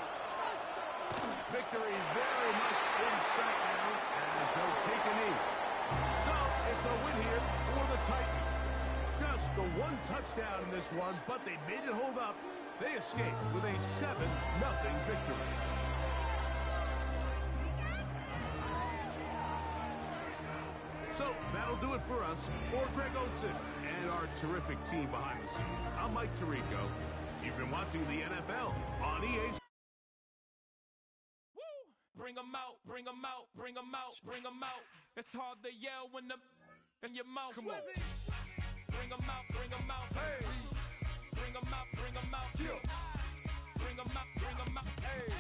Victory very much in sight now, and there's no taking knee. So it's a win here for the Titans. Just the one touchdown in this one, but they made it hold up. They escaped with a 7-0 victory. So that'll do it for us. For Greg Olson and our terrific team behind the scenes, I'm Mike Tirico. You've been watching the NFL on EA. Bring them out, bring them out, bring them out, bring them out. It's hard to yell when the in your mouth. Come on. Bring them out, bring them out. Hey. Bring them out, bring them out. Yeah. Bring them out, bring them out. Hey.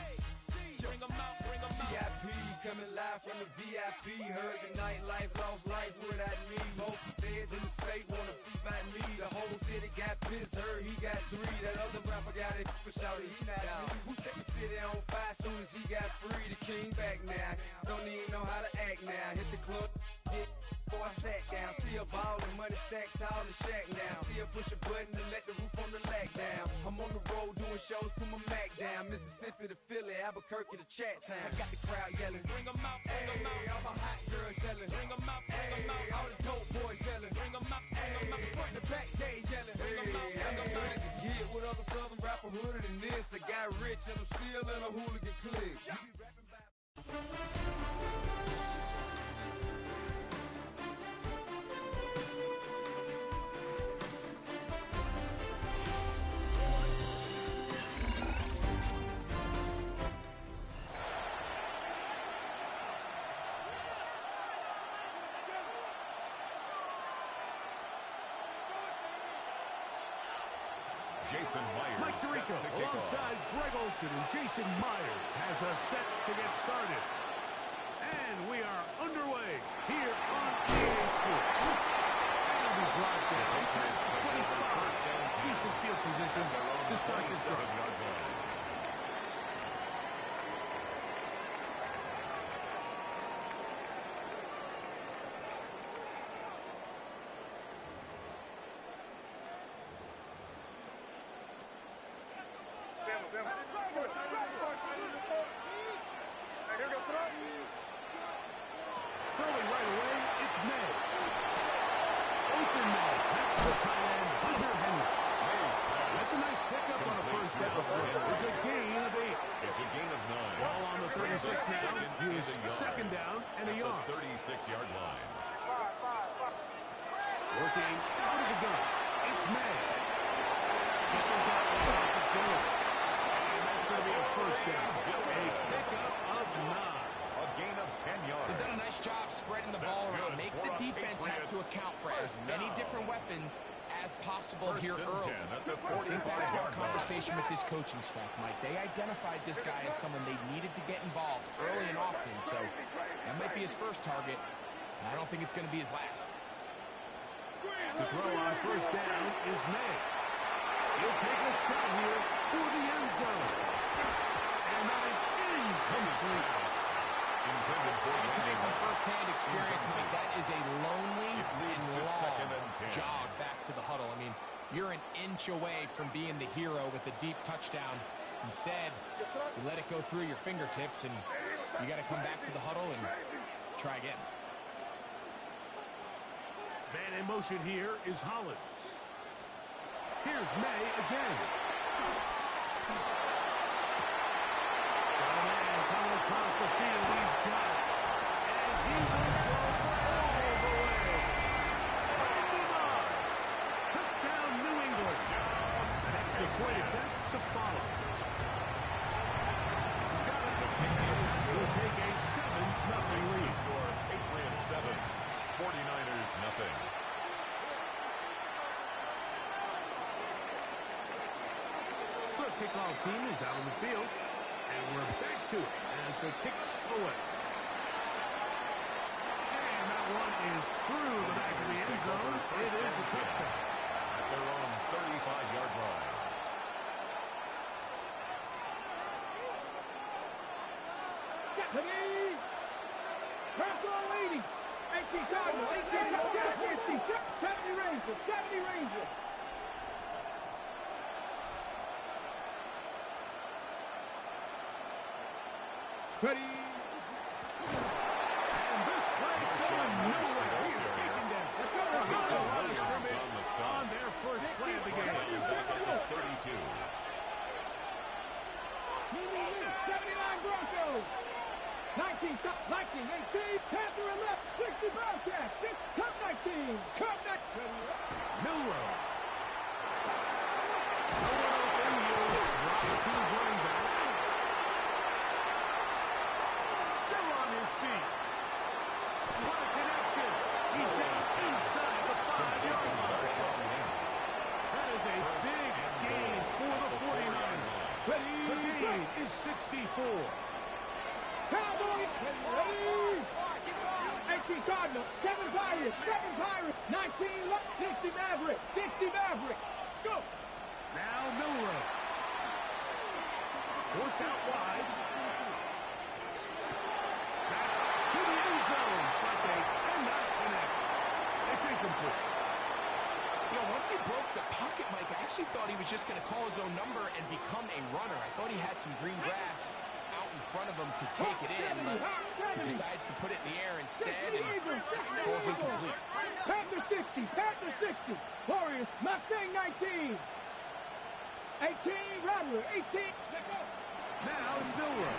Bring them out, bring them out. VIP coming live from the VIP. Heard the nightlife, lost life without me. Both feds in the state wanna see by me. The whole city got pissed, heard he got 3. That other rapper got it, but shouted he not out. Who set the city on fire soon as he got free? The king back now. Don't even know how to act now. Hit the club, hit before I sat down. Still ballin', money stacked tall and shack now. Still push a button to let the roof on the lack down. I'm on the road doing shows, put my Mac down. Mississippi to Philly, Albuquerque to Chat Town. I got the crowd yelling, bring 'em out, bring 'em out. All my hot girls yelling, bring 'em out, bring 'em out. All the dope boys yelling, bring 'em out, bring 'em out. Front to back, they yelling, bring 'em out, bring 'em out. To get with other southern rapper hooded than this. I got rich and I'm still in a hooligan clique. You be rapping about Jason Myers Mike Tirico set to kick alongside off. Greg Olson and Jason Myers has us set to get started. And we are underway here on EA Sports. And it'll be broadcast past the 25. Decent field position to start this drive. Throwing right away, it's May. Open May. That's the tight end, Hunter Henry. That's a nice pickup on a first down. It's a gain of 8. It's a gain of 9. Ball on the 36 now. He is second down and a yard. 36-yard line. Working out of the gun. It's May. He goes out with a goal. And that's going to be a first down. A pickup of 9. A gain of 10 yards. They've done a nice job spreading the ball around. Make the defense have to account for as many different weapons as possible here early. I think back to our conversation with this coaching staff, Mike. They identified this guy as someone they needed to get involved early and often, so that might be his first target. I don't think it's going to be his last. To throw on first down is May. He'll take a shot here for the end zone. And that is incomplete. I tell you from first-hand experience, Mike, that is a lonely and long jog back to the huddle. I mean, you're an inch away from being the hero with a deep touchdown. Instead, you let it go through your fingertips, and you got to come back to the huddle and try again. Man in motion here is Hollins. Here's May again. Coming across the field, he's got it. And he will go all the way. Randy Moss. Touchdown, New England. The point attempts to follow. He's got it. We'll take a 7-0 lead. Score Patriots 7, 49ers nothing. The kickoff team is out on the field. And we're back to it as the kicks away. And that one is through the back of the end zone. It is a touchdown. At their own 35-yard line. Japanese! Purple lady! 18 Cardinal, 18 70 Rangers, 70 Rangers! Ready. And this play going nowhere. He is taken down. On their first play of the game. Back at the 32. 79 Broncos. 19, 18, Panther and left, 60 Bobcats, 6, Cup 19, Cup 19. Milrow. No one open, Robinson's running back. Still on his feet. What a connection. He's down inside the 5-yard line. That is a big gain for the 49ers. The gain is 64. Cowboys, ready. 18 Cardinals, 7 Pirates, 19 left, 60 Mavericks, 60 Mavericks. Let's go. Now Milrow. Forced out wide. incomplete. You know, once he broke the pocket, Mike, I actually thought he was just going to call his own number and become a runner. I thought he had some green grass out in front of him to take it in, but he decides to put it in the air instead and falls incomplete. Panther 60, Panther 60. Warriors, Mustang 19. 18, Rattler, 18. Now it's Milroe.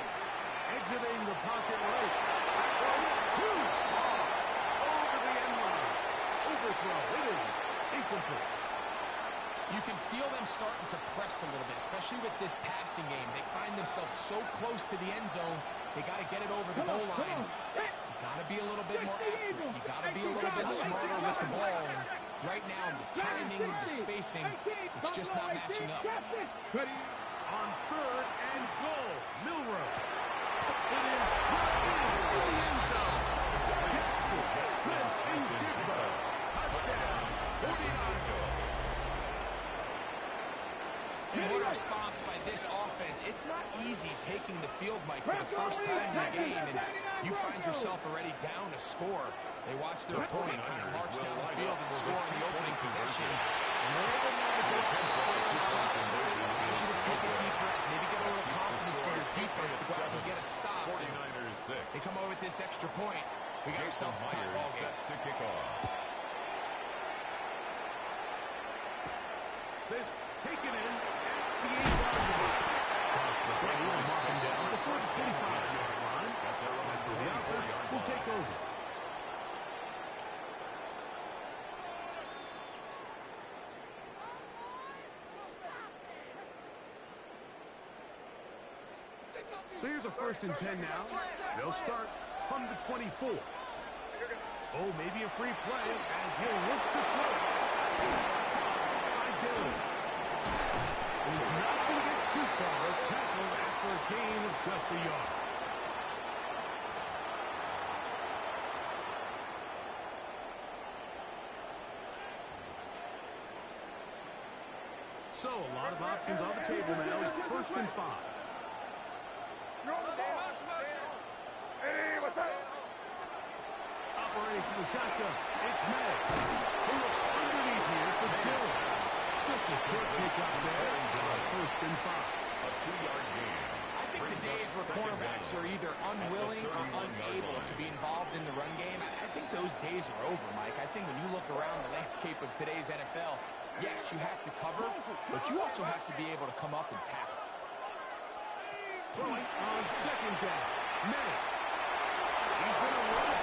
Exiting the pocket right. Too far. Over the end line. Overthrow. It is incomplete. You can feel them starting to press a little bit, especially with this passing game. They find themselves so close to the end zone, they got to get it over the goal line. You got to be a little bit more accurate. You got to be a little bit smarter with the ball. And right now, the timing, the spacing, it's just not matching up. On third and goal, Milroe. It is put in the end zone. Jackson, Smith, and Jigba. Touchdown, San Francisco. And what a response by this offense. It's not easy taking the field, Mike, for the first time in the game, and you find yourself already down a score. They watch their opponent kind of march down the field and score in the opening possession. And they're able now to go for the score. I want you to take a deep breath, maybe get a little confidence from your defense to go out and get a stop. 49ers 6. They come over with this extra point. We got ourselves a tie ball game. Set to kick off. This taken in at the 8-yard line. They will mark him down before the 25-yard line. That's where the offense will take over. So here's a 1st and 10 now. They'll start from the 24. Oh, maybe a free play as he'll look to throw. By Dillon. He's not going to get too far. Tackled after a gain of just a yard. So a lot of options on the table now. It's 1st and 5. Operating for the shotgun. It's May. They look underneath here for Dillon. Just a short pick up there. 1st and 5. A 2-yard gain. I think the days where cornerbacks are either unwilling or unable to be involved in the run game, I think those days are over, Mike. I think when you look around the landscape of today's NFL, yes, you have to cover, but you also have to be able to come up and tackle. Throwing on 2nd down. May. He's going to run it.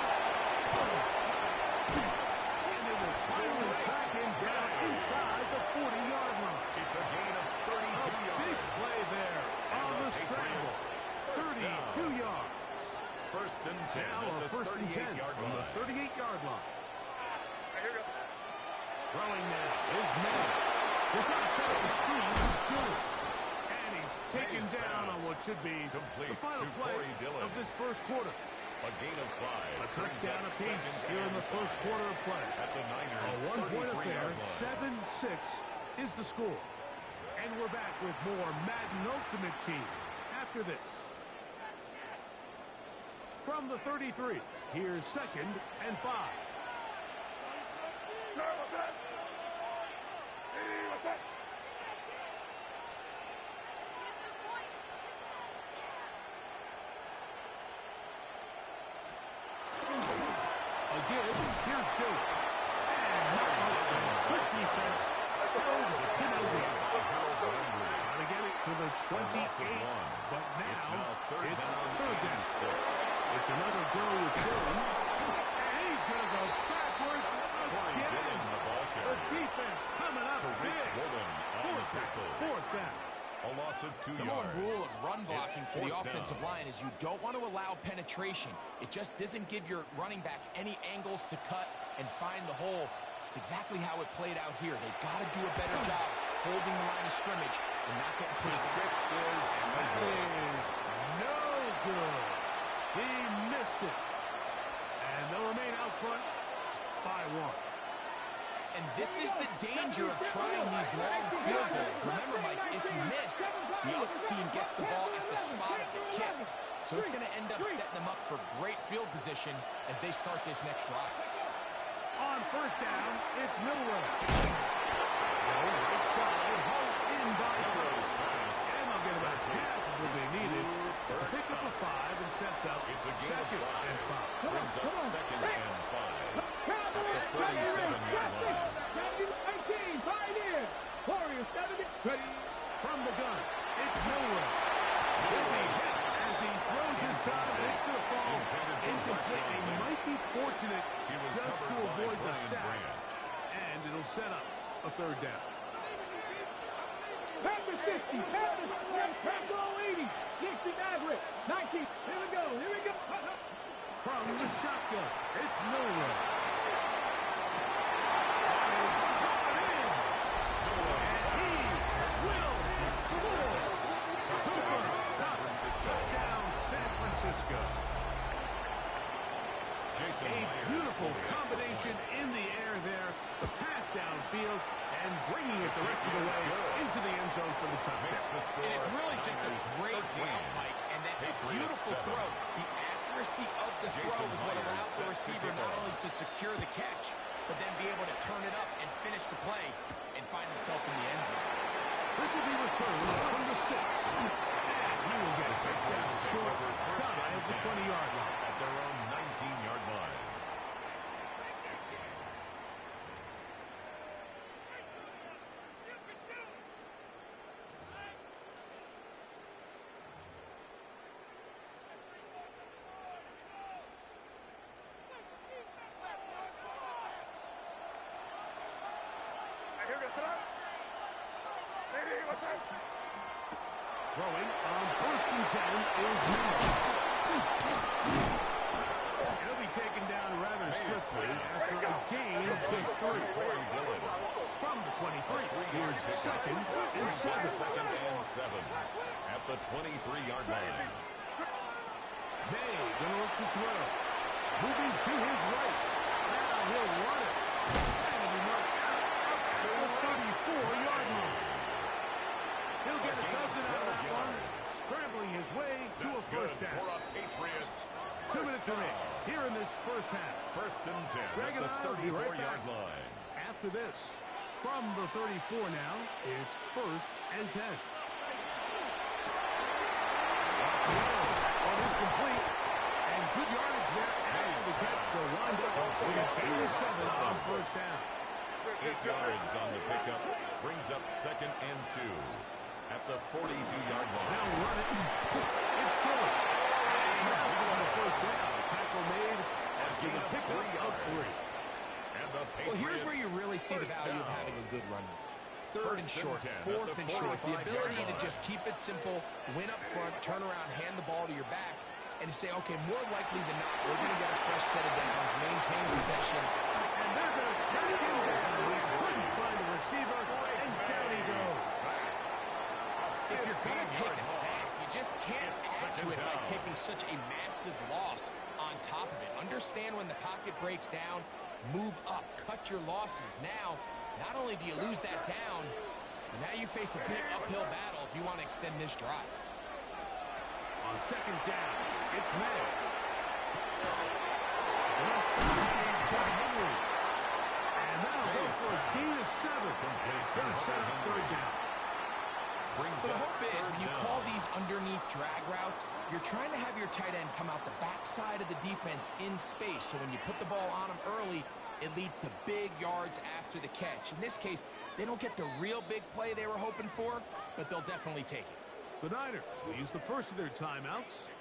And they will finally track him down inside the 40-yard line. It's a gain of 32 yards. Big play there on the scramble. 32 yards. 1st and 10. Now a 1st and 10 from the 38-yard line. Throwing now is May. It's outside the screen. He's Dillon. And he's taken down on what should be the final play of this 1st quarter. A gain of 5. A touchdown apiece here in the 1st quarter of play. At the Niners, a 1-point affair. 7-6 is the score. And we're back with more Madden Ultimate Team after this. From the 33, here's 2nd and 5. Again, here's Dillon. And not much there. Good defense. Over to Nobia. Trying to get it to the 28. But now it's 3rd down. It's another go with Dillon. And he's going to go backwards again. The defense coming up big. 4th down. A loss of 2 The yards. rule of run blocking for the offensive line is you don't want to allow penetration. It just doesn't give your running back any angles to cut and find the hole. It's exactly how it played out here. They've got to do a better job holding the line of scrimmage and not getting pushed. Is no good. He missed it. And they'll remain out front by 1. And this is the danger of trying these long field goals. Remember, Mike, if you miss, the other team gets the ball at the spot of the kick. So it's going to end up setting them up for great field position as they start this next drive. On first down, it's Milrow. Right side, hauled in by Rose. And they'll get about half of what they needed. It's a pickup of 5 and sets up second and 5. Brings up second and 5. At the 37-yard line. 19, Pioneer. Warriors 70. Ready. From the gun, it's Milrow. He'll be hit as he throws his time, and it's going to fall incomplete. He might be fortunate just to avoid the sack, and it'll set up a third down. Pepper 60, Pepper 80, 60 Maverick, 19. Here we go. From the shotgun, it's Milrow. A beautiful combination in the air there. The pass downfield and bringing it the rest of the way into the end zone for the touchdown. And it's really just a great route, Mike, and then a beautiful throw. The accuracy of the throw is what allows the receiver not only to secure the catch, but then be able to turn it up and finish the play and find himself in the end zone. This will be returned from the 6. And he will get a touchdown short, shy of the 20-yard line. At their own 19-yard line. Throwing on first and 10 is Milrow. He'll be taken down rather swiftly after a gain of just 3. From the 23, here's second and 7. Second and 7 at the 23-yard line. May gonna look to throw. Moving to his right. Now he'll run it. And he marked out up to the 34-yard line. He'll get a dozen out of that one, scrambling his way to a first down. 2 minutes remaining here in this first half. First and 10 Greg at and the I will be right back 34-yard line. after this. From the 34 now, it's first and 10. Ball is complete. And good yardage there after the catch. They'll wind up with an 87 on first down. 8 yards on the pickup. Brings up second and 2 at the 42-yard line. Now run it. It's good. And now on the first down. Tackle made after the pickup of 3. And the Well, here's where you really see the value of having a good run. Third and short, fourth and short. The ability to just keep it simple, win up front, turn around, hand the ball to your back, and to say, okay, more likely than not, we're going to get a fresh set of downs, maintain possession. And they're going to track him down. We couldn't find the receiver, and down he goes. If you're going to take a sack, you just can't add to it by taking such a massive loss on top of it. Understand when the pocket breaks down, move up, cut your losses. Now, not only do you lose that down, but now you face a big uphill battle if you want to extend this drive. On second down, it's May. Left side to Henry. And that'll go for a gain of 7. It's going to set up third down. So the hope is when you call these underneath drag routes, you're trying to have your tight end come out the backside of the defense in space. So when you put the ball on him early, it leads to big yards after the catch. In this case, they don't get the real big play they were hoping for, but they'll definitely take it. The Niners will use the first of their timeouts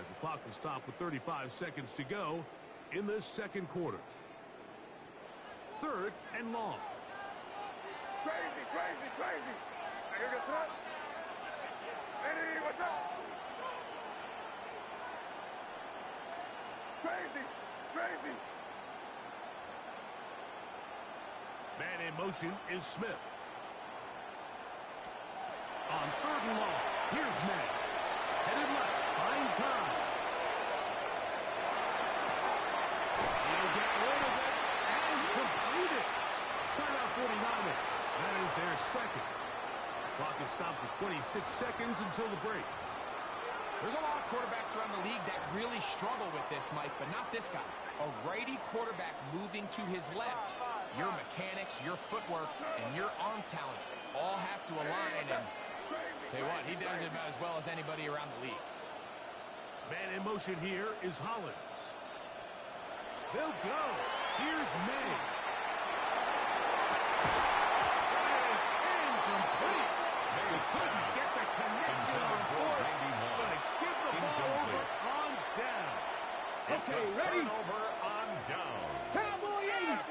as the clock will stop with 35 seconds to go in this second quarter. Third and long. Crazy, crazy, crazy. Here goes us. Hey, what's up? Crazy, crazy. Man in motion is Smith. On third and long, here's May. Headed left, find time. He'll get rid of it and complete it. Timeout 49 minutes. That is their second. Clock is stopped for 26 seconds until the break. There's a lot of quarterbacks around the league that really struggle with this, Mike, but not this guy. A righty quarterback moving to his left. Your mechanics, your footwork, and your arm talent all have to align. And tell you what, he does it about as well as anybody around the league. Man in motion here is Hollins. They'll go. Here's May. That is incomplete. They couldn't get the connection on fourth. Going to give the ball over on down. Okay, ready? Turnover on down. Cowboy 80.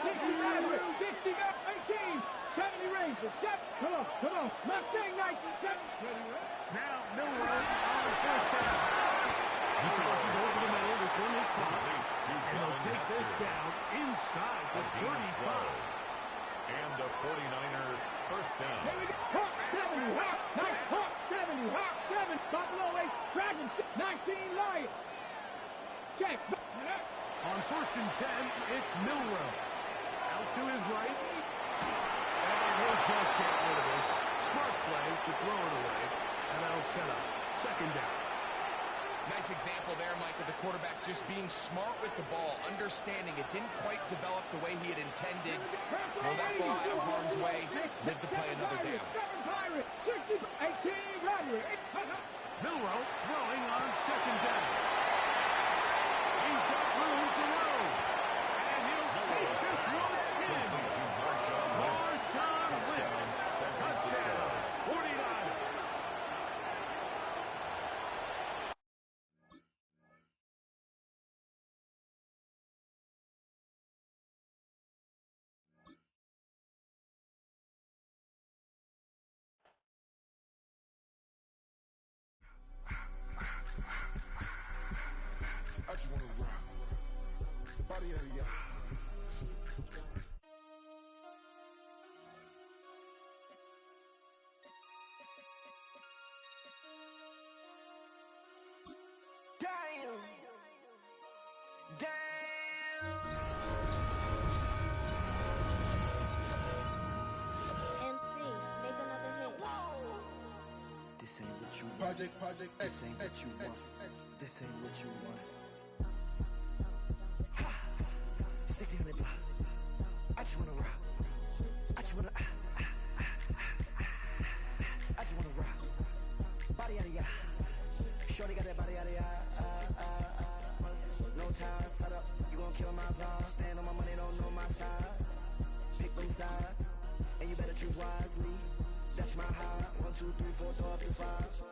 60 Radwood. 60 back 18. 70 Rangers. Come on. Mustang 97. Now Milrow on first down. He tosses over the middle. This one is caught. And they'll take this down inside the 35. And the 49er first down. Here we go. Hawk 70. Hawk 9. Hawk 70. Hawk 7. Buffalo 8. Dragon 19. Lion. Check. On first and 10, it's Milrow. Out to his right. And he'll just get rid of this. Smart play to throw it away. And that'll set up second down. Nice example there, Mike, of the quarterback just being smart with the ball, understanding it didn't quite develop the way he had intended. Throw that ball out of harm's way, live to play another down. 18 Radwood. Milrow throwing on second down. He's got room to roam. And he'll take this one in. Marshawn Lynch. Touchdown. 49ers. I just wanna rock. Body out of y'all. Damn. MC, make another hit. This ain't what you want. Project This ain't what you want. This ain't what you want. 1600 block. I just wanna rock. I just wanna I just wanna rock. Body out of ya. Shorty got that body out of ya. No time, set up. You gon' kill my vibe. Stand on my money, don't know my size. Pick them sides, and you better choose wisely. That's my high. 1, 2, 3, 4, throw up to 5.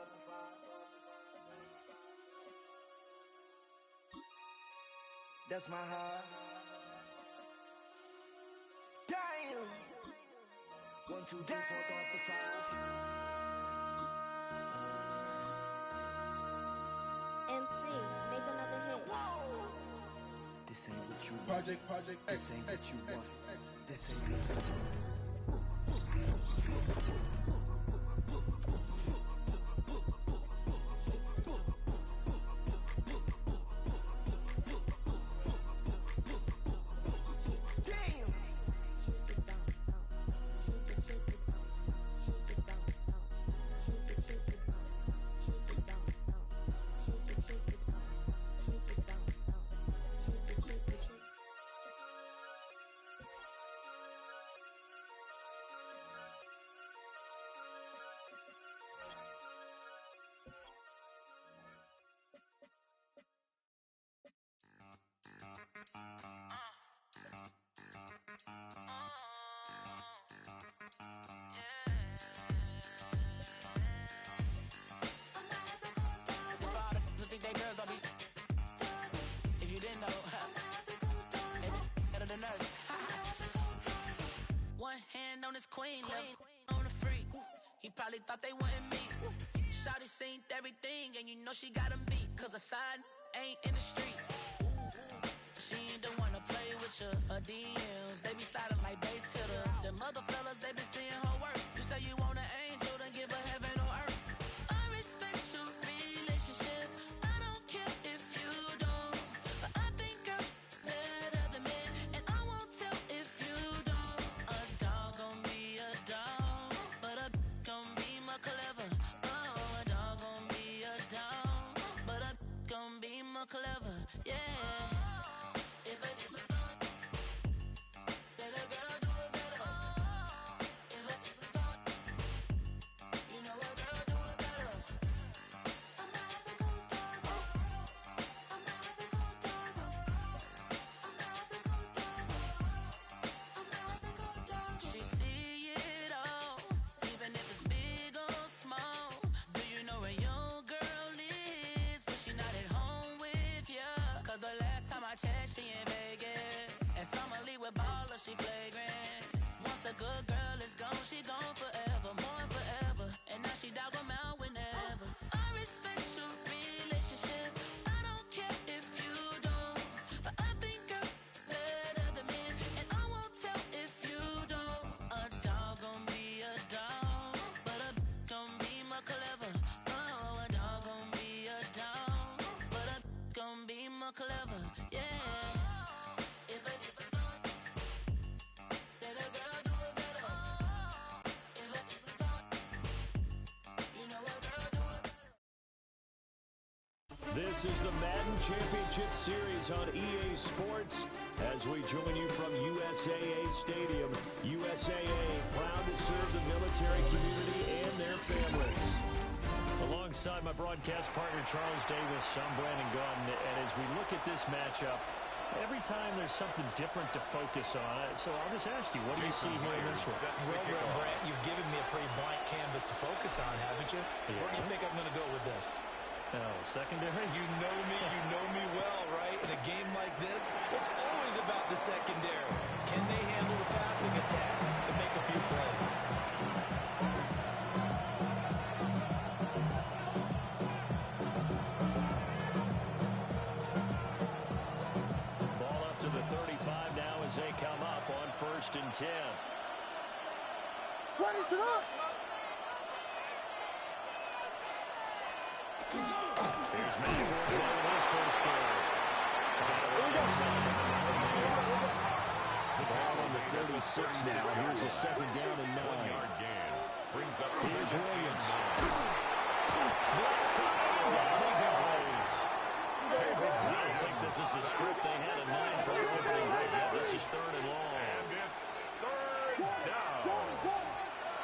That's my high. Damn. 1, 2, 3, 4, throw up to 5. MC, make another hit. This ain't what you want. Project This ain't what you want. This ain't what you want. One hand on his queen, left on the freak. He probably thought they wanted me. Shawty seen everything, and you know she got him beat. Cause her side ain't in the streets. She ain't the one to play with you. Her DMs, they be silent like bass hitters. Them other fellas, they be seeing her work. You say you want an angel, then give her heaven on earth. I respect your relationship. I don't care if you don't. But I think I'm better than men. And I won't tell if you don't. A dog gon' be a dog. But a gon' be more clever. Oh, a dog gon' be a dog. But a gon' be more clever. Yeah. more clever, yeah. If a let a girl do it better. If you know a girl do it better. This is the Madden Championship Series on EA Sports as we join you from USAA Stadium. USAA, proud to serve the military community and their families. Alongside my broadcast partner, Charles Davis, I'm Brandon Gaudin, and as we look at this matchup, every time there's something different to focus on. So I'll just ask you, what do you see here in this one? Well, Brent, you've given me a pretty blank canvas to focus on, haven't you? Yeah. Where do you think I'm going to go with this? Oh, secondary? You know me well, right? In a game like this, it's always about the secondary. Can they handle the passing attack and make a few plays? Ball up to the 35 now as they come up on 1st and 10. Ready to up! Here's Matt Forte with his first goal. The ball on the 36 now. Here's a 2nd down and 9. 1-yard gain. Brings up here's Williams. Blitz coming down. He goes. I don't think this is the script they had in mind for the opening drive. Yeah, this is 3rd and long. And it's 3rd down.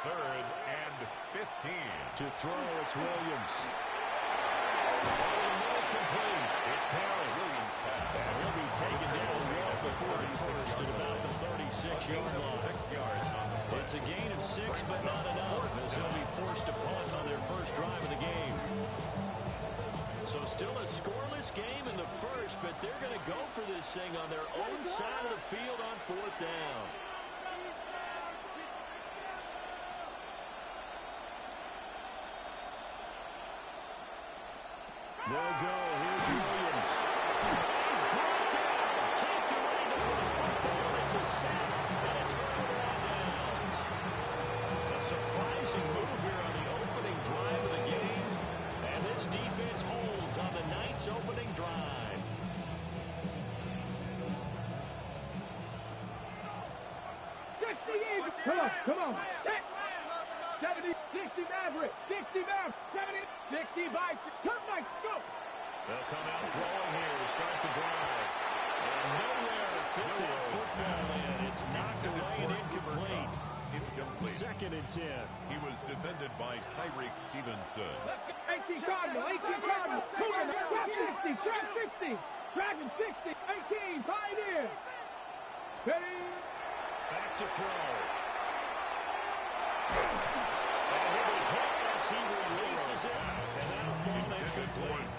3rd and 15. To throw, it's Williams. Complete. It's Perry. Williams pass. And he'll be taken down well before the first at about the 36-yard line. 6 yards on the play. It's a gain of 6, but not enough, as they'll be forced to punt on their first drive of the game. So still a scoreless game in the first, but they're going to go for this thing on their own side of the field on 4th down. They'll go. Here's Williams. He's brought down. Can't do anything with the football. It's a sack and a turnover on downs. A surprising move here on the opening drive of the game. And this defense holds on the night's opening drive. Come on. 70, 60 Maverick, 60 Maverick, 70, 60 by, come on, go. They'll come out throwing here to start the drive. And nowhere to fit that football in. It's knocked away and incomplete. 2nd and 10. He was defended by Tyreek Stevenson. 18 Cardinal, trap 60, Dragon 60, 18, Pioneer. Steady. Back to throw. And he'll be hit as he releases it. And that'll fall incomplete.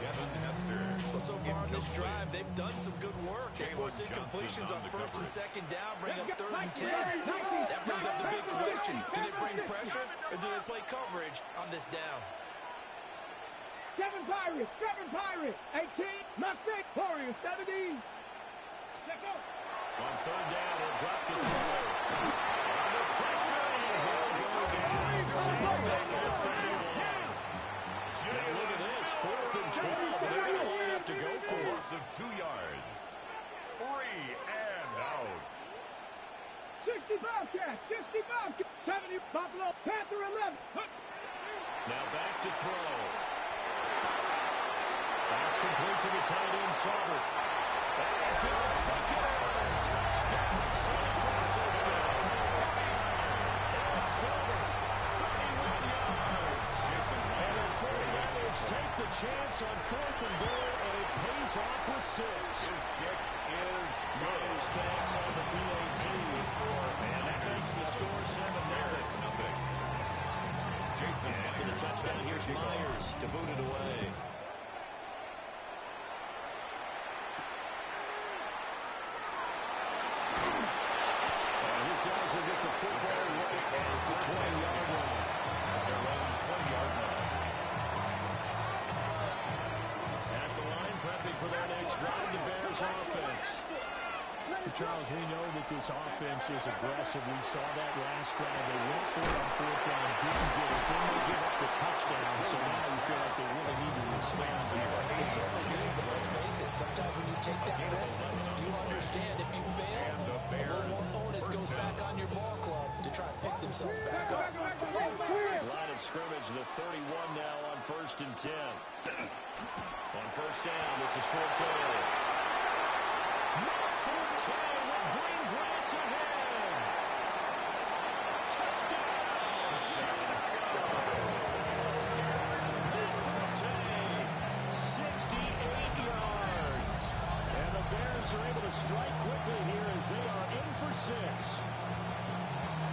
Well, so far in this drive, they've done some good work. They force incompletions on 1st and 2nd down, bring up 3rd and 10. That brings up the big question. Do they bring pressure or do they play coverage on this down? 7 Pirates, 18, Mustang, Warriors, 70. Let's go. On 3rd down, he'll drop the throw. Under pressure, and he'll go down. Sacked back at 30. Now look at this, 4th and 12. They're going to have to go for it. Of 2 yards. 3 and out. 60 Bobcats, 70 Buffalo, Panther 11. Now back to throw. That's complete to the tight end, Sauber. And he's going to take it. Touchdown, San Francisco. And Sauber, 31 yards. And the 49ers take the chance on 4th and goal, and it pays off with 6. His kick is good. Myers cats on the PAT. And that makes the score 7-0. Jason after the touchdown, here's Myers to boot it away. His guys will get the football right at the 20-yard line. Their own 20-yard line. At the line, prepping for their next drive, the Bears offense. Charles, we know that this offense is aggressive. We saw that last drive. They went for it on 4th down, didn't get it. Then they give up the touchdown, so now you feel like they really need to respond here. They certainly do, but let's face it, sometimes when you take that risk, you understand if you fail, a little more onus goes back on your ball club to try and pick themselves back up. Line of scrimmage, the 31 now on 1st and 10. On first down, this is Forte. Forte with green grass ahead. Touchdown, Chicago. Forte, 68 yards. And the Bears are able to strike quickly here as they are in for 6.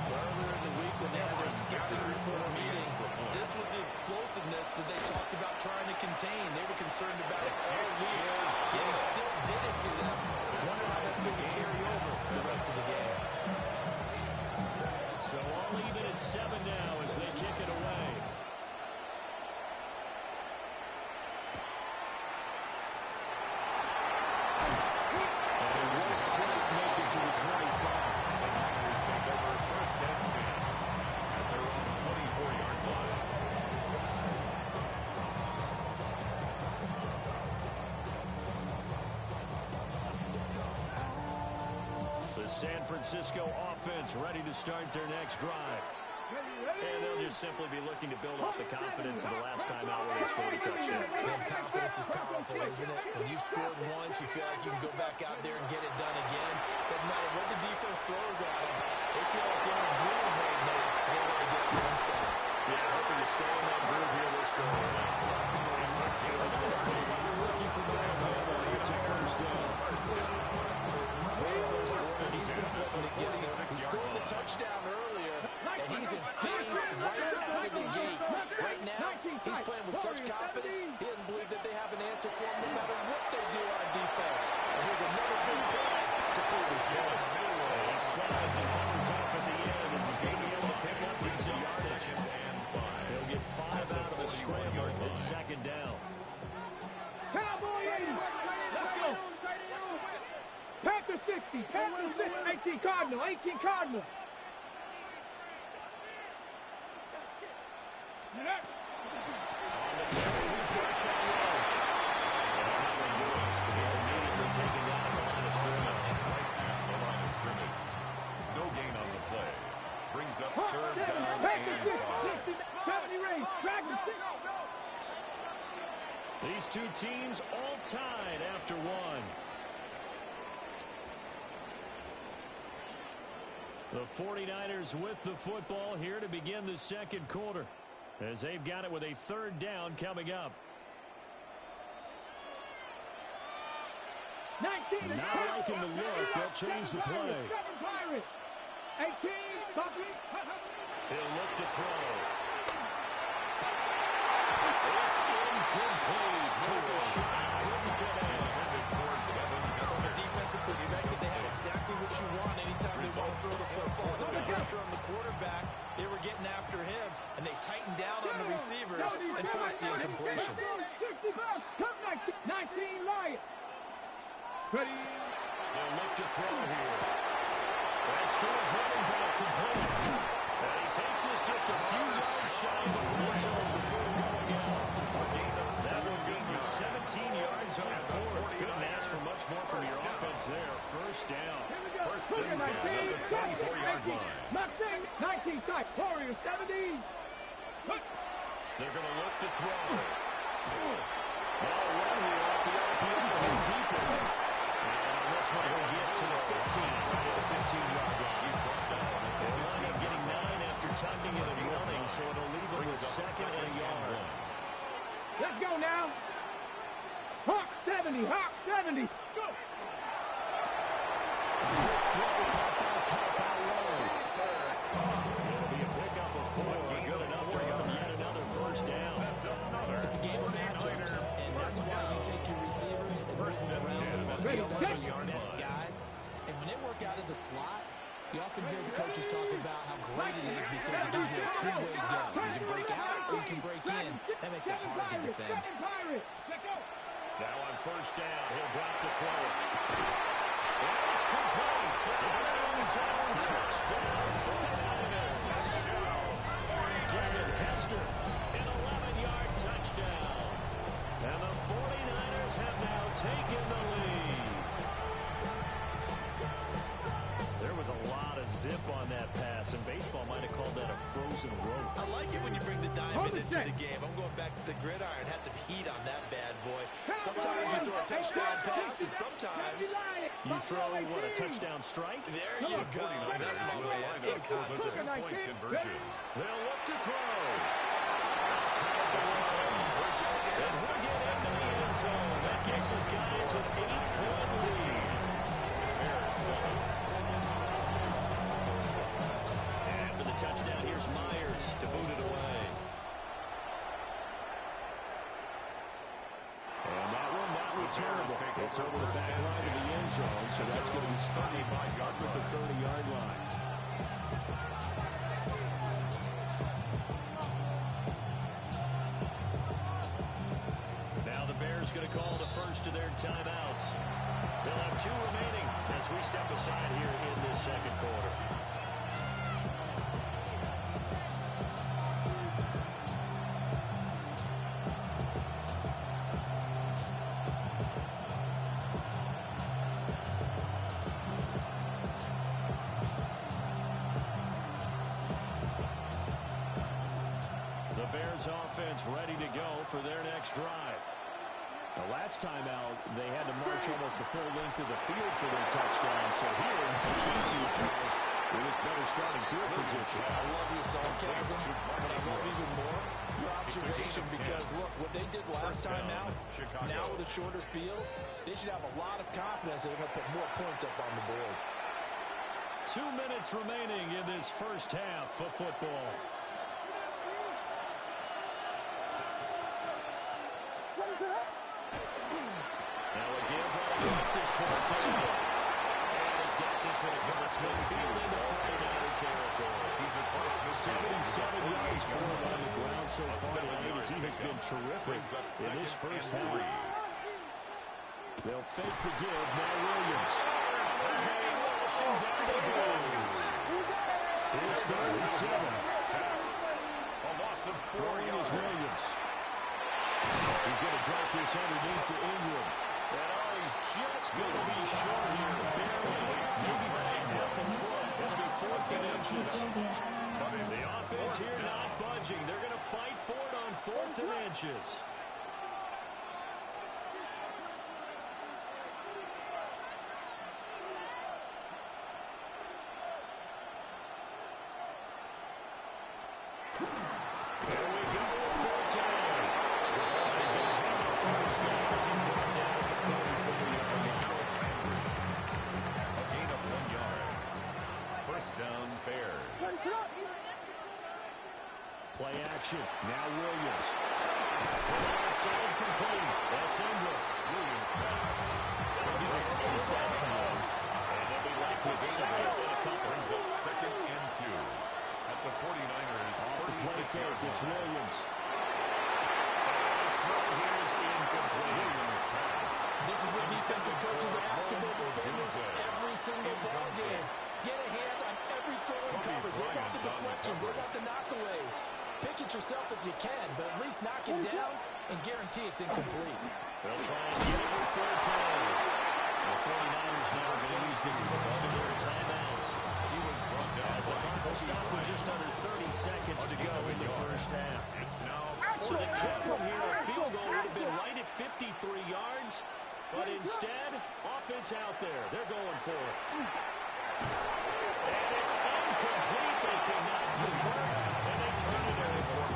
Earlier in the week when they had their scouting report meeting, this was the explosiveness that they talked about trying to contain. They were concerned about it all week, yet he still did it to them. Wonder how that's going to carry over the rest of the game. So all even at 7 now as they kick it away. And they won't quite make it to the 25. The Niners take over 1st and 10 at their own 24-yard line. The San Francisco offense ready to start their next drive. And they'll just simply be looking to build off the confidence of the last time out where they scored a touchdown. And confidence is powerful, isn't it? When you've scored once, you feel like you can go back out there and get it done again. Doesn't matter what the defense throws at them. They feel like they're in a groove right now. They want to get one shot. Yeah, hoping to stay in that groove here this go around. This thing by the rookie from Alabama. It's a first down. He's been putting together. He scored the touchdown earlier, and he's in phase right out of the gate. Right now, he's playing with such confidence, he doesn't believe that they have an answer for him no matter what they do on defense. And here's another big play to prove his point. He slides and comes up at the end as he's going to be able to pick up decent yardage. He'll get 5 out of the scramble at 2nd down. Cowboy 80. Let's go. Panther 60. Panther 60. 18 Cardinal. 18 Cardinal. On the carry, he's Marshawn Lynch. He's immediately taken down the line of scrimmage. The line of scrimmage. No gain on the play. Brings up 3rd down and 5. 70 range. Dragons. These two teams all tied after 1. The 49ers with the football here to begin the 2nd quarter, as they've got it with a 3rd down coming up. 19. Not liking the look. They'll change the play. 18. He'll look to throw. It's incomplete. Took a shot. Couldn't get in. From a defensive perspective, they have exactly what you want anytime they want to throw the football. They put pressure on the quarterback. They were getting after him, and they tightened down on the receivers and forced the incompletion. 19 Lions. Ready. They'll look to throw here. That's to his running back. Complete. And he takes this just a few yards shy of the red zone before going out. That will be for 17 yards on 4th. Couldn't ask for much more from your offense there. 1st down. 1st and 10 at the 24-yard line. 19 type. Warriors 70. They're going to look to throw. Now a run here off the RPM to keep it. And on this one, he'll get to the 15. Right at the 15-yard line. He's brought down. They'll wind up getting 9 after tucking it and running, so it'll leave him with 2nd and a yard. Let's go now. Hawk 70. Hawk 70. Go. Good throw. Caught by low. It'll be a pickup of 4. Good enough to earn yet another 1st down. It's a game of matchups, and that's why you take your receivers and move them around, especially your best guys. And when they work out of the slot, you often hear the coaches talk about how great it is because it gives you a two-way go. You can break out or you can break in. That makes it hard to defend. Now on 1st down, he'll drop the throw. It's complete. End zone touchdown, 49ers. Devin Hester, an 11-yard touchdown. And the 49ers have now taken the lead. There was a lot of zip on that pass, and baseball might have called that a frozen rope. I like it when you bring the diamond into the game. I'm going back to the gridiron. Had some heat on that bad boy. Sometimes you throw a touchdown pass, and sometimes you throw, what, a touchdown strike? There you go. That's my man. In concert. They'll look to throw. That's caught the line. And he'll get into the end zone. That gives his guys an 8-point lead. After the touchdown, here's Myers to boot it away. And that one not returnable. It's over the back line of the end zone, so that's going to be spotted up at the 30-yard line. Now the Bears going to call the first of their timeouts. They'll have 2 remaining as we step aside here in this second quarter. The Bears offense ready to go for their next drive. The last time out, they had to march almost the full length of the field for their touchdown. So here, it's easier, Charles, with this better starting field position. I love your sarcasm, but I love even more your observation because, look, what they did last time out, now with a shorter field, they should have a lot of confidence that they're going to put more points up on the board. 2 minutes remaining in this first half of football. Now a give left is Forte. And he's got this one across midfield into 49er territory. He's across 77 yards for him on the ground so far tonight as he has been terrific in this first half. They'll fake the give. Now Williams. Hey, rushing down he goes. Here's 37. Throwing is Williams. He's going to drop this underneath to Ingram. And he's just going to be short here. Barely. Maybe by half a foot. It'll be 4th and inches. The offense here not budging. They're going to fight for it on 4th and inches. Play action. Now Williams. From the left side, complete. That's Ingram. Williams pass. That time. And they'll be right to second and a couple. Brings up 2nd and 2. At the 49ers, off the play fake, it's Williams. And his throw here is incomplete. Williams pass. This is what defensive coaches are asking their defenders every single ball game. Get a hand on every throw and coverage. They want the deflections. They want the knockaways. Pick it yourself if you can, but at least knock it down and guarantee it's incomplete. They'll try and get it with Forte. The 49ers now are going to use the first of their timeouts. He was brought down as the clock will stop with just under 30 seconds to go in the first half. So the kick from here, a field goal would have been right at 53 yards, but instead, offense out there. They're going for it. And it's incomplete. They cannot convert. And they turn it over.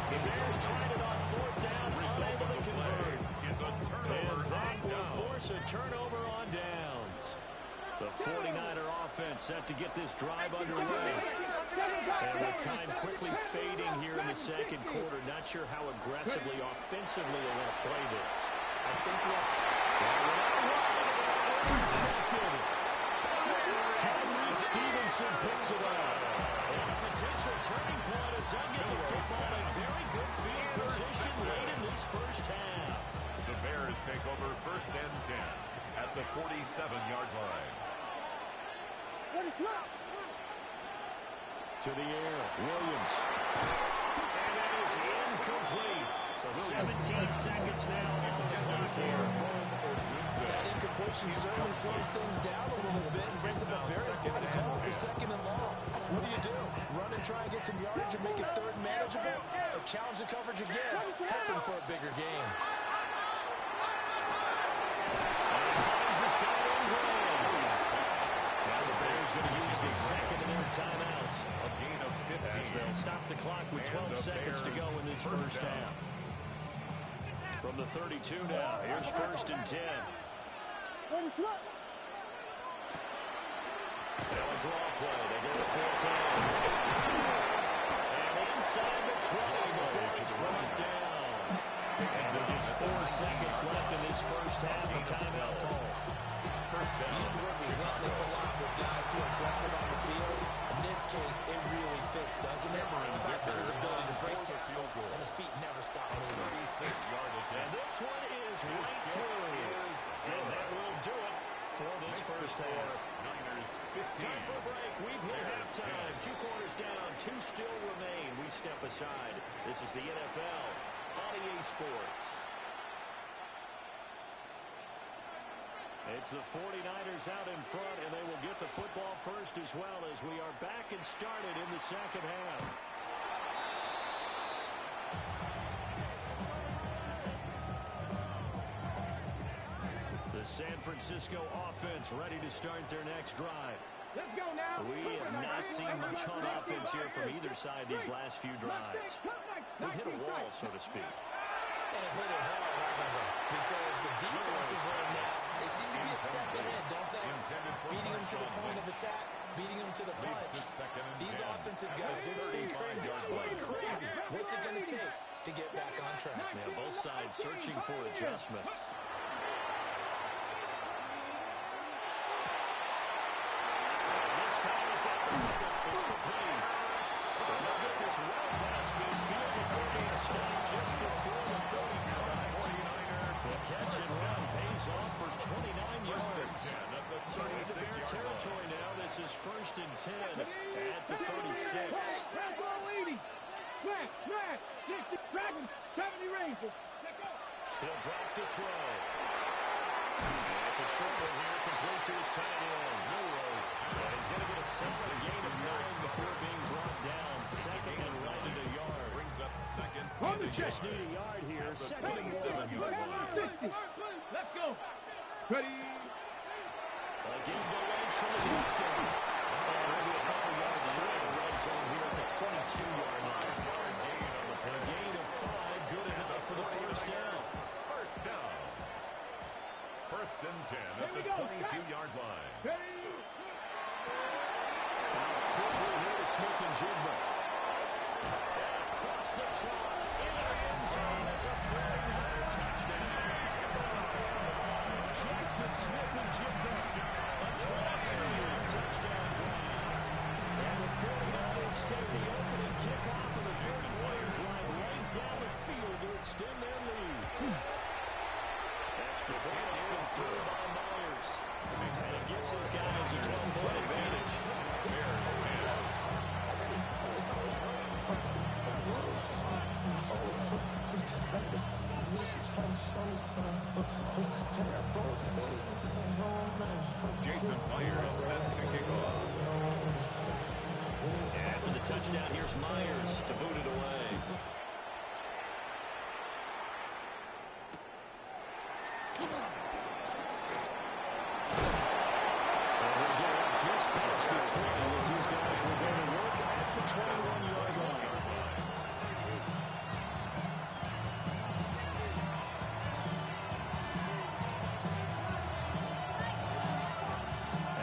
The Bears tried it on 4th down, unable to convert. And that will force a turnover on downs. The 49er offense set to get this drive underway. And with time quickly fading here in the second quarter, not sure how aggressively, offensively they're going to play this. I think we'll... Intercepted. Tyreek Stevenson picks it up. And a potential turning point as they'll get the football in very good field position late in this first half. The Bears take over 1st and 10 at the 47-yard line. To the air, Williams. And that is incomplete. So 17 seconds now on the clock separation certainly slows things down a little bit and brings up a very important call for second and long. What do? Run and try and get some yardage and make it third manageable? Or challenge the coverage again, hoping for a bigger gain? Now the Bears going to use the second of their timeouts. A gain of 15. As they'll stop the clock with 12 seconds to go in this first half. From the 32 now, here's first and 10. They'll draw play. They go to 14. And inside the 20 before it's brought down. And with just 4 seconds left in this first half, the timeout call. Use the word relentless a lot with guys who are aggressive on the field. In this case, it really fits, doesn't it? The back of his ability to break tackles, and his feet never stop moving. 36-yard attempt. And this one is right through. And that will do it for this first half. Niners 15. Time for a break. We've hit halftime. 2 quarters down. 2 still remain. We step aside. This is the NFL on EA Sports. It's the 49ers out in front, and they will get the football first as well as we are back and started in the second half. The San Francisco offense ready to start their next drive. Let's go now. We have not seen much on offense here from either side these last few drives. We've hit a wall, so to speak. And it hit it hard, remember, because the defenses right now, they seem to be a step ahead, don't they? Beating them to the point of attack, beating them to the punch. These offensive guys, they're tinkering like crazy. What's it going to take to get back on track? Yeah, both sides searching for adjustments. And this time he's got the pick. It's complete. And they'll get this well past midfield before being stopped just before the 35. The catch and run pays off for 29 yards. So into Bear territory now. This is first and 10 at the 36. He'll drop the throw. It's a short one here, complete to his tight end. And he's going to get a solid gain of 9 before being brought down. Second and right at a yard. Brings up second. Just need a yard here. Second and 1. Let's go. Ready. Again, the wedge from the shotgun. Maybe a couple yards short of the red zone here at the 22-yard line. And a gain of 5, good enough for the first down. First down. First and 10 at the 22-yard line. Quickly here to Smith and Jigba. Across the chalk, in the end zone, it's a 39 touchdown. Jackson Smith and Jigba, a 22-yard touchdown run. And the 49ers take the opening kickoff of the third quarter drive right down the field to extend their lead. Extra point up and through by Myers. And it gives his guys a 12-point advantage. Jason Myers set to kick off. After the touchdown, here's Myers to boot it away. Just past the 20 as these guys were going to work at the 21-yard line.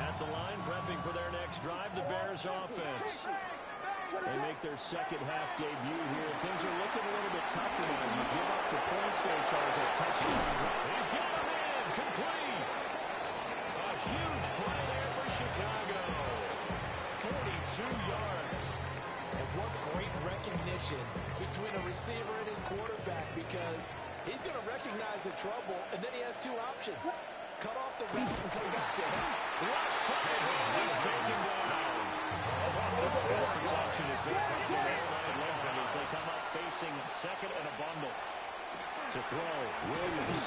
At the line, prepping for their next drive, the Bears offense. They make their second half debut here. Things are looking a little bit tougher now. You give up for points there, Charles, at touchdowns. He's got him in, complete. A huge play there for Chicago. 42 yards. And what great recognition between a receiver and his quarterback, because he's going to recognize the trouble, and then he has 2 options. Cut off the route and come back to him. Rush coming. He's taken down. Pass protection has been lengthened as they come up facing second and a bundle. To throw, Williams.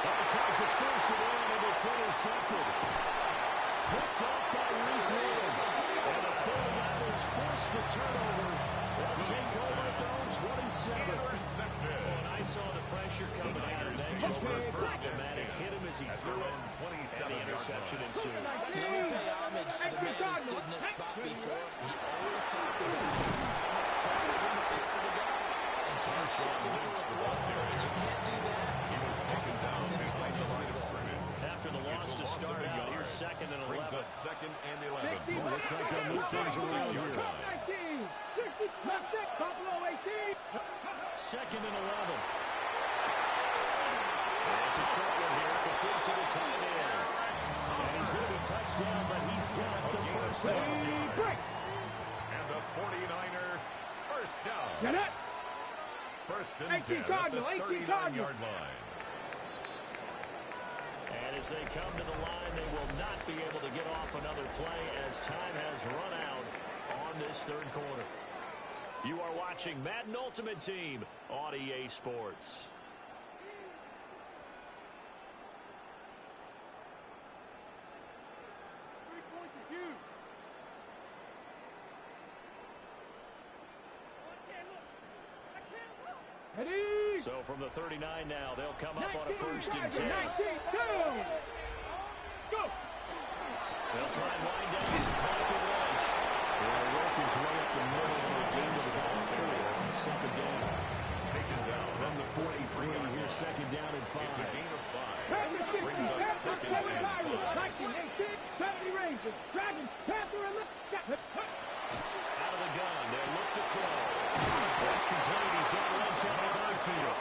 Tries to force it in, and it's intercepted. Picked off by Reed. And the 49ers force the turnover. They'll take over at their own 27. And I saw the pressure coming out, and then just automatic hit him as he threw it, and the interception ensued. Let me pay homage to the man who stood in this spot before. He always talked about how much pressure is in the face of a guy, and can he step into a throw? And you can't do that. Oftentimes, interceptions result. After the loss to start out, here's 2nd and 11. Second and 11. Looks like they'll move things around here. 2nd and 11. It's a short one here, complete to the tight end. And he's going to be touched down, but he's got the first down. And the 49er first down. Get it. First and 10 at the 39-yard line. And as they come to the line, they will not be able to get off another play as time has run out on this third quarter. You are watching Madden Ultimate Team on EA Sports. So from the 39 now, they'll come up on a 1st and 10. They'll try and wind down some clock with Lynch. He'll work his way up the middle for a gain of about 4 on the second down. Taken down from the 43. Here's 2nd down and 5. It's a gain of 5. Brings up 2nd and 5. Out of the gun, they'll look to throw. That's complete. He's got Lynch on the backfield.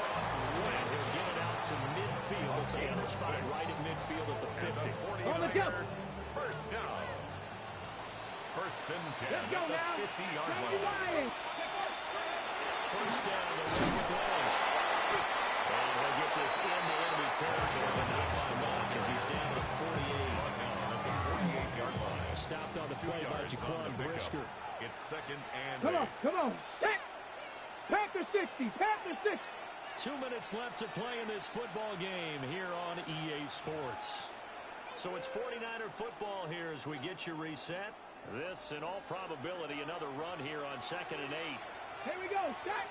And he'll get it out to midfield. So they're spotted right at midfield at the 50. On the go. First down. First and 10 at the 50-yard line. First down, the run with Lynch. And he'll get this into enemy territory, but not by much as he's down to the 48. Yard line. Stopped on the play by Jaquan Brisker. It's 2nd and 8. Come on. Set. Panther 60. 2 minutes left to play in this football game here on EA Sports. So it's 49er football here as we get you reset. This, in all probability, another run here on 2nd and 8. Here we go. Set.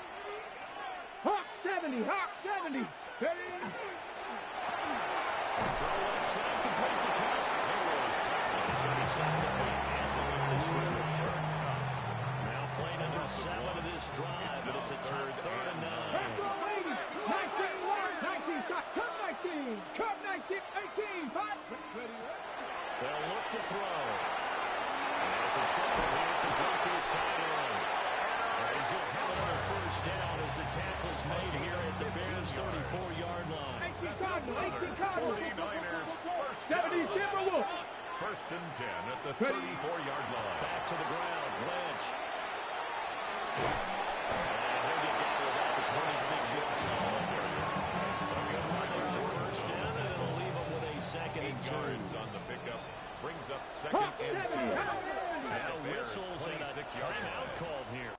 Hawk 70. Ready. Throw left side, complete to Cup. Now playing under 7 of this drive, but it's a tough 3rd and 9. 19, Cup 19, 18, 5. They'll look to throw. And it's a short one here, complete to his tight end. He's going to have another first down as the tackle's made here at the Bears' 34-yard line. 18 Cardinals. 70 Timberwolves. First and 10 at the 34-yard line. Back to the ground, Lynch. And he'll get down to about the 26-yard line. First down, and it'll leave him with a 2nd and 2. On the pickup brings up 2nd and 2. Now whistles and a timeout called here.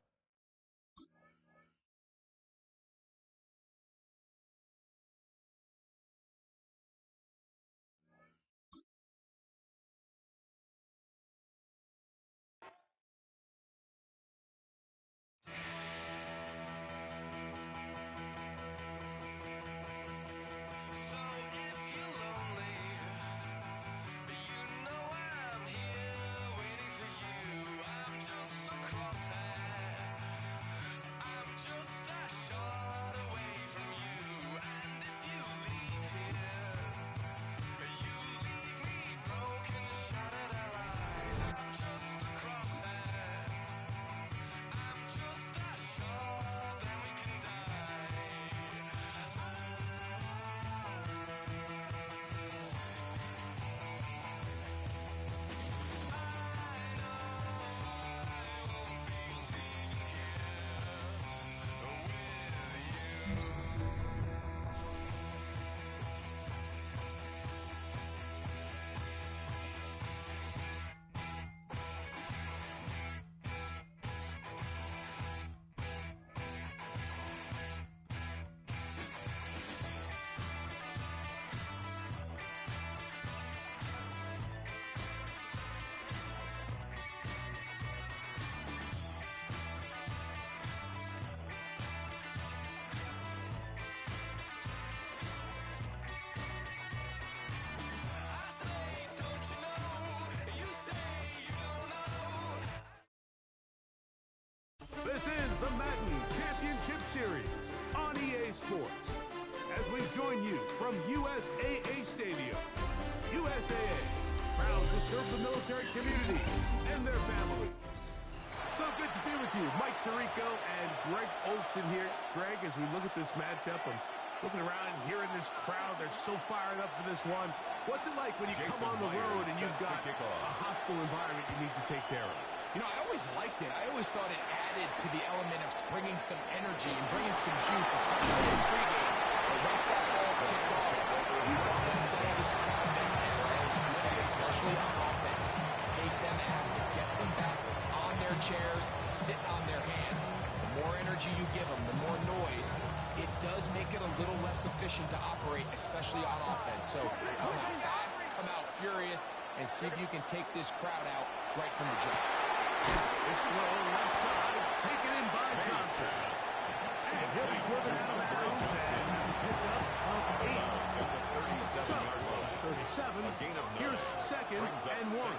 Series on EA Sports. As we join you from USAA Stadium, USAA, proud to serve the military community and their families. So good to be with you. Mike Tirico and Greg Olson here. Greg, as we look at this matchup, I'm looking around, hearing this crowd. They're so fired up for this one. What's it like when you come on the road and you've got a hostile environment you need to take care of? You know, I always liked it. I always thought it added to the element of bringing some energy and bringing some juice, especially in pregame. But once that ball's kicked off, you want to settle this crowd down as fast as you can, especially on offense. Take them out, get them back on their chairs, sit on their hands. The more energy you give them, the more noise, it does make it a little less efficient to operate, especially on offense. So come out fast, come out furious, and see if you can take this crowd out right from the jump. This throw left side, taken in by Johnson. And he'll be driven out of bounds, and that's a pickup of 8. So, 37, here's second and 1.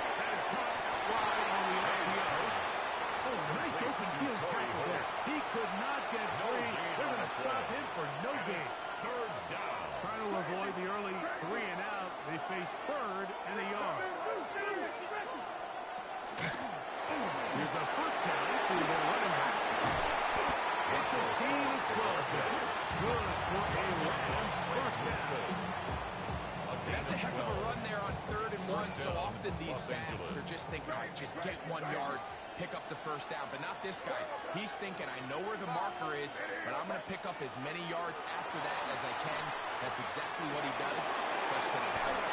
That is caught wide on the RPO. Oh, nice open field tackle there. He could not get free. They're going to stop him for no gain. Third down. Trying to avoid the early 3 and out. They face third and a yard. Here's a first down to the running back. It's a gain of 12 there. Good for a Rams first down. That's a heck of a run there on 3rd and 1. So often these backs, they're just thinking, all right, just get 1 yard, pick up the first down. But not this guy. He's thinking, I know where the marker is, but I'm going to pick up as many yards after that as I can. That's exactly what he does. First set of downs.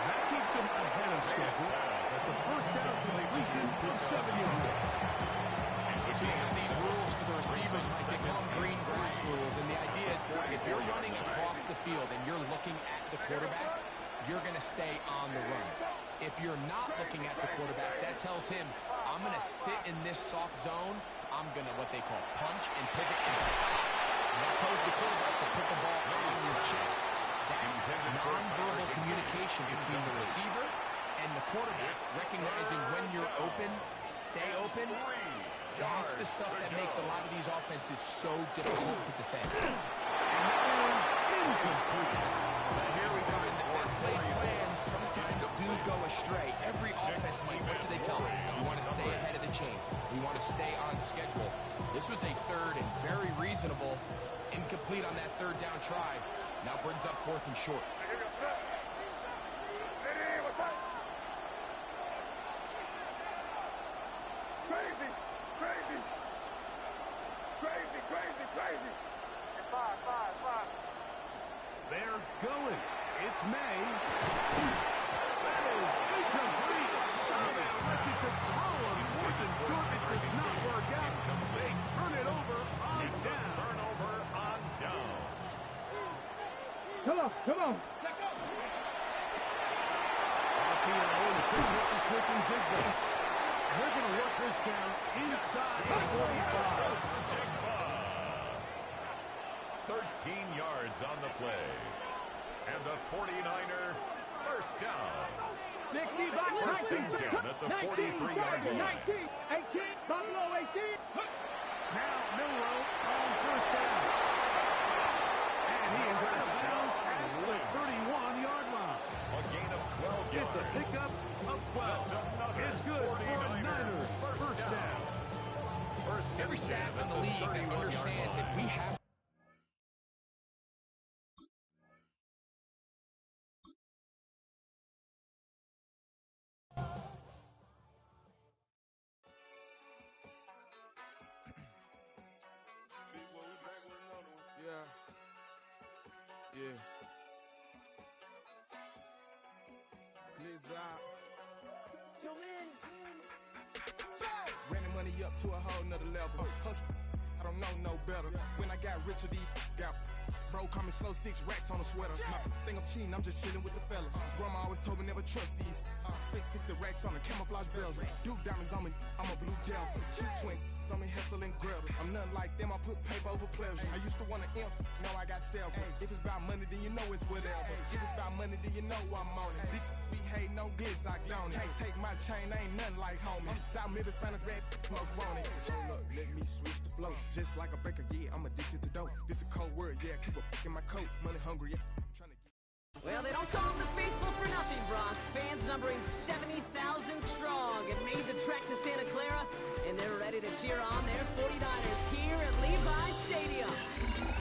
That keeps him ahead of schedule. That's the first down completion of 7 yards. So you have these rules for the receivers, Mike. They call them green grass rules. And the idea is if you're running across the field and you're looking at the quarterback, you're going to stay on the run. If you're not looking at the quarterback, that tells him, I'm going to sit in this soft zone. I'm going to, what they call, punch and pivot and stop. And that tells the quarterback to put the ball on your chest. That nonverbal communication between the receiver and the quarterback, recognizing when you're open, stay open, that's the stuff that makes a lot of these offenses so difficult to defend. And that is incomplete. But here we find that best laid plans sometimes do go astray. Every offense, Mike, what do they tell us? We want to stay ahead of the chains. We want to stay on schedule. This was a 3rd and very reasonable, incomplete on that 3rd down try. Now brings up 4th and short. Crazy, crazy, crazy, crazy, crazy. 5. They're going. It's May. That is incomplete. Expected to throw a 4th and short. It does not work out. They turn it over on down. Turnover on down. Come on. RPO, the two hit to Smith and Jigba. They're going to work this down inside the 45. 13 yards on the play. And the 49er first down. 60 back, First and 10 at the 43-yard line. 19, 18, Buffalo 18. Now Milrow on first down. And he is out of bounds at the 31-yard line. A gain of 12 yards. It's a pickup of 12. It's good for a Niners first down. Every staff in the league that understands if we have Yeah. Ran the money up to a whole nother level. Hustle, I don't know no better. When I got richer, these got bro, call me slow, 6 racks on a sweater. My thing I'm cheating, I'm just chilling with the fellas. Grandma always told me never trust these. Spent 60 racks on the camouflage bells. Duke diamonds on me, I'm a blue devil. Two twin on me, Hessel and Gretel. I'm nothing like them, I put paper over pleasure. I used to want to imp, now I got several. If it's about money, then you know it's whatever. If it's about money, then you know I'm on it. These be hating no glitz, I don't it. Can't take my chain, ain't nothing like homie. South Middle Spanish red, most want it. Hold up, let me switch the flow. Just like a baker, yeah, I'm addicted to dope. This a cold word, yeah, keep a in my coat. Money hungry, yeah. Well, they don't call them the faithful for nothing, Brock. Fans numbering 70,000 strong have made the trek to Santa Clara, and they're ready to cheer on their 49ers here at Levi Stadium.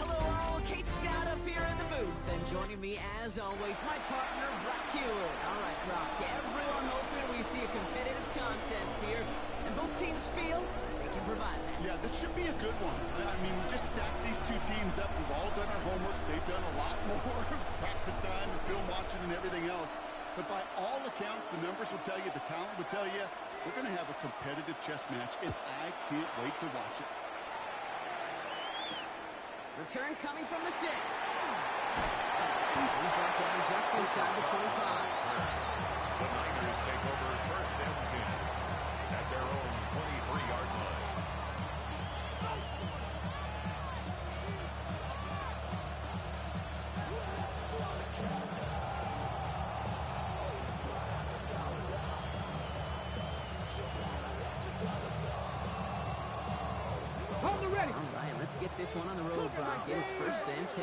Hello all, Kate Scott up here in the booth, and joining me as always, my partner, Brock Hewlett. All right, Brock, everyone hoping we see a competitive contest here, and both teams feel they can provide that. Yeah, this should be a good one. I mean, we just stacked these two teams up. We've all done our homework. They've done a lot more practice time and film watching and everything else. But by all accounts, the numbers will tell you, the talent will tell you, we're going to have a competitive chess match, and I can't wait to watch it. Return coming from the 6. He's brought down just inside the 25. The Niners take over first and 10 at their own 23-yard line. All right, let's get this one on the road, Brock. It's first and 10. 70,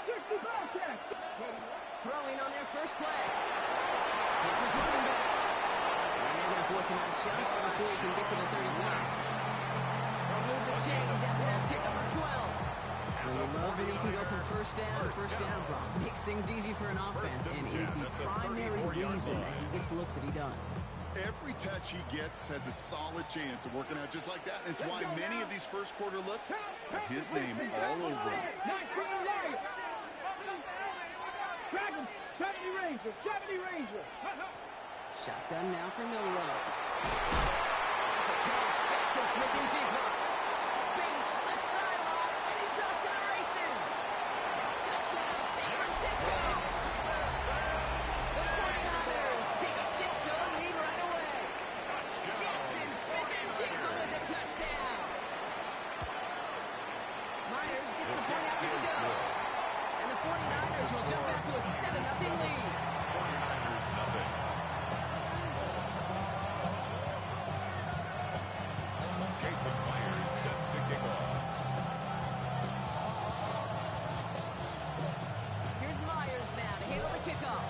60, throwing on their first play. It's his running back. And they're going to force him out just before he can get to the 35. They'll move the chains after that pick up 12. Well, you love that he can go from first down to first down, Brock. Makes things easy for an offense, and it is the primary reason that he gets looks that he does. Every touch he gets has a solid chance of working out just like that. It's why many of these first quarter looks have his name all over them. Dragon, 70 Rangers, 70 Rangers. Shotgun now for Milrow. That's a catch. Jackson Smith and Jigba. Space, left sideline, and he's off to the races. Touchdown, San Francisco. The 49ers take a 6-0 lead right away. Jackson Smith and Jigba with the touchdown. Myers gets the point after the go. And the 49ers will jump out to a 7-0 lead. 49ers nothing. Jason Myers set to kick off. Here's Myers now to handle the kickoff.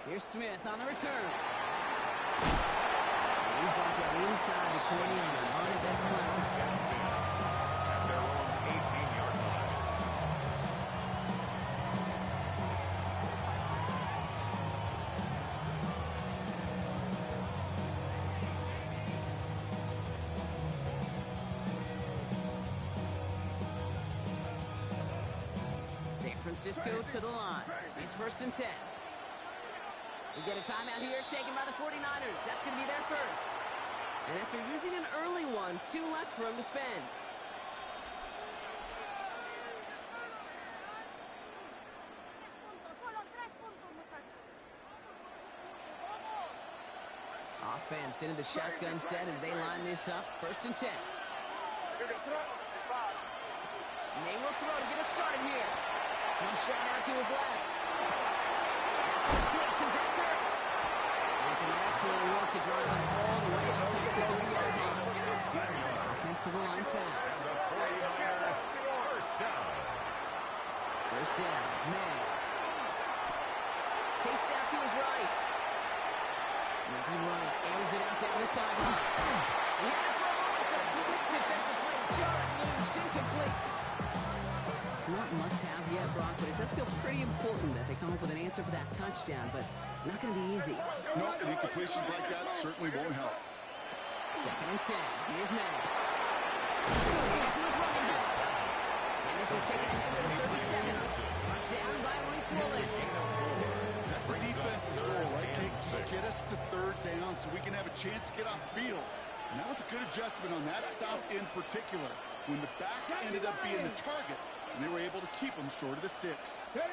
Here's Smith on the return. And he's brought down inside the 20 and on it back left. At their own 18-yard line. San Francisco to the line. It's first and 10. We get a timeout here taken by the 49ers. That's going to be their first. And after using an early one, 2 left for him to spend. Offense into the shotgun set as they line this up. First and 10. May will throw to get us started here. From shot out to his left. That's complete to Zach Ertz. And some excellent work to drive them all the way up past the 30-yard line. Offense to the line fast. First down. First down. May. Chased out to his right. Moving right. Airs it out down the sideline. He had it for a moment, but complete defensive play. Jarrett loose. Incomplete. Not must-have yet, Brock, but it does feel pretty important that they come up with an answer for that touchdown, but not going to be easy. No, and incompletions like that certainly won't help. Second and 10. Here's May. To his running back. And this is taken ahead to the 37. Down by Malik Woolen. That's a defense's goal, right, Kate? Just get us to third down so we can have a chance to get off the field. And that was a good adjustment on that stop in particular. when the back ended up being the target, and they were able to keep them short of the sticks. Drawing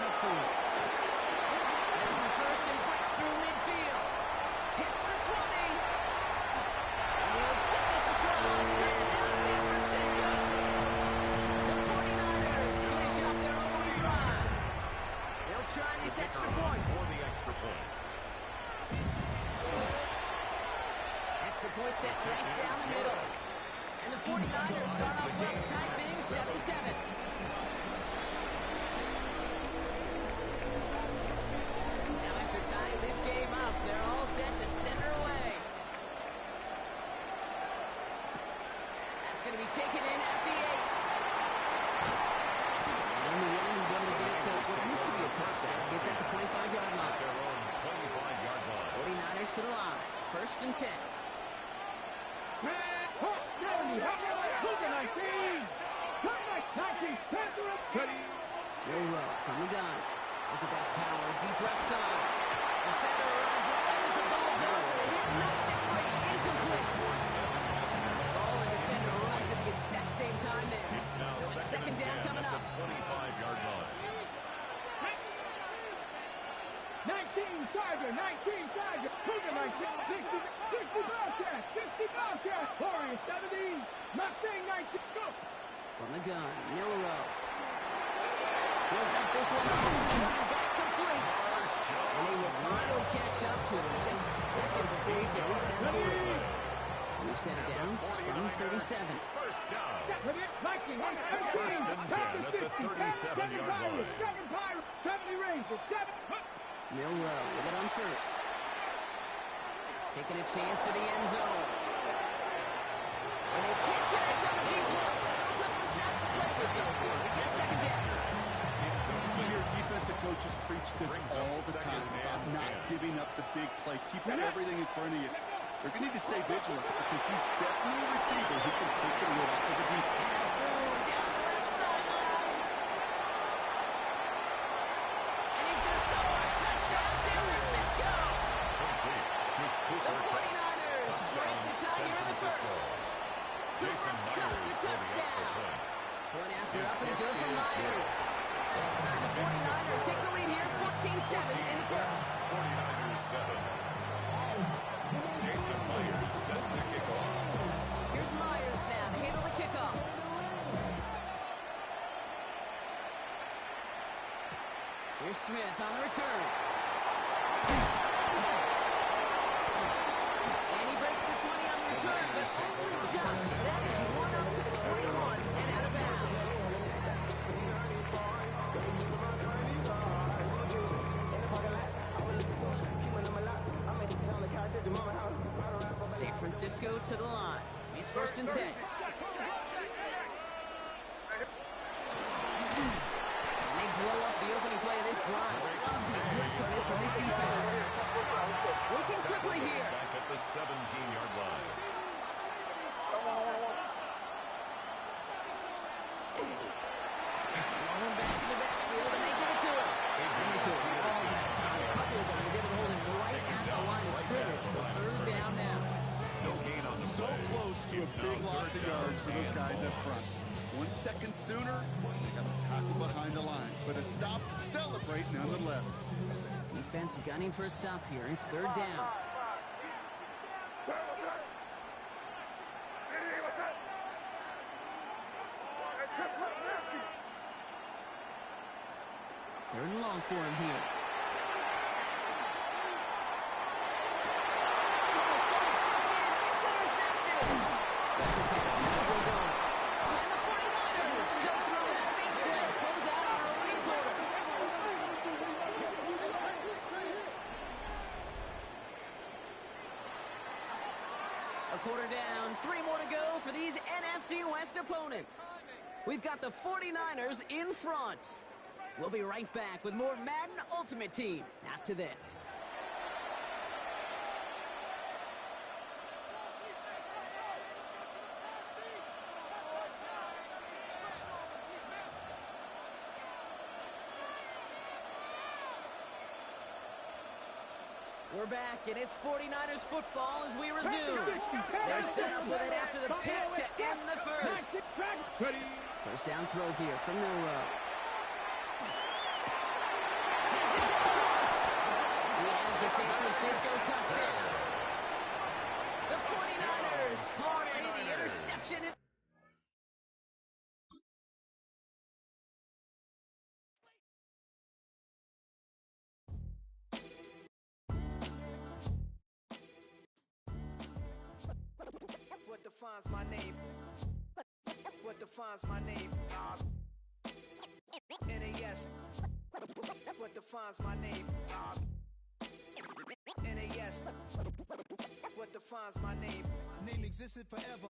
up for it. As the first and breaks through midfield. Hits the 20. And he'll get this across. Touchdown, San Francisco. The 49ers finish off their opening drive. They'll try this extra point. For the extra point. Extra point set right down the middle. And the 49ers start off well, tie things 7-7. Now after tying this game up, they're all set to center away. That's going to be taken in at the 8. And in the end, he's able to get it to what used to be a touchdown. Gets at the 25-yard line. Their own 25-yard line. 49ers to the line. First and 10. Will Rowe from the gun. Look at that power. Deep left side. Defender runs right as the ball does. And the hit knocks it free. Incomplete. Ball and defender run to the exact same time there. So it's second down coming up. 25-yard line. 19 Tiger, 19 Tiger, Cougar 19, 60 Bobcat, 60 Bobcat, Warriors 70, Mustang 19, go! From the gun, Milrow. Builds up this one, running back complete. And they will finally catch up to it in just a second before he can reach that 40. We've set it down from 37. First down. Viking, First and 10 at the 37-yard line. 7 Pirates, 70 Rangers, 7. Milrow with it on first. Taking a chance to the end zone. And they can't connect on the deep look. Still a couple of snaps to play with though. They get second down. You hear defensive coaches preach this all the time about not giving up the big play, keeping everything in front of you. They're going to need to stay vigilant because he's definitely a receiver who can take the lid off of the defense. Boom, down the left sideline. And he's going to score. Touchdown, San Francisco. The 49ers break the tie here in the first. Cooper Kupp the touchdown. Point after up and good for Myers. And the 49ers take the lead here, 14-7 in the first. 49ers 7. Jason Myers set to kick off. Here's Myers now to handle the kickoff. Here's Smith on the return. And he breaks the 20 on the return, but only just. That is one up to the 21 and out of bounds. San Francisco to the line. It's first and 10. And they blow up the opening play of this drive. Love the aggressiveness from this defense. Working quickly here. Back at the 17-yard line. Rolling back in the backfield, and they get it to him. Bring it to him all that time. A couple of guys able to hold him right at the line of scrimmage. So third down now. No gain on So close to a big loss of yards for those guys up front. 1 second sooner, they got the tackle behind the line. But a stop to celebrate nonetheless. Defense gunning for a stop here. It's third down. Third and long for him here. Someone slipped in. It's intercepted. That's a tackle. Still going. And the 49ers come through with a big play to close out our opening quarter. A quarter down. 3 more to go for these NFC West opponents. We've got the 49ers in front. We'll be right back with more Madden Ultimate Team after this. We're back, and it's 49ers football as we resume. They're set up with it after the pick to end the first. First down throw here from Milroe. He has the San Francisco touchdown. The 49ers parlay the interception. What defines my name? What defines my name? NAS. What defines my name? NAS. What defines my name? Name existed forever.